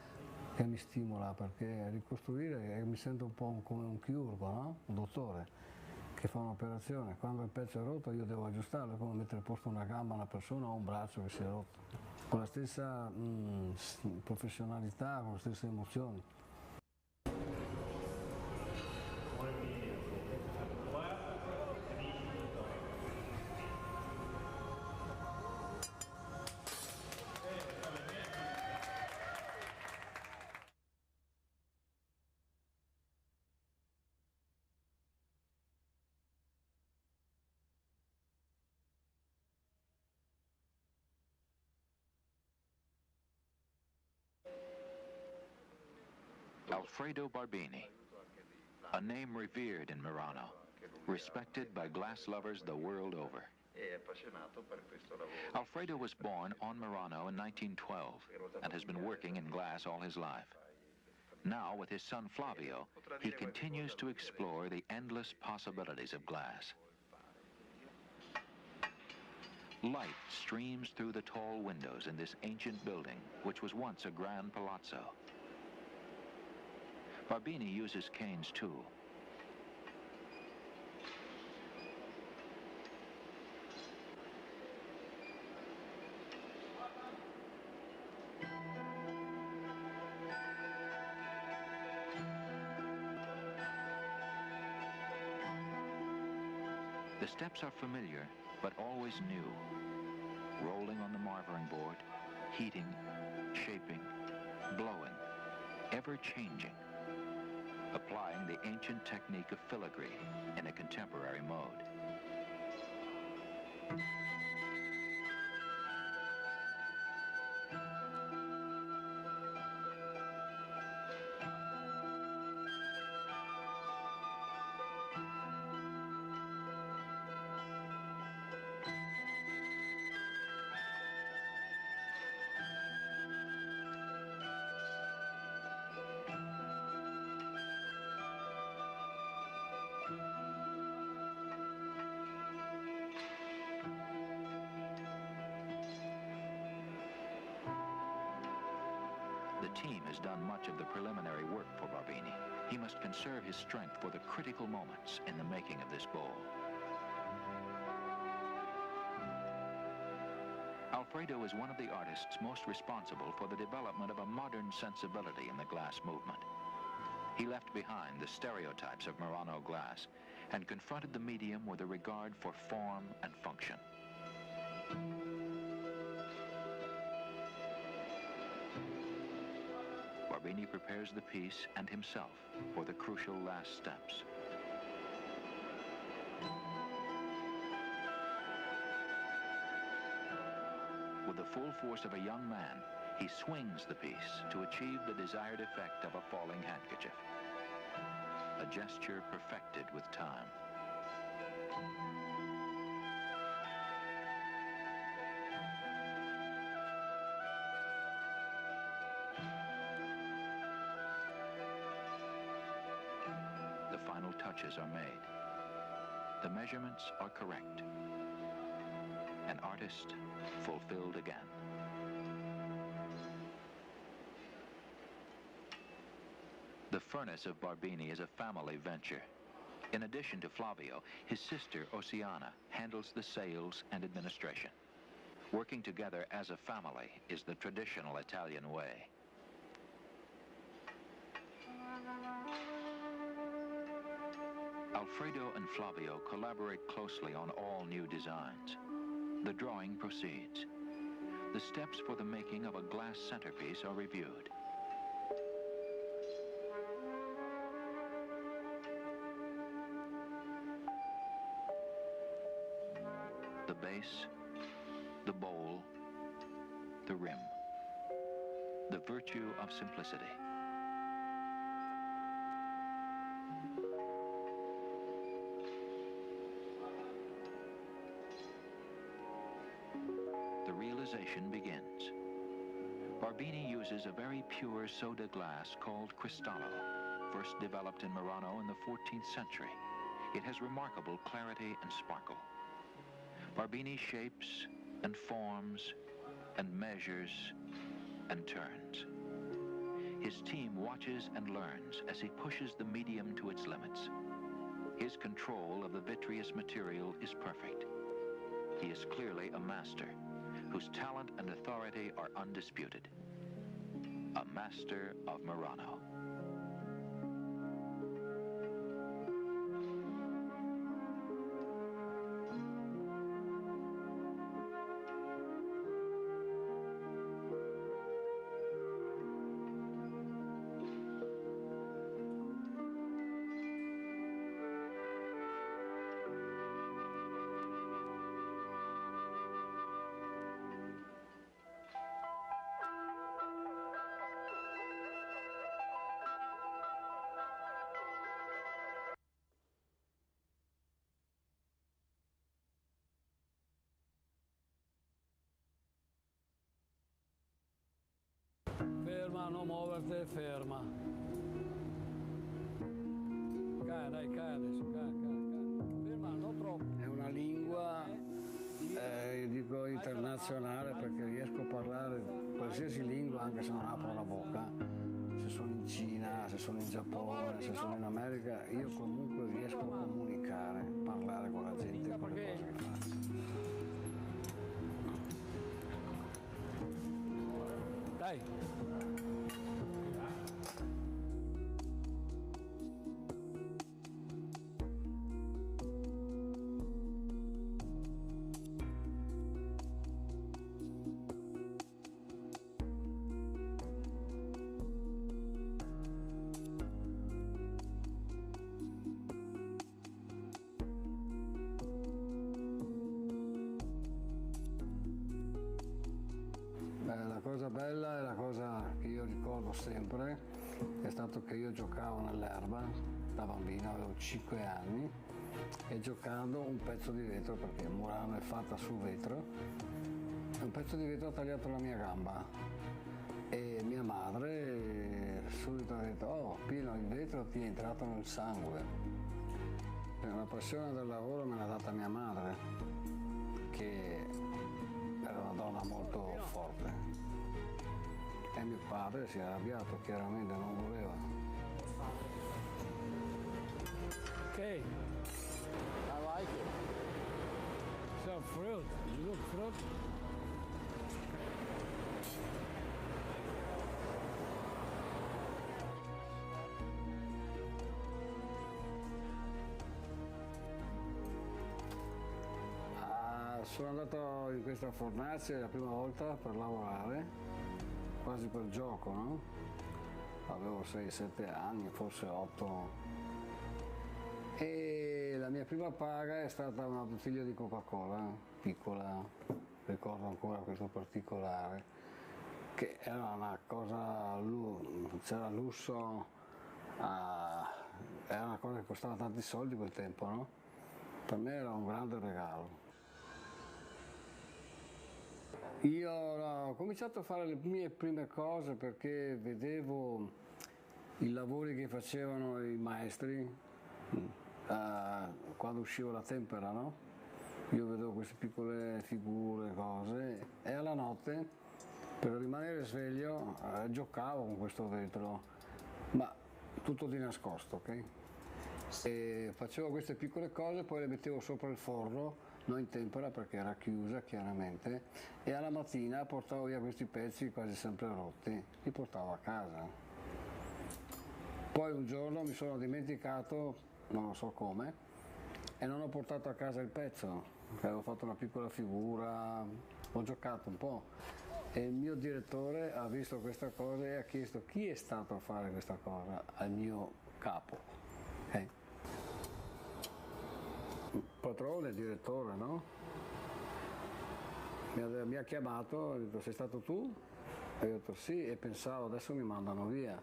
che mi stimola, perché ricostruire mi sento un po' come un chirurgo, no? Un dottore che fa un'operazione, quando il pezzo è rotto io devo aggiustarlo, è come mettere a posto una gamba a una persona o un braccio che si è rotto, con la stessa professionalità, con le stesse emozioni. Alfredo Barbini, a name revered in Murano, respected by glass lovers the world over. Alfredo was born on Murano in 1912 and has been working in glass all his life. Now, with his son Flavio, he continues to explore the endless possibilities of glass. Light streams through the tall windows in this ancient building, which was once a grand palazzo. Barbini uses canes too. The steps are familiar, but always new. Rolling on the marvering board, heating, shaping, blowing, ever changing. Applying the ancient technique of filigree in a contemporary mode. The team has done much of the preliminary work for Barbini. He must conserve his strength for the critical moments in the making of this bowl. Alfredo is one of the artists most responsible for the development of a modern sensibility in the glass movement. He left behind the stereotypes of Murano glass and confronted the medium with a regard for form and function. Barbini prepares the piece and himself for the crucial last steps. With the full force of a young man, he swings the piece to achieve the desired effect of a falling handkerchief. A gesture perfected with time. The final touches are made. The measurements are correct. An artist fulfilled again. The furnace of Barbini is a family venture. In addition to Flavio, his sister Oceana handles the sales and administration. Working together as a family is the traditional Italian way. Alfredo and Flavio collaborate closely on all new designs. The drawing proceeds. The steps for the making of a glass centerpiece are reviewed. The base, the bowl, the rim. the virtue of simplicity. The realization begins. Barbini uses a very pure soda glass called Cristallo, first developed in Murano in the 14th century. It has remarkable clarity and sparkle. Barbini shapes and forms and measures and turns. His team watches and learns as he pushes the medium to its limits. His control of the vitreous material is perfect. He is clearly a master, whose talent and authority are undisputed. A master of Murano. Ferma, non muoverti, ferma. Cade, dai, cade adesso, cade. Ferma, non troppo. È una lingua, io dico internazionale, perché riesco a parlare qualsiasi lingua anche se non apro la bocca. Se sono in Cina, se sono in Giappone, se sono in America, io comunque riesco a comunicare, parlare con la gente, con le cose che faccio. Dai. La cosa bella e la cosa che io ricordo sempre è stato che io giocavo nell'erba da bambino, avevo 5 anni, e giocando un pezzo di vetro, perché Murano è fatta sul vetro, un pezzo di vetro ha tagliato la mia gamba e mia madre subito ha detto: oh Pino, il vetro ti è entrato nel sangue. La passione del lavoro me l'ha data mia madre, che era una donna molto forte, e mio padre si è arrabbiato, chiaramente non voleva. Ok, I like it. So fruit, you look fruit. Sono andato in questa fornace la prima volta per lavorare, quasi per gioco, no? Avevo 6-7 anni, forse 8. E la mia prima paga è stata una bottiglia di Coca-Cola, piccola, ricordo ancora questo particolare, che era una cosa, c'era lusso, era una cosa che costava tanti soldi quel tempo, no? Per me era un grande regalo. Io ho cominciato a fare le mie prime cose perché vedevo i lavori che facevano i maestri quando usciva la tempera, no? Io vedevo queste piccole figure, cose, e alla notte, per rimanere sveglio, giocavo con questo vetro, ma tutto di nascosto, ok? E facevo queste piccole cose, poi le mettevo sopra il forno, non in tempera perché era chiusa chiaramente, e alla mattina portavo via questi pezzi quasi sempre rotti, li portavo a casa. Poi un giorno mi sono dimenticato, non so come, e non ho portato a casa il pezzo, avevo fatto una piccola figura, ho giocato un po', e il mio direttore ha visto questa cosa e ha chiesto chi è stato a fare questa cosa al mio capo. Okay? Il padrone, il direttore, no? Mi ha chiamato, ha detto: sei stato tu? E io ho detto sì, e pensavo adesso mi mandano via,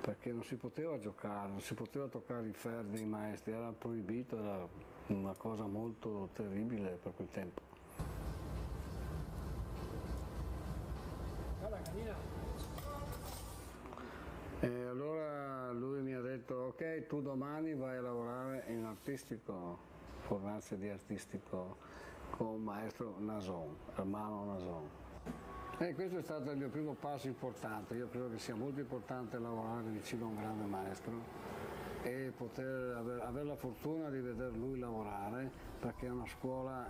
perché non si poteva giocare, non si poteva toccare i ferri dei maestri, era proibito, era una cosa molto terribile per quel tempo. E allora lui mi ha detto ok, tu domani vai a lavorare in artistico, formarsi di artistico con il maestro Nason, Hermano Nason. E questo è stato il mio primo passo importante. Io credo che sia molto importante lavorare vicino a un grande maestro e poter avere la fortuna di veder lui lavorare, perché è una scuola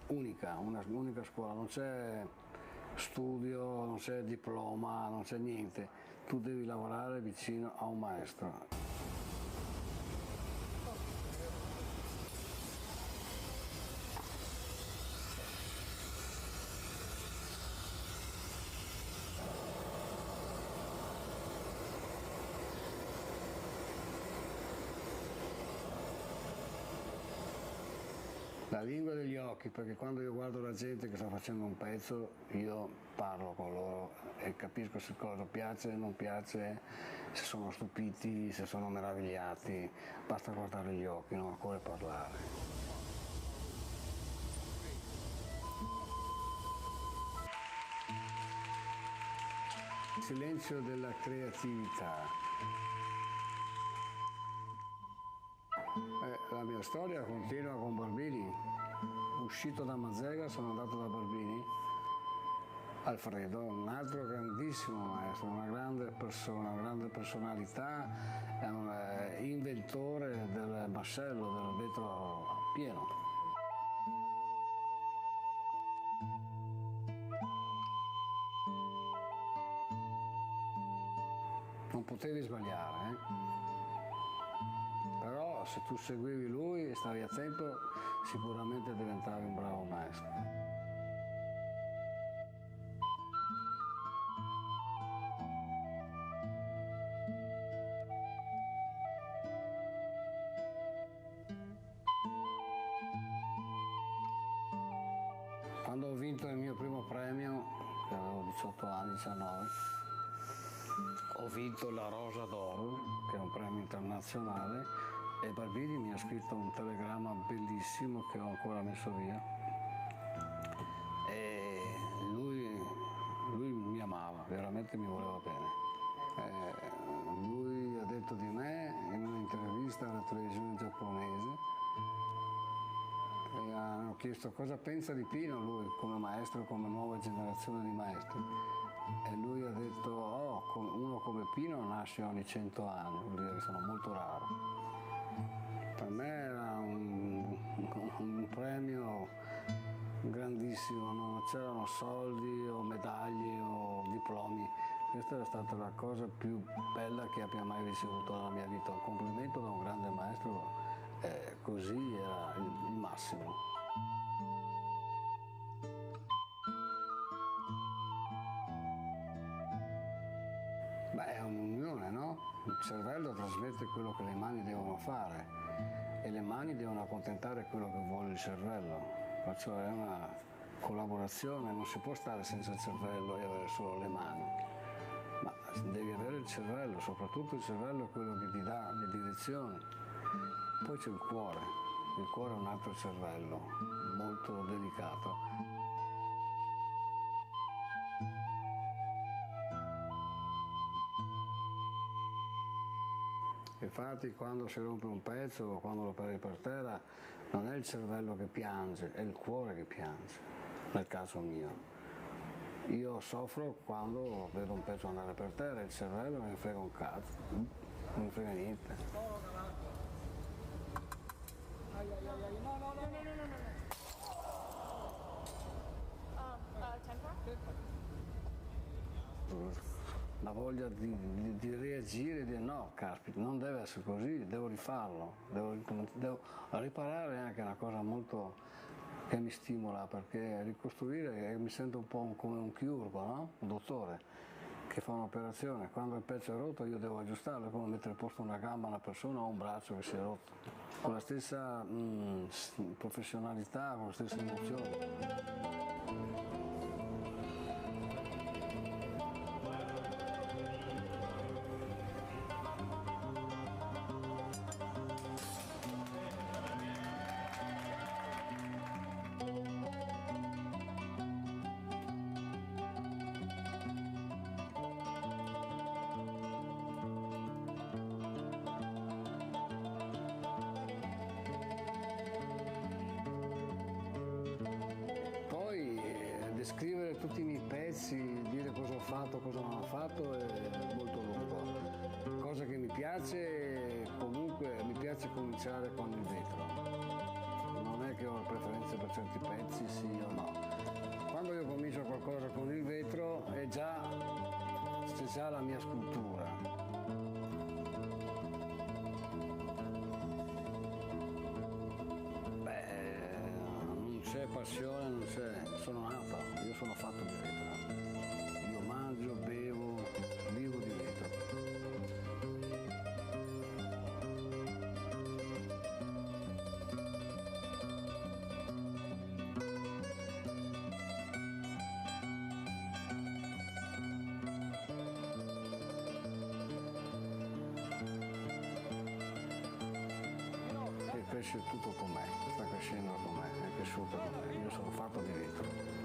unica, un'unica scuola, non c'è studio, non c'è diploma, non c'è niente, tu devi lavorare vicino a un maestro. La lingua degli occhi, perché quando io guardo la gente che sta facendo un pezzo, io parlo con loro e capisco se cosa piace, non piace, se sono stupiti, se sono meravigliati. Basta guardare gli occhi, non occorre parlare. Il silenzio della creatività. La mia storia continua con Barbini. Uscito da Mazzega sono andato da Barbini. Alfredo, un altro grandissimo maestro, una grande persona, una grande personalità, è un inventore del massello, del vetro pieno. Non potevi sbagliare, Però se tu seguivi lui e stavi attento, sicuramente diventavi un bravo maestro. Quando ho vinto il mio primo premio, che avevo 18 anni, 19, ho vinto la Rosa d'Oro, che è un premio internazionale, e Barbini mi ha scritto un telegramma bellissimo che ho ancora messo via. E lui mi amava, veramente mi voleva bene. Lui ha detto di me in un'intervista alla televisione giapponese, e hanno chiesto cosa pensa di Pino lui come maestro, come nuova generazione di maestri. E lui ha detto, uno come Pino nasce ogni 100 anni, vuol dire che sono molto raro. Per me era un premio grandissimo, non c'erano soldi o medaglie o diplomi. Questa è stata la cosa più bella che abbia mai ricevuto nella mia vita. Un complimento da un grande maestro, così era il massimo. Beh, è un'unione, no? Il cervello trasmette quello che le mani devono fare e le mani devono accontentare quello che vuole il cervello. Perciò è una collaborazione, non si può stare senza il cervello e avere solo le mani. Ma devi avere il cervello, soprattutto il cervello è quello che ti dà le direzioni. Poi c'è il cuore è un altro cervello, molto delicato. Infatti quando si rompe un pezzo o quando lo perdi per terra non è il cervello che piange, è il cuore che piange, nel caso mio. Io soffro quando vedo un pezzo andare per terra, il cervello non mi frega un cazzo, non mi frega niente. La voglia di reagire e dire no, caspita, non deve essere così, devo rifarlo, devo riparare, è anche una cosa molto che mi stimola, perché ricostruire mi sento un po' come un chirurgo, no? Un dottore che fa un'operazione, quando il pezzo è rotto io devo aggiustarlo, è come mettere a posto una gamba a una persona o un braccio che si è rotto, con la stessa professionalità, con la stessa emozione. descrivere tutti i miei pezzi, dire cosa ho fatto, cosa non ho fatto è molto lungo. Cosa che mi piace, comunque mi piace cominciare con il vetro. Non è che ho preferenze per certi pezzi, sì o no. Quando io comincio qualcosa con il vetro c'è già la mia scultura. Non c'è passione, non c'è, sono nato, io sono fatto di vetro. Io mangio, bevo, vivo di vetro. E cresce tutto con me, sta crescendo con me, è cresciuto con me, io sono fatto di vetro.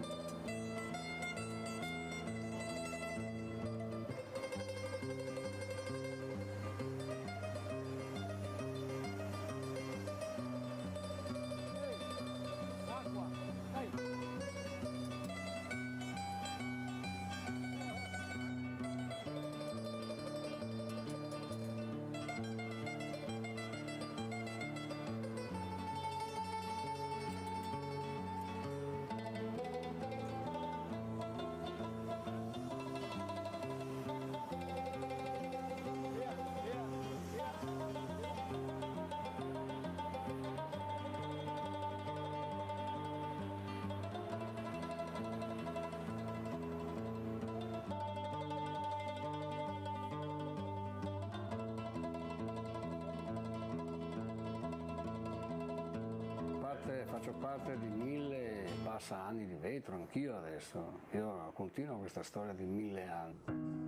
Faccio parte di 1000 passa anni di vetro, anch'io adesso. Io continuo questa storia di 1000 anni.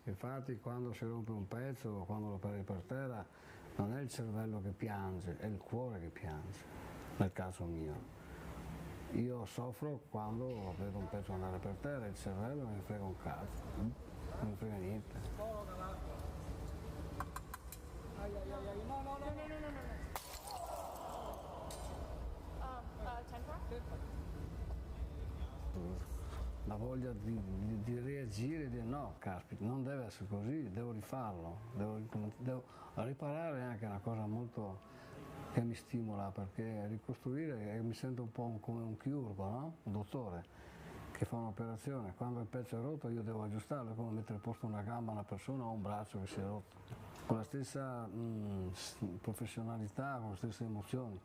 Infatti quando si rompe un pezzo o quando lo perdi per terra non è il cervello che piange, è il cuore che piange, nel caso mio. Io soffro quando vedo un pezzo andare per terra, il cervello non mi frega un cazzo, non mi frega niente. La voglia di reagire e dire no, caspita, non deve essere così, devo rifarlo, devo riparare, è anche una cosa molto che mi stimola, perché ricostruire mi sento un po' come un chirurgo, no? Un dottore che fa un'operazione, quando il pezzo è rotto io devo aggiustarlo, è come mettere a posto una gamba a una persona o un braccio che si è rotto, con la stessa professionalità, con le stesse emozioni.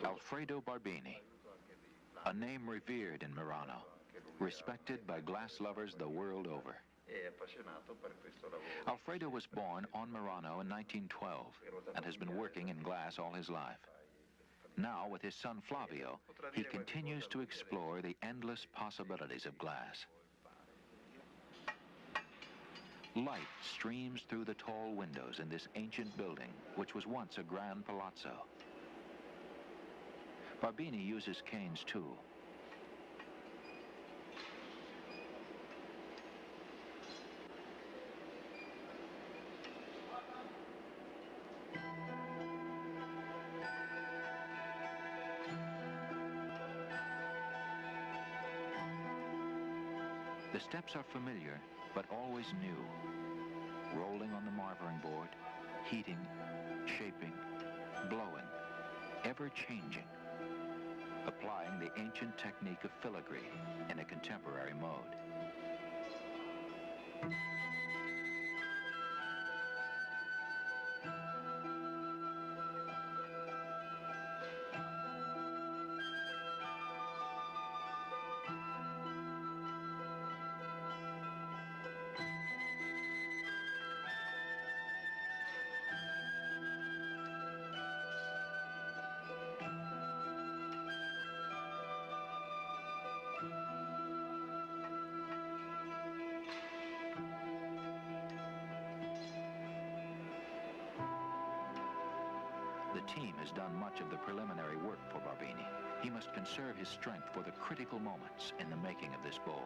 Alfredo Barbini, a name revered in Murano, respected by glass lovers the world over. Alfredo was born on Murano in 1912 and has been working in glass all his life. Now, with his son Flavio, he continues to explore the endless possibilities of glass. Light streams through the tall windows in this ancient building, which was once a grand palazzo. Barbini uses canes too. The steps are familiar, but always new. Rolling on the marvering board, heating, shaping, blowing, ever changing. Applying the ancient technique of filigree in a contemporary mode. The team has done much of the preliminary work for Barbini. He must conserve his strength for the critical moments in the making of this bowl.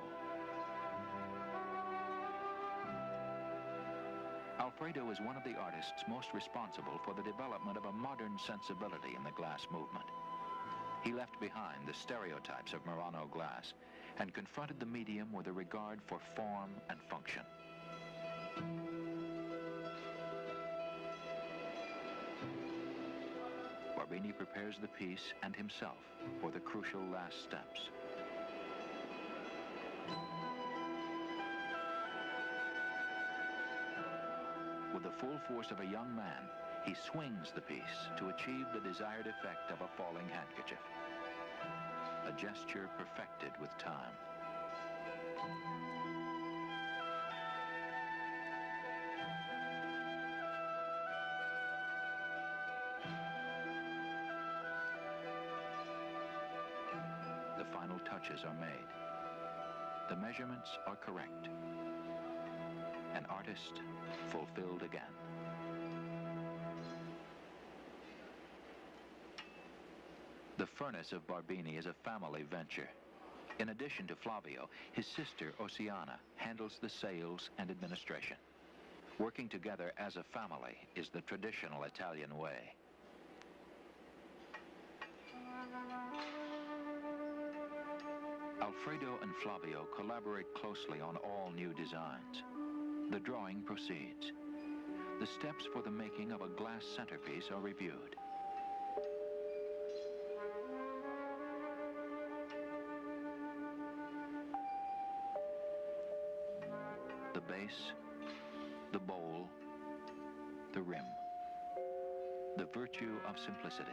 Alfredo is one of the artists most responsible for the development of a modern sensibility in the glass movement. He left behind the stereotypes of Murano glass and confronted the medium with a regard for form and function. Barbini prepares the piece and himself for the crucial last steps. With the full force of a young man, he swings the piece to achieve the desired effect of a falling handkerchief. A gesture perfected with time. The final touches are made. The measurements are correct. An artist fulfilled again. The furnace of Barbini is a family venture. In addition to Flavio, his sister Oceana handles the sales and administration. Working together as a family is the traditional Italian way. Alfredo and Flavio collaborate closely on all new designs. The drawing proceeds. The steps for the making of a glass centerpiece are reviewed. The base, the bowl, the rim. The virtue of simplicity.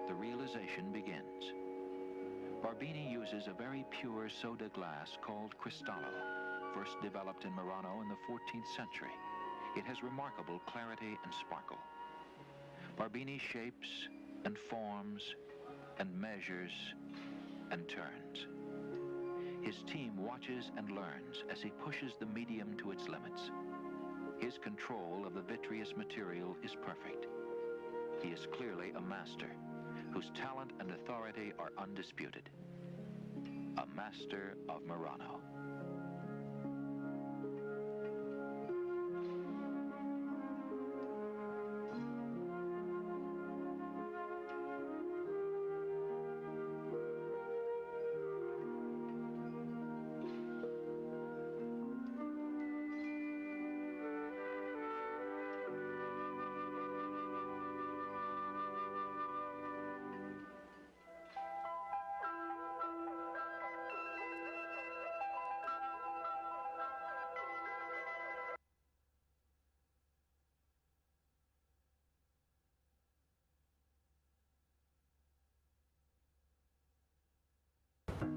The realization begins. Barbini uses a very pure soda glass called Cristallo, first developed in Murano in the 14th century. It has remarkable clarity and sparkle. Barbini shapes and forms and measures and turns. His team watches and learns as he pushes the medium to its limits. His control of the vitreous material is perfect. He is clearly a master whose talent and authority are undisputed. A master of Murano.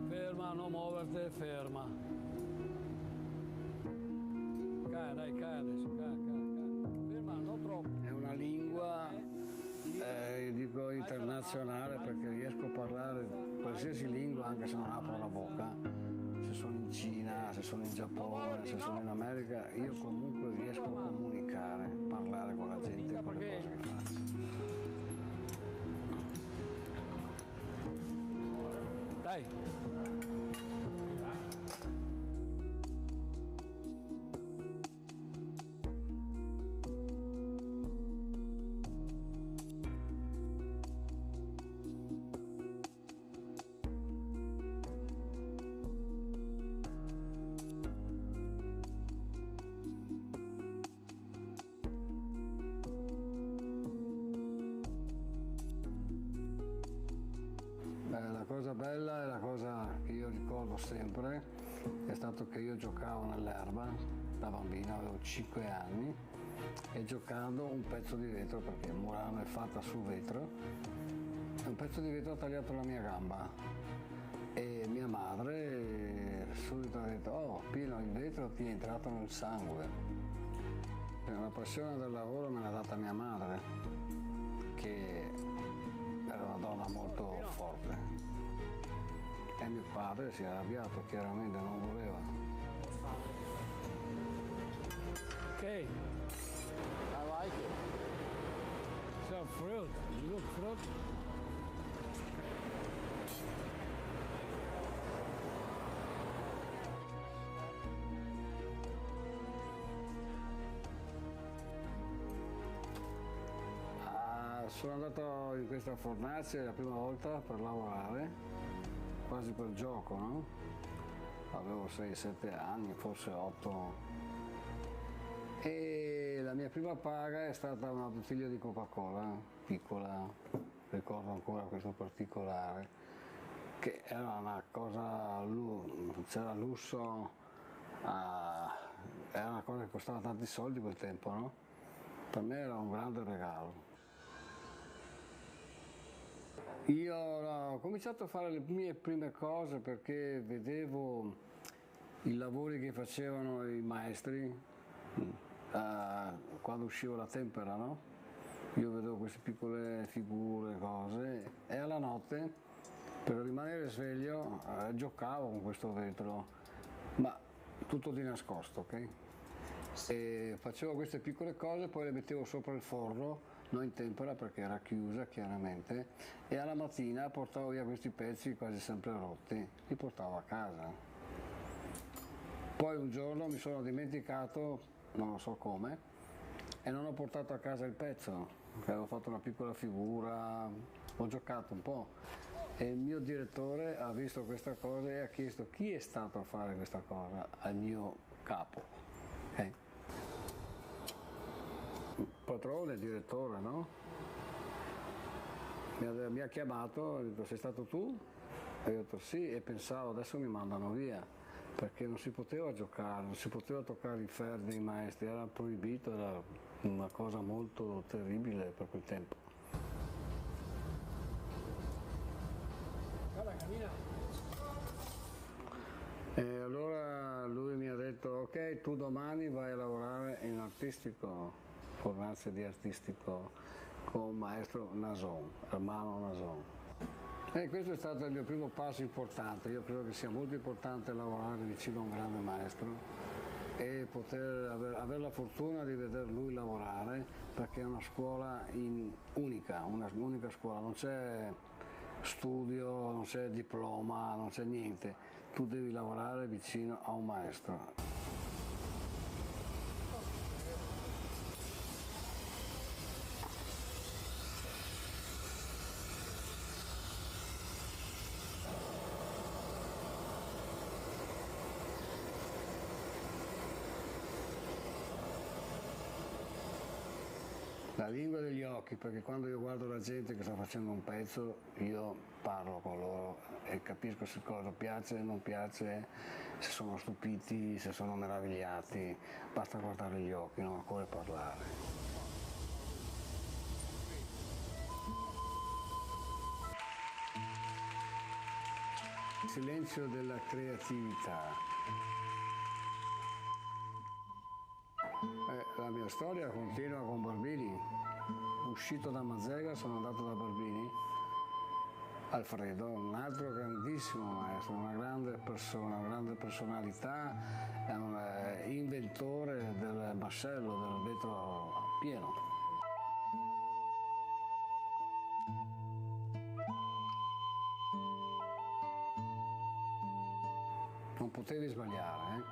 Ferma, non muoverti, ferma. Cade, cade. Ferma, non troppo. È una lingua, dico internazionale perché riesco a parlare qualsiasi lingua anche se non apro la bocca. Se sono in Cina, se sono in Giappone, se sono in America, io comunque riesco a comunicare, parlare con la gente, con le cose che faccio. Dai! cosa bella e la cosa che io ricordo sempre è stato che io giocavo nell'erba da bambina, avevo 5 anni, e giocando un pezzo di vetro, perché Murano è fatta su vetro, e un pezzo di vetro ha tagliato la mia gamba e mia madre subito ha detto: oh Pino, il vetro ti è entrato nel sangue. E una passione del lavoro me l'ha data mia madre, che era una donna molto forte, e mio padre si è arrabbiato, chiaramente non voleva. Ok, I like it. Some fruit. You look fruit. Sono andato in questa fornace la prima volta per lavorare, quasi per gioco, no? Avevo 6-7 anni, forse 8. E la mia prima paga è stata una bottiglia di Coca-Cola, piccola, ricordo ancora questo particolare, che era una cosa, c'era lusso, era una cosa che costava tanti soldi quel tempo, no? Per me era un grande regalo. Io ho cominciato a fare le mie prime cose perché vedevo i lavori che facevano i maestri quando usciva la tempera, no? Io vedevo queste piccole figure, cose, e alla notte, per rimanere sveglio, giocavo con questo vetro, ma tutto di nascosto, ok? E facevo queste piccole cose, poi le mettevo sopra il forno, non in tempera perché era chiusa chiaramente, e alla mattina portavo via questi pezzi quasi sempre rotti, li portavo a casa. Poi un giorno mi sono dimenticato, non lo so come, e non ho portato a casa il pezzo, avevo fatto una piccola figura, ho giocato un po', e il mio direttore ha visto questa cosa e ha chiesto chi è stato a fare questa cosa al mio capo. Padrone, direttore, no? Mi ha chiamato, ha detto: sei stato tu? E io ho detto sì, e pensavo adesso mi mandano via, perché non si poteva giocare, non si poteva toccare i ferri dei maestri, era proibito, era una cosa molto terribile per quel tempo. E allora lui mi ha detto: ok, tu domani vai a lavorare in artistico, fornace di artistico con il maestro Nason, Hermano Nason. E questo è stato il mio primo passo importante. Io credo che sia molto importante lavorare vicino a un grande maestro e poter avere la fortuna di veder lui lavorare, perché è una scuola unica, un'unica scuola, non c'è studio, non c'è diploma, non c'è niente, tu devi lavorare vicino a un maestro. La lingua degli occhi, perché quando io guardo la gente che sta facendo un pezzo, io parlo con loro e capisco se cosa piace, non piace, se sono stupiti, se sono meravigliati. Basta guardare gli occhi, non occorre parlare. Il silenzio della creatività. La mia storia continua con Barbini. Uscito da Mazzega sono andato da Barbini, Alfredo, un altro grandissimo maestro, una grande persona, una grande personalità, è un inventore del mascello, del vetro pieno. Non potevi sbagliare,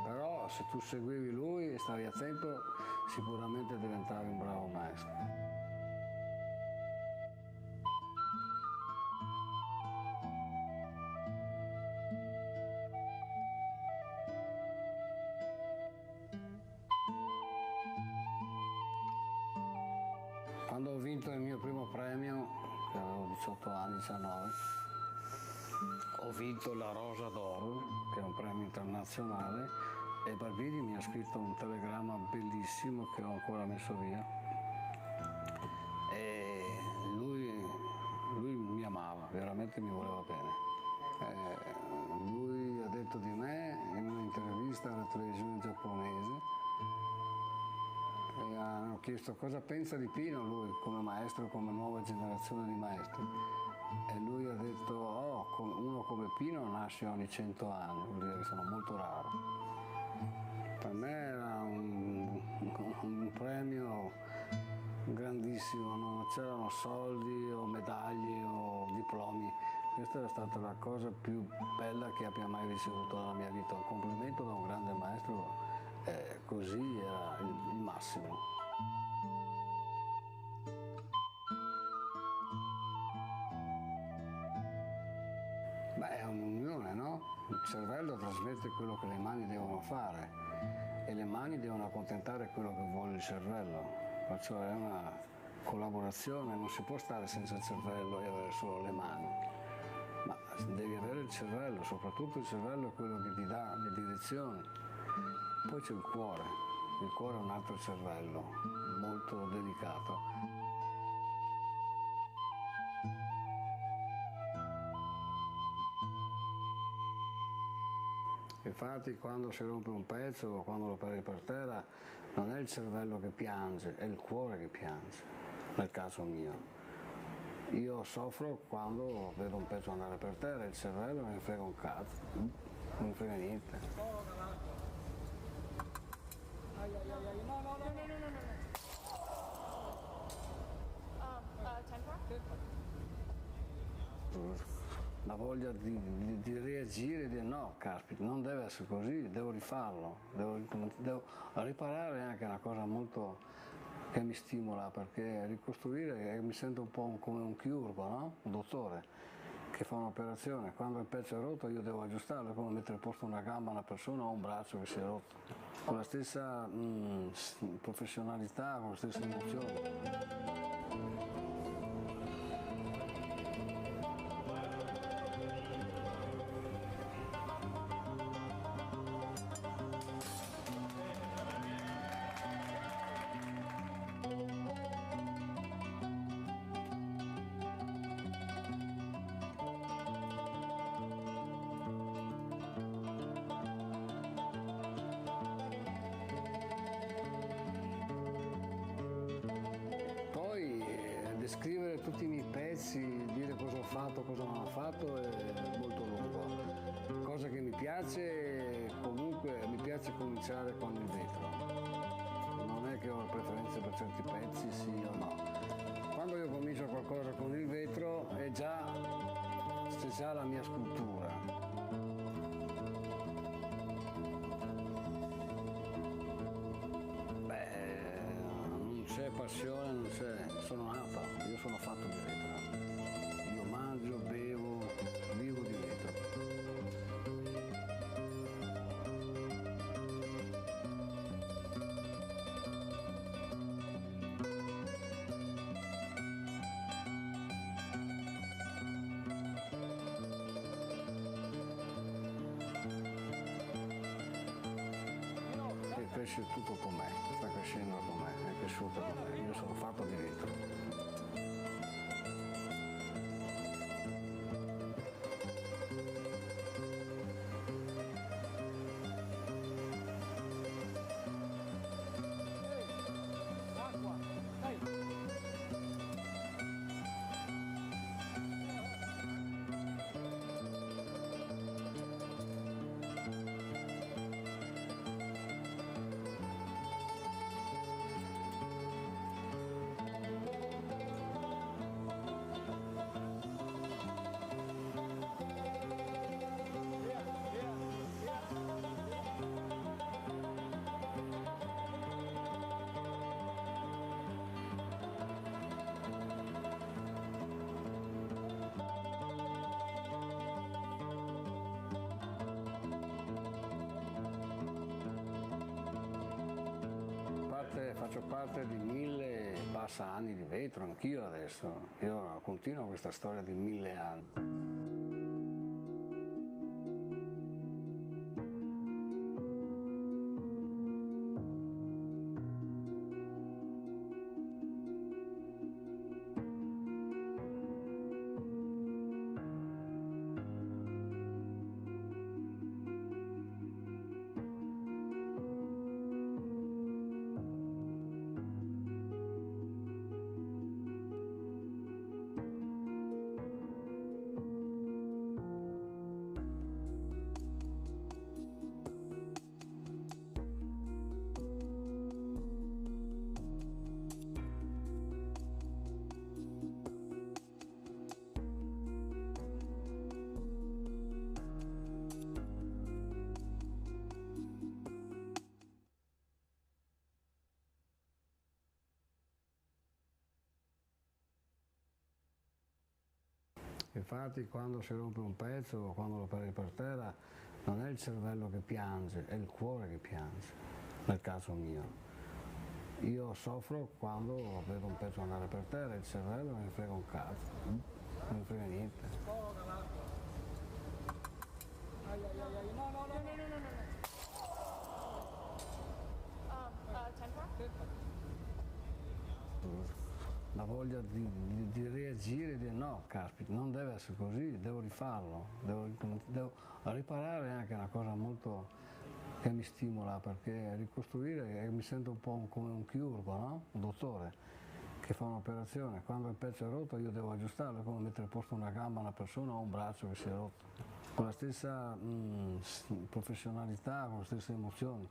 Però se tu seguivi lui e stavi attento, sicuramente diventavi un bravo maestro. Quando ho vinto il mio primo premio, che avevo 18 18 anni, 19. Ho vinto la Rosa d'Oro, che è un premio internazionale, e Barbini mi ha scritto un telegramma bellissimo che ho ancora messo via. E lui mi amava, veramente mi voleva bene. Lui ha detto di me in un'intervista alla televisione giapponese e hanno chiesto cosa pensa di Pino lui come maestro, come nuova generazione di maestri, e lui ha detto uno come Pino nasce ogni 100 anni, vuol dire che sono molto raro. Per me era un premio grandissimo, non c'erano soldi o medaglie o diplomi. Questa è stata la cosa più bella che abbia mai ricevuto nella mia vita, un complimento da un grande maestro, così era il massimo. Beh, è un'unione, no? Il cervello trasmette quello che le mani devono fare e le mani devono accontentare quello che vuole il cervello, perciò è una collaborazione, non si può stare senza il cervello e avere solo le mani. Ma devi avere il cervello, soprattutto il cervello è quello che ti dà le direzioni. Poi c'è il cuore è un altro cervello, molto delicato. Infatti quando si rompe un pezzo o quando lo perdi per terra non è il cervello che piange, è il cuore che piange, nel caso mio. Io soffro quando vedo un pezzo andare per terra, il cervello non mi frega un cazzo, non mi frega niente. La voglia di reagire e dire no, caspita, non deve essere così, devo rifarlo, devo riparare è anche una cosa molto che mi stimola, perché ricostruire mi sento un po' come un chirurgo, no? Un dottore che fa un'operazione, quando il pezzo è rotto io devo aggiustarlo, è come mettere a posto una gamba a una persona o un braccio che si è rotto, con la stessa professionalità, con la stessa emozione. Descrivere tutti i miei pezzi, dire cosa ho fatto, cosa non ho fatto è molto lungo. Cosa che mi piace, comunque mi piace cominciare con il vetro. Non è che ho preferenze per certi pezzi, sì o no. Quando io comincio qualcosa con il vetro c'è già la mia scultura. C'è passione, non c'è, sono nato, io sono fatto di vetro, io mangio, bevo, vivo di vetro. E cresce tutto con me, sta crescendo con me, è cresciuto con me, io sono fatto di vetro. Faccio parte di 1000 passa anni di vetro, anch'io adesso. Io continuo questa storia di 1000 anni. Infatti quando si rompe un pezzo o quando lo perdi per terra non è il cervello che piange, è il cuore che piange, nel caso mio. Io soffro quando vedo un pezzo andare per terra, il cervello non mi frega un cazzo, non mi frega niente. La voglia di reagire e dire no, caspita, non deve essere così, devo rifarlo, devo riparare, è anche una cosa molto che mi stimola, perché ricostruire mi sento un po' come un chirurgo, no? Un dottore che fa un'operazione, quando il pezzo è rotto io devo aggiustarlo, è come mettere a posto una gamba a una persona o un braccio che si è rotto, con la stessa professionalità, con le stesse emozioni.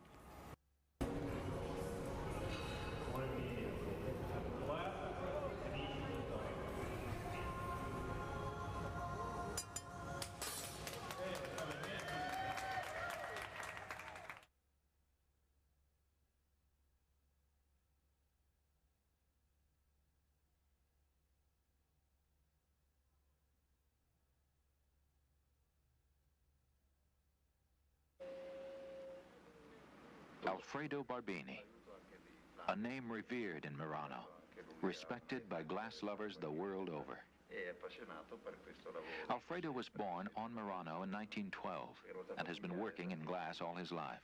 Alfredo Barbini, a name revered in Murano, respected by glass lovers the world over. Alfredo was born on Murano in 1912 and has been working in glass all his life.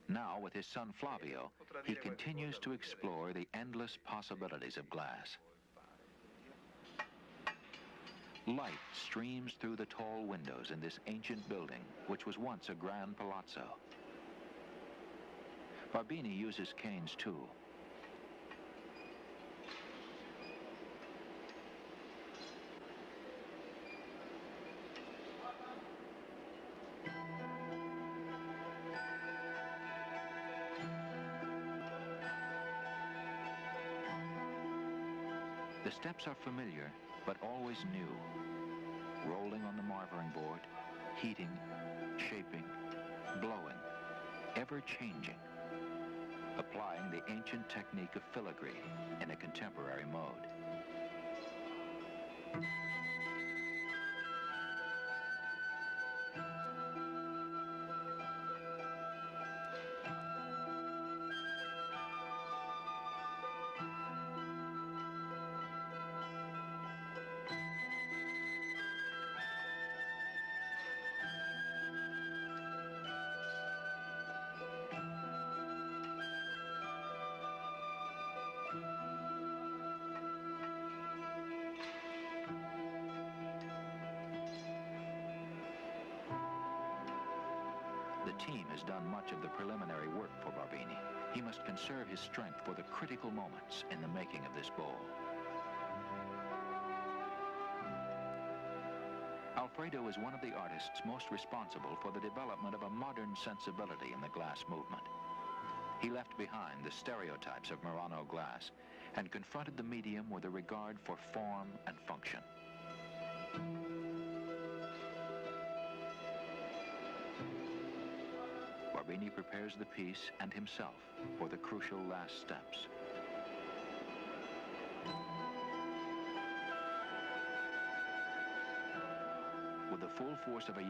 Now, with his son Flavio, he continues to explore the endless possibilities of glass. Light streams through the tall windows in this ancient building, which was once a grand palazzo. Barbini uses canes too. The steps are familiar, but always new. Rolling on the marvering board, heating, shaping, blowing, ever changing. Applying the ancient technique of filigree in a contemporary mode. The team has done much of the preliminary work for Barbini. He must conserve his strength for the critical moments in the making of this bowl. Alfredo is one of the artists most responsible for the development of a modern sensibility in the glass movement. He left behind the stereotypes of Murano glass and confronted the medium with a regard for form and function. Barbini prepares the piece and himself for the crucial last steps. With the full force of a young